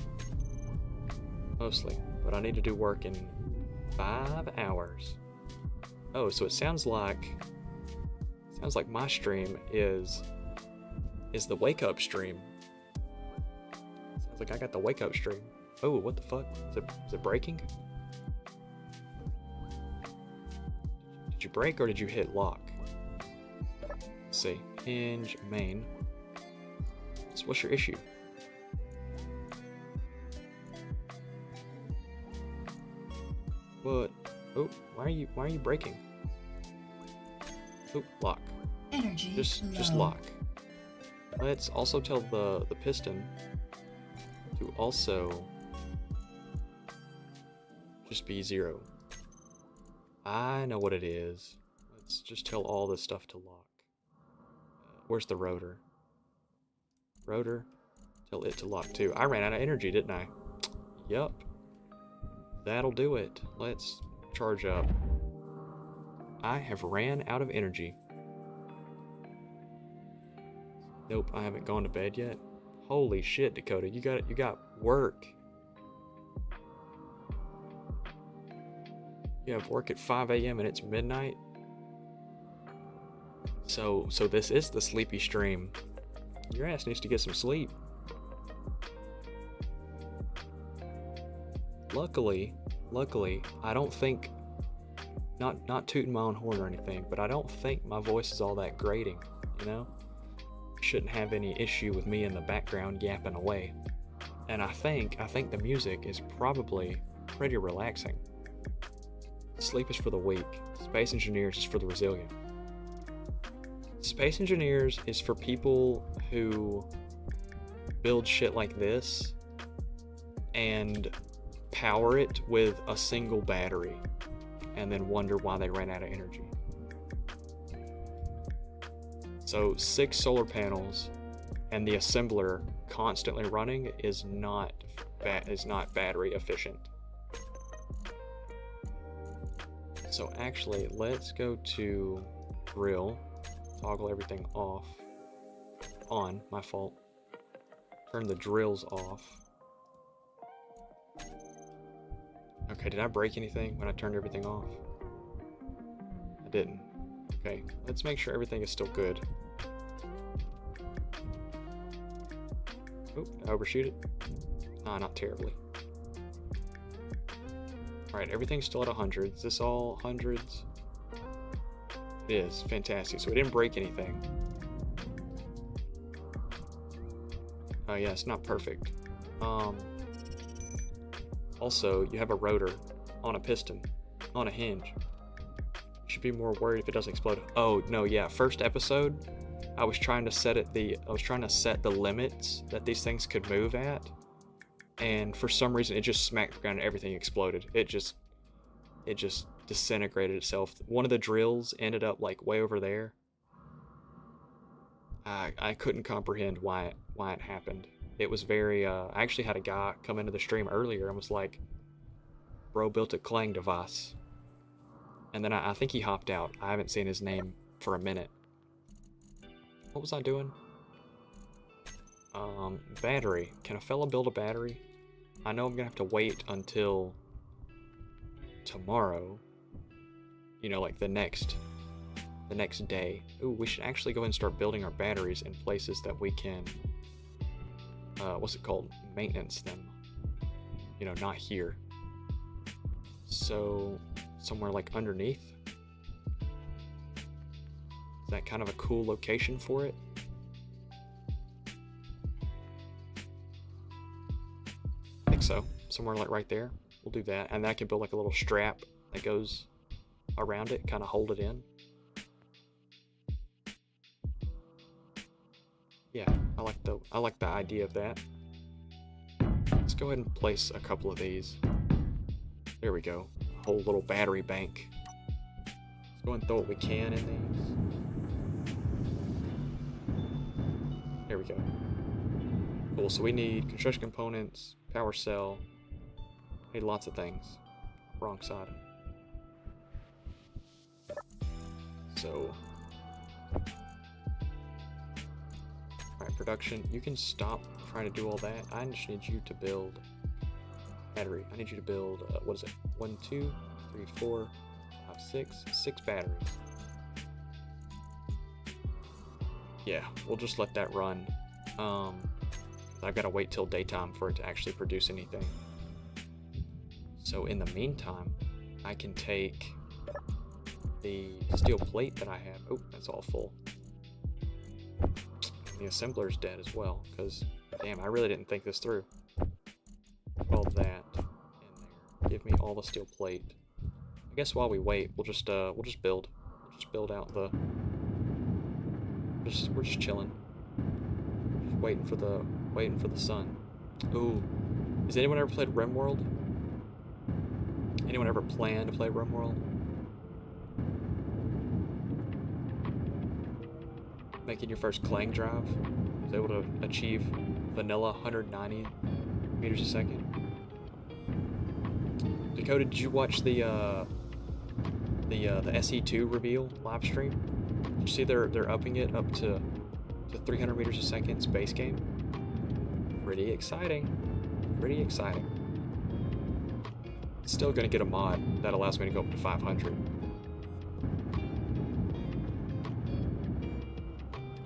Mostly, but I need to do work in 5 hours. Oh, so it sounds like my stream is the wake up stream. Sounds like I got the wake up stream. Oh, what the fuck? Is it breaking? Did you break or did you hit lock? Let's see. Hinge, main. What's your issue? What? Oh, why are you breaking? Oh, lock. Energy just low. lock. Let's also tell the piston to also just be 0. I know what it is. Let's just tell all this stuff to lock. Where's the rotor? Rotor, tell it to lock too. I ran out of energy, didn't I? Yup. That'll do it. Let's charge up. I have ran out of energy. Nope, I haven't gone to bed yet. Holy shit, Dakota, you got work. You have work at 5 a.m. and it's midnight. So this is the sleepy stream. Your ass needs to get some sleep. Luckily, I don't think, not tooting my own horn or anything, but I don't think my voice is all that grating, you know? Shouldn't have any issue with me in the background yapping away. And I think the music is probably pretty relaxing. Sleep is for the weak. Space engineers is for the resilient. Space engineers is for people who build shit like this and power it with a single battery and then wonder why they ran out of energy. So 6 solar panels and the assembler constantly running is not battery efficient. So actually, let's go to drill, toggle everything off, on, my fault. Turn the drills off. Okay, did I break anything when I turned everything off? I didn't. Okay, let's make sure everything is still good. Oop, did I overshoot it? Nah, not terribly. Alright, everything's still at 100. Is this all hundreds? It is. Fantastic. So we didn't break anything. Oh yeah, it's not perfect. Also, you have a rotor on a piston, on a hinge. You should be more worried if it doesn't explode. Oh, no, yeah. First episode, I was trying to set the limits that these things could move at. And for some reason, it just smacked the ground and everything exploded. It just disintegrated itself. One of the drills ended up like way over there. I couldn't comprehend why it happened. It was very, I actually had a guy come into the stream earlier and was like, bro built a Clang device. And then I think he hopped out. I haven't seen his name for a minute. What was I doing? Battery. Can a fella build a battery? I know I'm gonna have to wait until tomorrow. You know, like the next day. Ooh, we should actually go ahead and start building our batteries in places that we can, what's it called? Maintenance them. You know, not here. So, somewhere like underneath. Is that kind of a cool location for it? I think so. Somewhere like right there. We'll do that. And I can build like a little strap that goes around it, kind of hold it in. Yeah, I like the idea of that. Let's go ahead and place a couple of these. There we go. A whole little battery bank. Let's go ahead and throw what we can in these. There we go. Cool, so we need construction components, power cell, need lots of things. Wrong side. So, alright, production, you can stop trying to do all that. I just need you to build battery. I need you to build, what is it? 1, 2, 3, 4, 5, 6 batteries. Yeah, we'll just let that run. I've got to wait till daytime for it to actually produce anything. So in the meantime, I can take the steel plate that I have. Oh, that's all full. The assembler's dead as well, because damn, I really didn't think this through. Put all that in there. Give me all the steel plate. I guess while we wait, we'll just build. We'll just build out the. We're just chilling. Just waiting for the sun. Ooh, has anyone ever played RimWorld? Anyone ever plan to play RimWorld? Making your first Clang drive, was able to achieve vanilla 190 meters a second. Dakota, did you watch the SE2 reveal live stream? Did you see they're upping it up to 300 meters a second space game? Pretty exciting. Pretty exciting. Still gonna get a mod that allows me to go up to 500.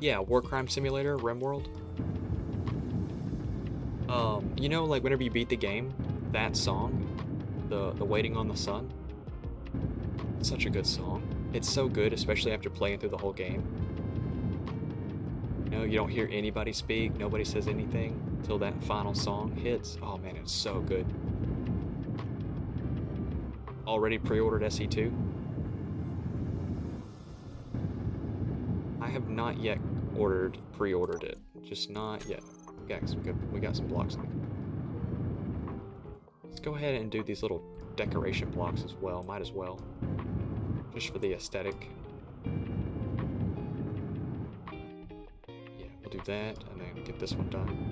Yeah, War Crime Simulator, RimWorld. You know, like whenever you beat the game, that song, the Waiting on the Sun, it's such a good song. It's so good, especially after playing through the whole game. You know, you don't hear anybody speak, nobody says anything until that final song hits. Oh man, it's so good. already pre-ordered SE2. I have not yet pre-ordered it. Just not yet. We got some blocks. Let's go ahead and do these little decoration blocks as well. Might as well. Just for the aesthetic. Yeah, we'll do that and then get this one done.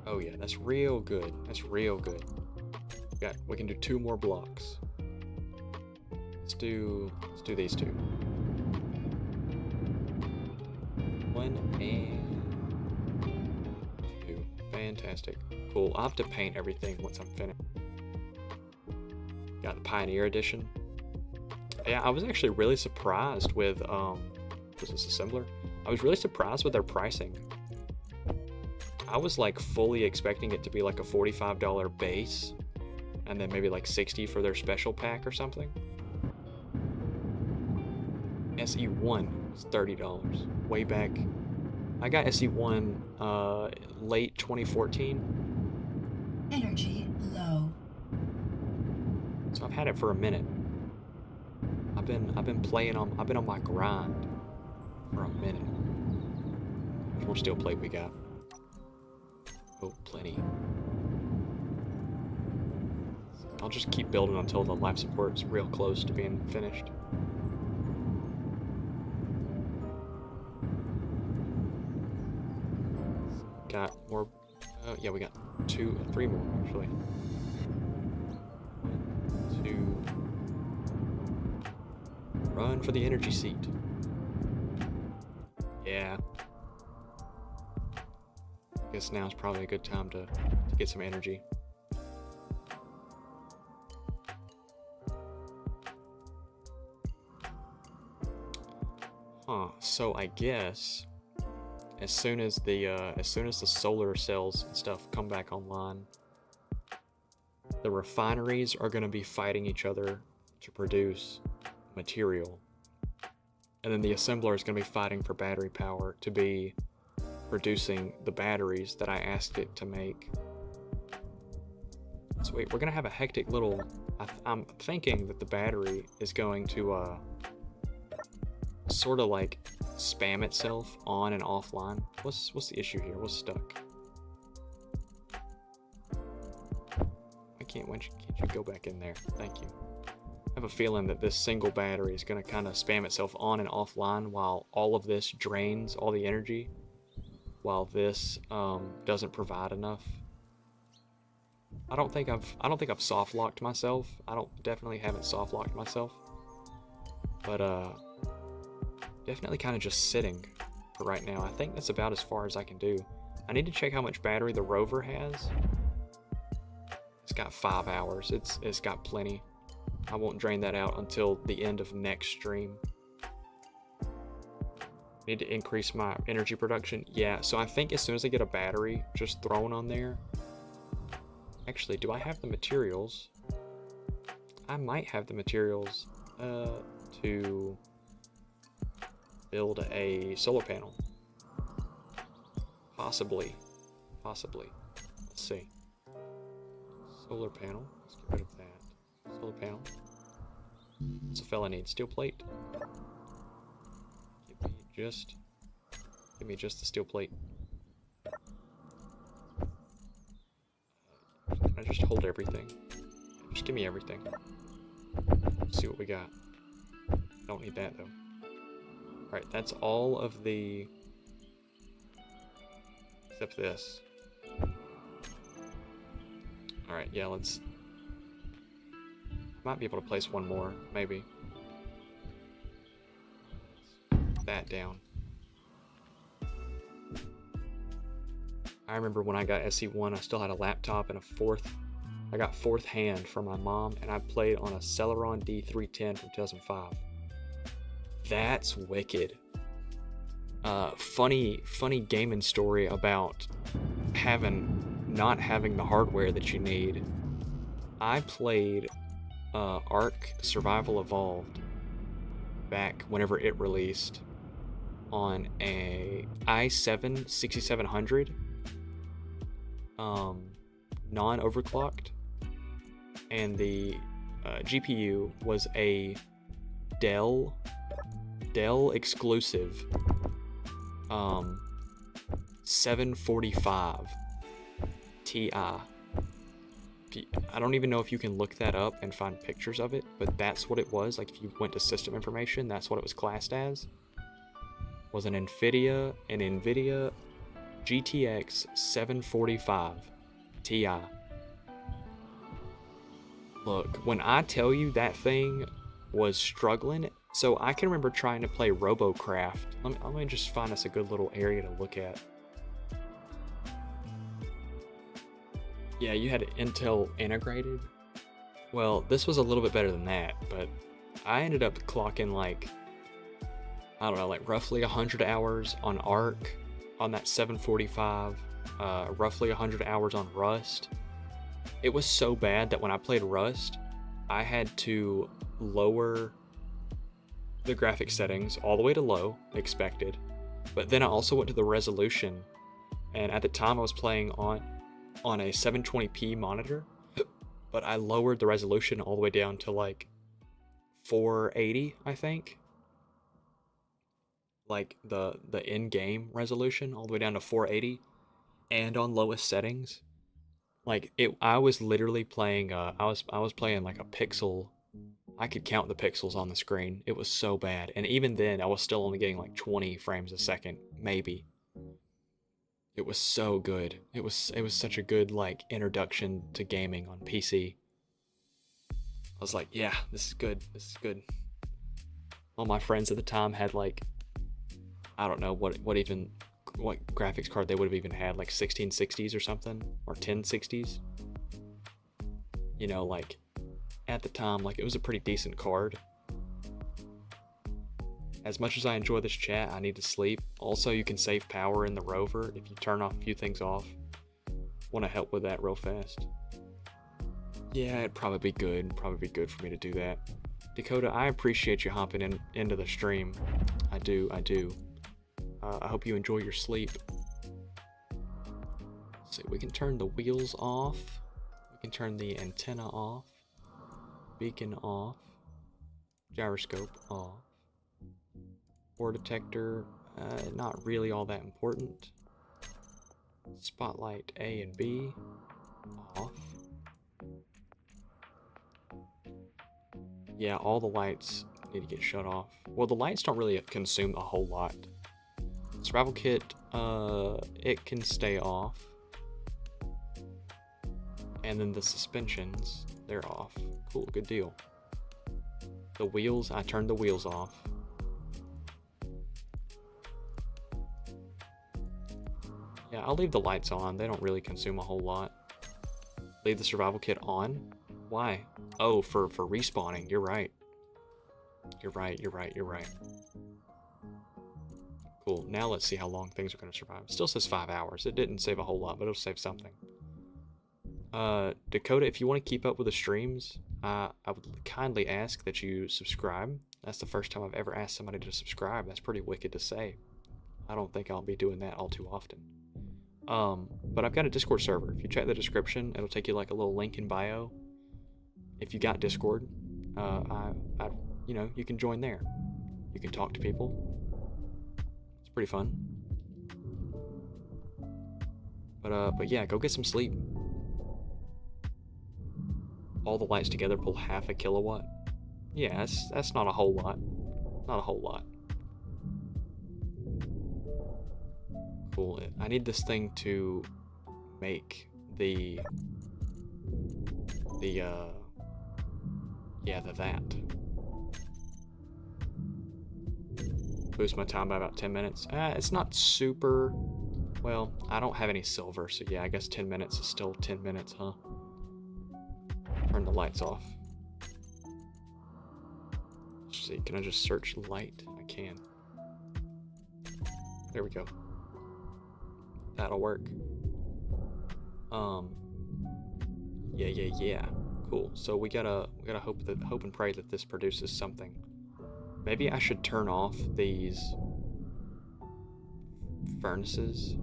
Oh yeah, that's real good. That's real good. We can do 2 more blocks. Let's do these 2. 1 and 2. Fantastic. Cool. I'll have to paint everything once I'm finished. Got the Pioneer Edition. Yeah, I was actually really surprised with was this assembler? I was really surprised with their pricing. I was like fully expecting it to be like a $45 base and then maybe like $60 for their special pack or something. SE1 was $30 way back. I got SE1 late 2014. Energy low. So I've had it for a minute. I've been on my grind for a minute. How much more steel plate we got? Oh, plenty. I'll just keep building until the life support's real close to being finished. Got more. Yeah, we got 3 more actually. 2. Run for the energy seat. Yeah. I guess now's probably a good time to get some energy. So I guess as soon as the solar cells and stuff come back online, the refineries are going to be fighting each other to produce material, and then the assembler is going to be fighting for battery power to be producing the batteries that I asked it to make. So wait, we're going to have a hectic little... I'm thinking that the battery is going to sort of like spam itself on and offline. What's the issue here? What's stuck? Can't you go back in there? Thank you. I have a feeling that this single battery is going to kind of spam itself on and offline while all of this drains all the energy, while this doesn't provide enough. I don't think I've soft locked myself. Definitely haven't soft locked myself. But definitely kind of just sitting for right now. I think that's about as far as I can do. I need to check how much battery the rover has. It's got 5 hours. It's got plenty. I won't drain that out until the end of next stream. Need to increase my energy production. Yeah, so I think as soon as I get a battery just thrown on there. Actually, do I have the materials? I might have the materials to build a solar panel. Possibly. Let's see. Solar panel. Let's get rid of that. Solar panel. What's a fella need? Steel plate. Give me just the steel plate. Can I just hold everything? Just give me everything. Let's see what we got. Don't need that though. Alright, that's all of the... except this. Alright, yeah, let's... might be able to place one more, maybe. That down. I remember when I got SE1, I still had a laptop and I got fourth hand from my mom, and I played on a Celeron D310 from 2005. That's wicked. Funny gaming story about not having the hardware that you need. I played Ark Survival Evolved back whenever it released, on a i7 6700, non-overclocked, and the GPU was a Dell exclusive 745 Ti. I don't even know if you can look that up and find pictures of it, but that's what it was. Like if you went to system information, that's what it was classed as. Was an NVIDIA GTX 745 Ti. Look, when I tell you that thing was struggling, so I can remember trying to play RoboCraft. Let me just find us a good little area to look at. Yeah, you had Intel integrated. Well, this was a little bit better than that, but I ended up clocking like, I don't know, like roughly 100 hours on Arc on that 745, roughly 100 hours on Rust. It was so bad that when I played Rust, I had to lower the graphic settings all the way to low, expected, but then I also went to the resolution, and at the time I was playing on a 720p monitor, but I lowered the resolution all the way down to like 480, I think. Like the in-game resolution all the way down to 480, and on lowest settings. Like I was literally playing. I was playing like a pixel. I could count the pixels on the screen. It was so bad, and even then, I was still only getting like 20 frames a second, maybe. It was so good. It was such a good like introduction to gaming on PC. I was like, yeah, this is good. This is good. All my friends at the time had like, I don't know what graphics card they would have even had, like 1660s or something, or 1060s. You know, like at the time, like it was a pretty decent card. As much as I enjoy this chat, I need to sleep. Also, you can save power in the rover if you turn off a few things off. Want to help with that real fast. Yeah, it'd probably be good. Probably be good for me to do that. Dakota, I appreciate you hopping into the stream. I do. I hope you enjoy your sleep. Let's see, we can turn the wheels off. We can turn the antenna off. Beacon off. Gyroscope off. Ore detector, not really all that important. Spotlight A and B off. Yeah, all the lights need to get shut off. Well, the lights don't really consume a whole lot. Survival kit, it can stay off. And then the suspensions, they're off. Cool, good deal. The wheels, I turned the wheels off. Yeah, I'll leave the lights on. They don't really consume a whole lot. Leave the survival kit on. Why? Oh, for respawning. You're right. You're right. Cool. Now let's see how long things are going to survive. It still says 5 hours. It didn't save a whole lot, but it'll save something. Dakota, if you want to keep up with the streams, I would kindly ask that you subscribe. That's the first time I've ever asked somebody to subscribe. That's pretty wicked to say. I don't think I'll be doing that all too often. But I've got a Discord server. If you check the description, it'll take you like a little link in bio. If you got Discord, you know, you can join there. You can talk to people. It's pretty fun. But yeah, go get some sleep. All the lights together pull half a kilowatt. Yeah, that's not a whole lot. Not a whole lot. Cool. I need this thing to make the that. Boost my time by about 10 minutes. It's not super, well, I don't have any silver, so yeah, I guess 10 minutes is still 10 minutes, huh? Turn the lights off. Let's see, can I just search light? I can. There we go. That'll work. Yeah. Cool. So we gotta hope and pray that this produces something. Maybe I should turn off these furnaces.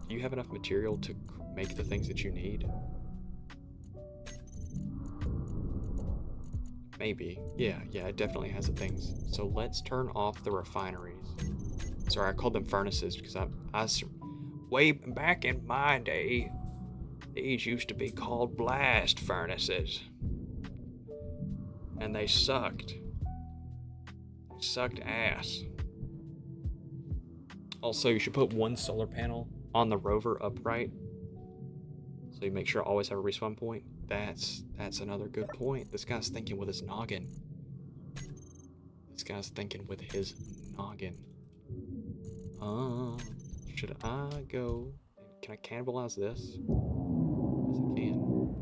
Do you have enough material to make the things that you need? Maybe. Yeah, it definitely has the things. So let's turn off the refineries. Sorry, I called them furnaces because way back in my day, these used to be called blast furnaces. And they sucked. They sucked ass. Also, you should put one solar panel on the rover upright, so you make sure I always have a respawn point. That's another good point. This guy's thinking with his noggin. This guy's thinking with his noggin. Should I go? Can I cannibalize this? Yes, I can.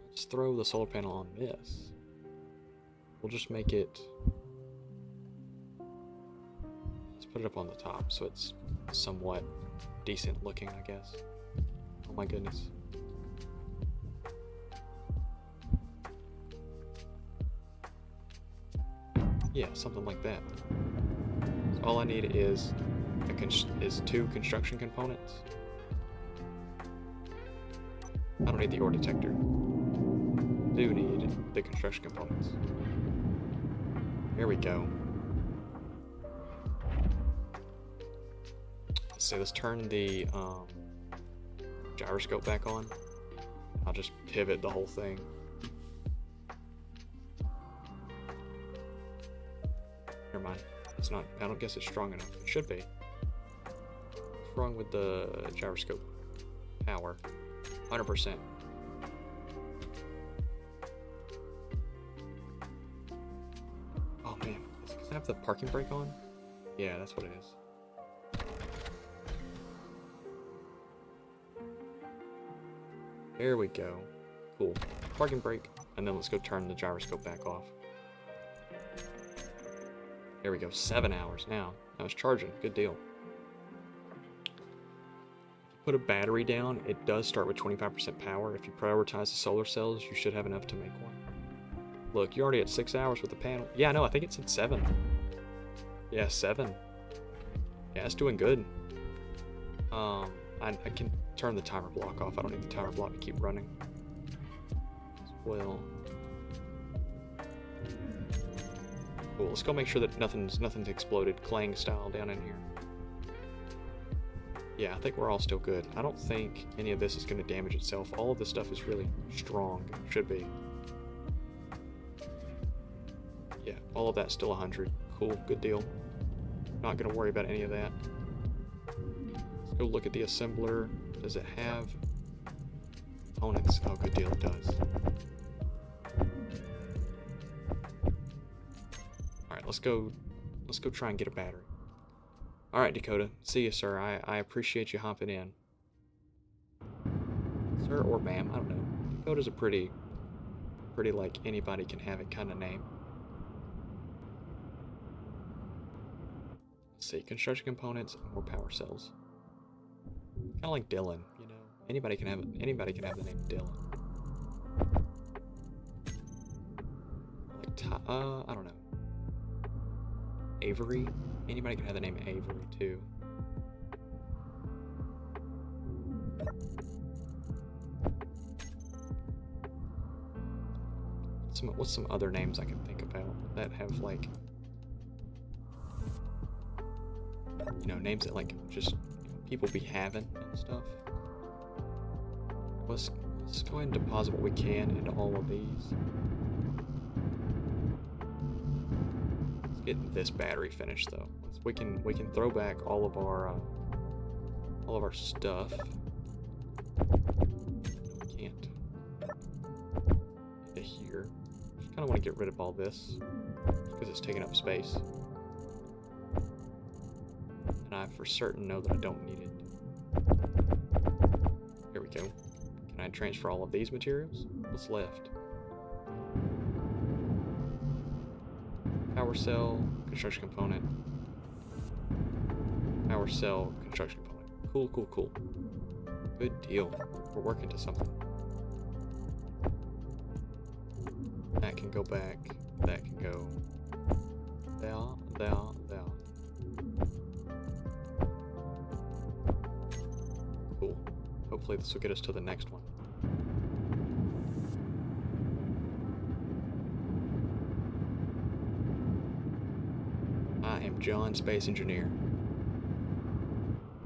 Let's throw the solar panel on this. We'll just make it. Let's put it up on the top so it's somewhat decent looking, I guess. Oh my goodness. Yeah, something like that. So all I need is two construction components. I don't need the ore detector. Do need the construction components. Here we go. Let's see, let's turn the gyroscope back on. I'll just pivot the whole thing. Never mind. It's not. I don't guess it's strong enough. It should be. What's wrong with the gyroscope? Power. 100%. Oh man, is it 'cause I have the parking brake on? Yeah, that's what it is. There we go. Cool. Parking brake, and then let's go turn the gyroscope back off. There we go. 7 hours now. Now it's charging. Good deal. If you put a battery down, it does start with 25% power. If you prioritize the solar cells, you should have enough to make one. Look, you're already at 6 hours with the panel. Yeah, no, I think it's at 7. Yeah, 7. Yeah, it's doing good. I can turn the timer block off. I don't need the timer block to keep running. As well. Cool. Let's go make sure that nothing's exploded Clang style down in here. Yeah, I think we're all still good. I don't think any of this is going to damage itself. All of this stuff is really strong. Should be. Yeah, all of that's still 100. Cool. Good deal. Not going to worry about any of that. Let's go look at the assembler. Does it have components? Oh, good deal. It does. Alright, let's go try and get a battery. Alright, Dakota. See you, sir. I appreciate you hopping in. Sir or ma'am, I don't know. Dakota's a pretty like anybody can have it kind of name. Let's see, construction components and more power cells. Kind of like Dylan, you know. Anybody can have the name Dylan. Like I don't know. Avery? Anybody can have the name Avery, too. What's some other names I can think about that have, like, you know, names that, like, just people be having and stuff. Let's go ahead and deposit what we can into all of these. Get this battery finished though. We can throw back all of our stuff. We can't into here. Just kind of want to get rid of all this because it's taking up space, and I for certain know that I don't need it. Here we go. Can I transfer all of these materials? What's left? Power cell, construction component. Power cell, construction component. Cool, cool, cool. Good deal. We're working to something. That can go back. That can go there, there, there. hopefully this will get us to the next one. I am John, Space Engineer.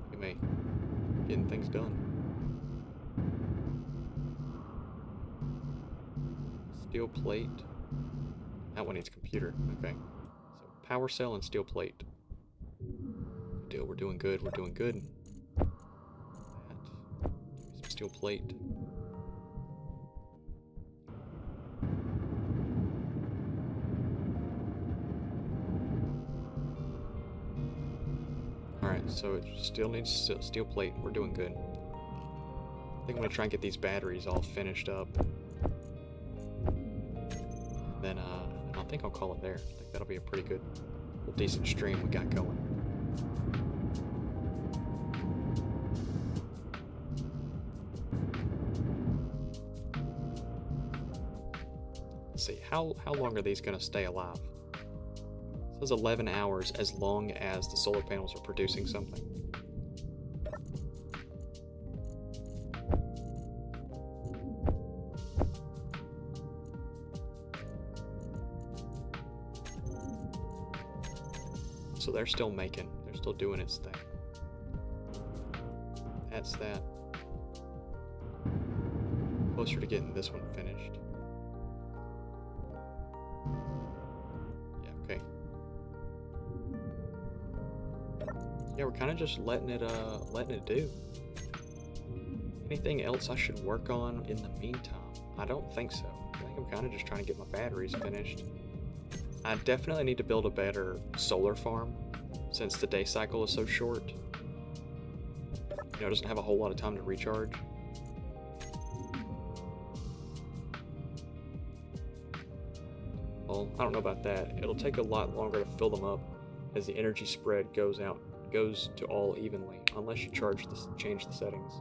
Look at me, getting things done. Steel plate. That one needs computer. Okay. So power cell and steel plate. Good deal. We're doing good. We're doing good. That. Give me some steel plate. Alright, so it still needs steel plate. We're doing good. I think I'm gonna try and get these batteries all finished up. Then I think I'll call it there. I think that'll be a pretty good, decent stream we got going. Let's see, how long are these gonna stay alive? It says 11 hours as long as the solar panels are producing something. So they're still making, they're still doing its thing. That's that. Closer to getting this one finished. Yeah, okay. Yeah, we're kind of just letting it do. Anything else I should work on in the meantime? I don't think so. I think I'm kind of just trying to get my batteries finished. I definitely need to build a better solar farm since the day cycle is so short. You know, it doesn't have a whole lot of time to recharge. Well, I don't know about that. It'll take a lot longer to fill them up as the energy spread goes to all evenly, unless you change the settings.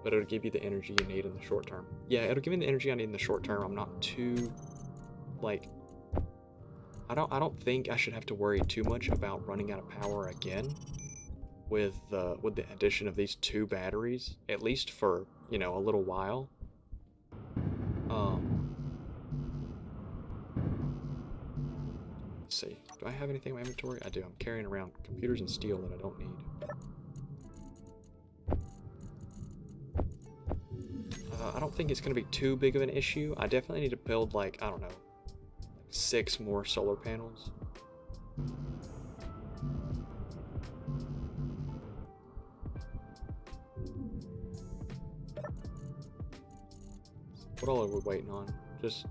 But it'll give you the energy you need in the short term. Yeah, it'll give me the energy I need in the short term. I'm not too, like, I don't think I should have to worry too much about running out of power again with the addition of these 2 batteries, at least for, you know, a little while. Let's see. Do I have anything in my inventory? I do. I'm carrying around computers and steel that I don't need. I don't think it's going to be too big of an issue. I definitely need to build, like, I don't know, 6 more solar panels. What all are we waiting on? Just...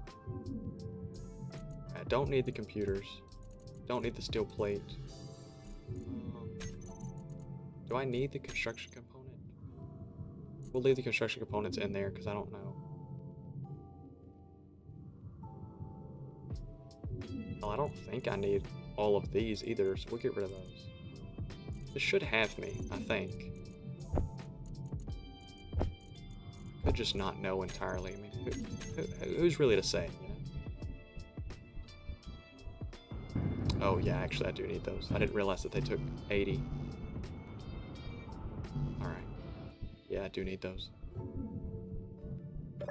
I don't need the computers. Don't need the steel plate. Do I need the construction component? We'll leave the construction components in there because I don't know. Well, I don't think I need all of these either, so we'll get rid of those. This should have me, I think. I could just not know entirely. I mean, who's really to say, you know? Oh yeah, actually I do need those. I didn't realize that they took 80. Alright. Yeah, I do need those. I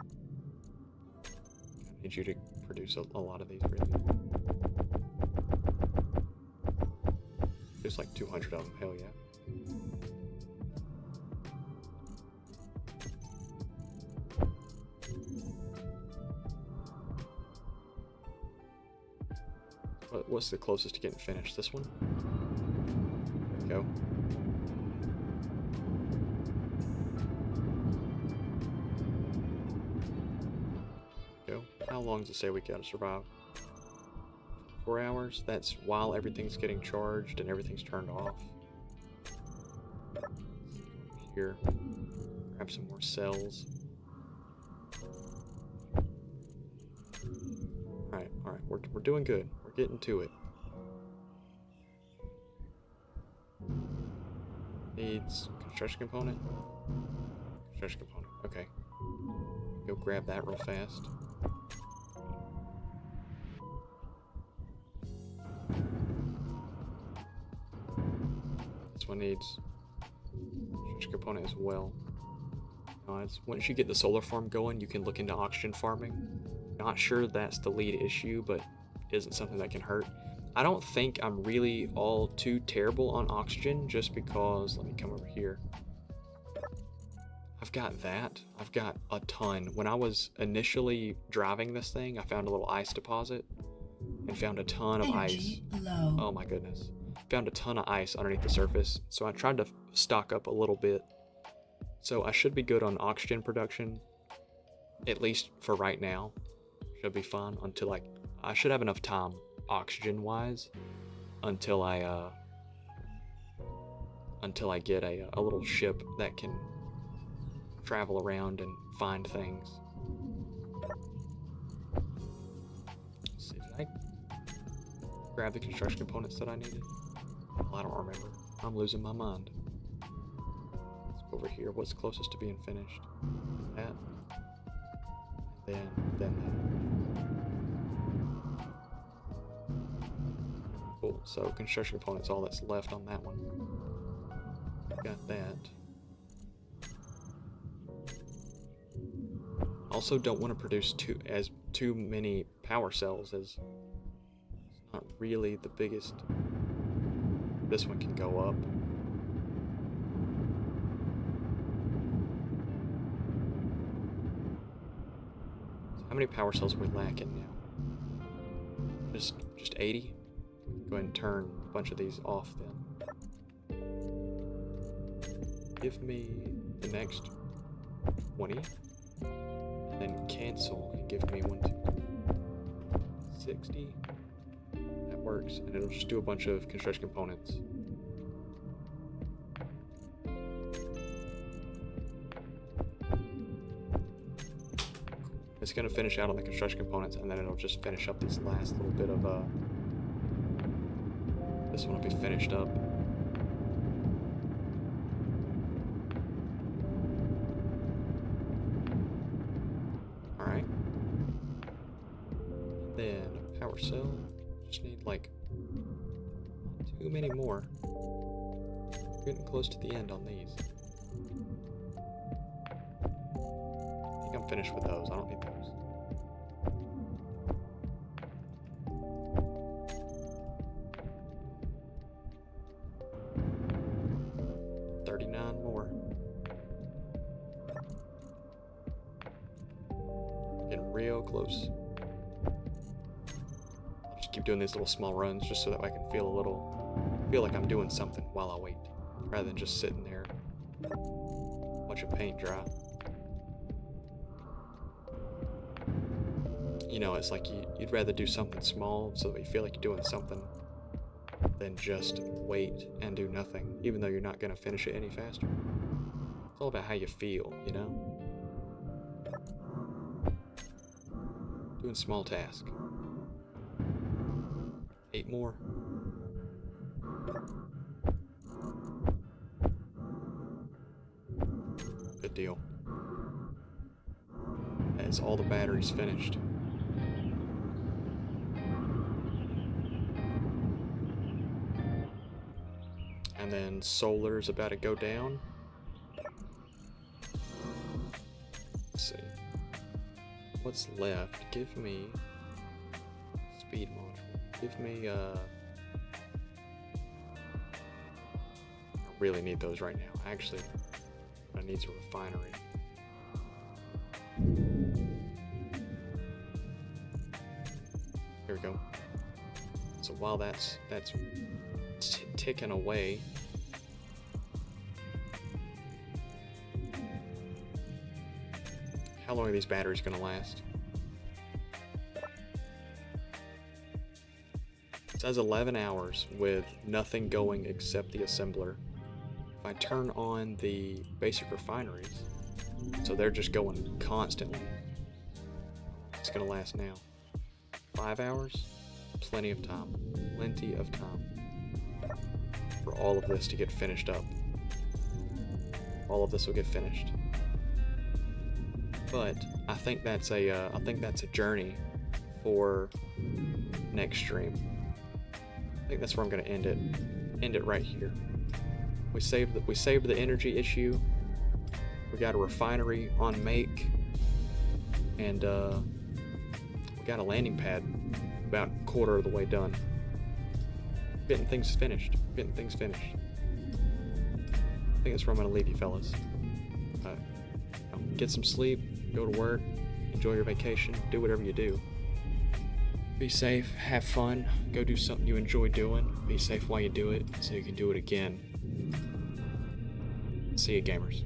need you to produce a lot of these, really. There's like 200 of them, hell yeah. What's the closest to getting finished? This one? There we go. How long does it say we gotta survive? 4 hours? That's while everything's getting charged and everything's turned off. Here. Grab some more cells. Alright, we're doing good. We're getting to it. Needs construction component? Construction component, okay. Go grab that real fast. This one needs construction component as well. Once you get the solar farm going, you can look into oxygen farming. Not sure that's the lead issue, but isn't something that can hurt. I don't think I'm really all too terrible on oxygen, just because, let me come over here. I've got that. I've got a ton. When I was initially driving this thing, I found a little ice deposit and found a ton of Energy ice. low. Oh my goodness. Found a ton of ice underneath the surface. So I tried to stock up a little bit. So I should be good on oxygen production, at least for right now. Should be fine until I should have enough time oxygen wise until I get a little ship that can travel around and find things. Let's see, did I grab the construction components that I needed? Well, I don't remember. I'm losing my mind. Let's go over here. What's closest to being finished? That. Then that. Cool. So construction components, all that's left on that one. Got that. Also, don't want to produce too many power cells, as it's not really the biggest. This one can go up. So how many power cells are we lacking now? Just 80? Go ahead and turn a bunch of these off then. Give me the next 20. And then cancel and give me 60. That works, and it'll just do a bunch of construction components. It's gonna finish out on the construction components, and then it'll just finish up this last little bit of this one will be finished up. Alright. Then a power cell. Just need like not too many more. Getting close to the end on these. I think I'm finished with those. I don't need those. More. Getting real close. I'll just keep doing these little small runs just so that I can feel like I'm doing something while I wait, rather than just sitting there, watching paint dry. You know, it's like you'd rather do something small so that you feel like you're doing something than just wait and do nothing, even though you're not going to finish it any faster. It's all about how you feel, you know? Doing small tasks. 8 more. Good deal. That's all the batteries finished. And then solar's about to go down. Let's see. What's left? Give me speed module. Give me I really need those right now. Actually, I need a refinery. Here we go. So while that's ticking away, how long are these batteries going to last? It says 11 hours with nothing going except the assembler. If I turn on the basic refineries, so they're just going constantly, it's going to last now. 5 hours? Plenty of time. Plenty of time for all of this to get finished up. All of this will get finished. But I think that's a journey for next stream. I think that's where I'm going to end it. End it right here. We saved the energy issue. We got a refinery on make, and we got a landing pad about a quarter of the way done. Getting things finished. I think that's where I'm gonna leave you fellas. Get some sleep, go to work, enjoy your vacation, do whatever you do. Be safe, have fun, go do something you enjoy doing. Be safe while you do it so you can do it again. See you, gamers.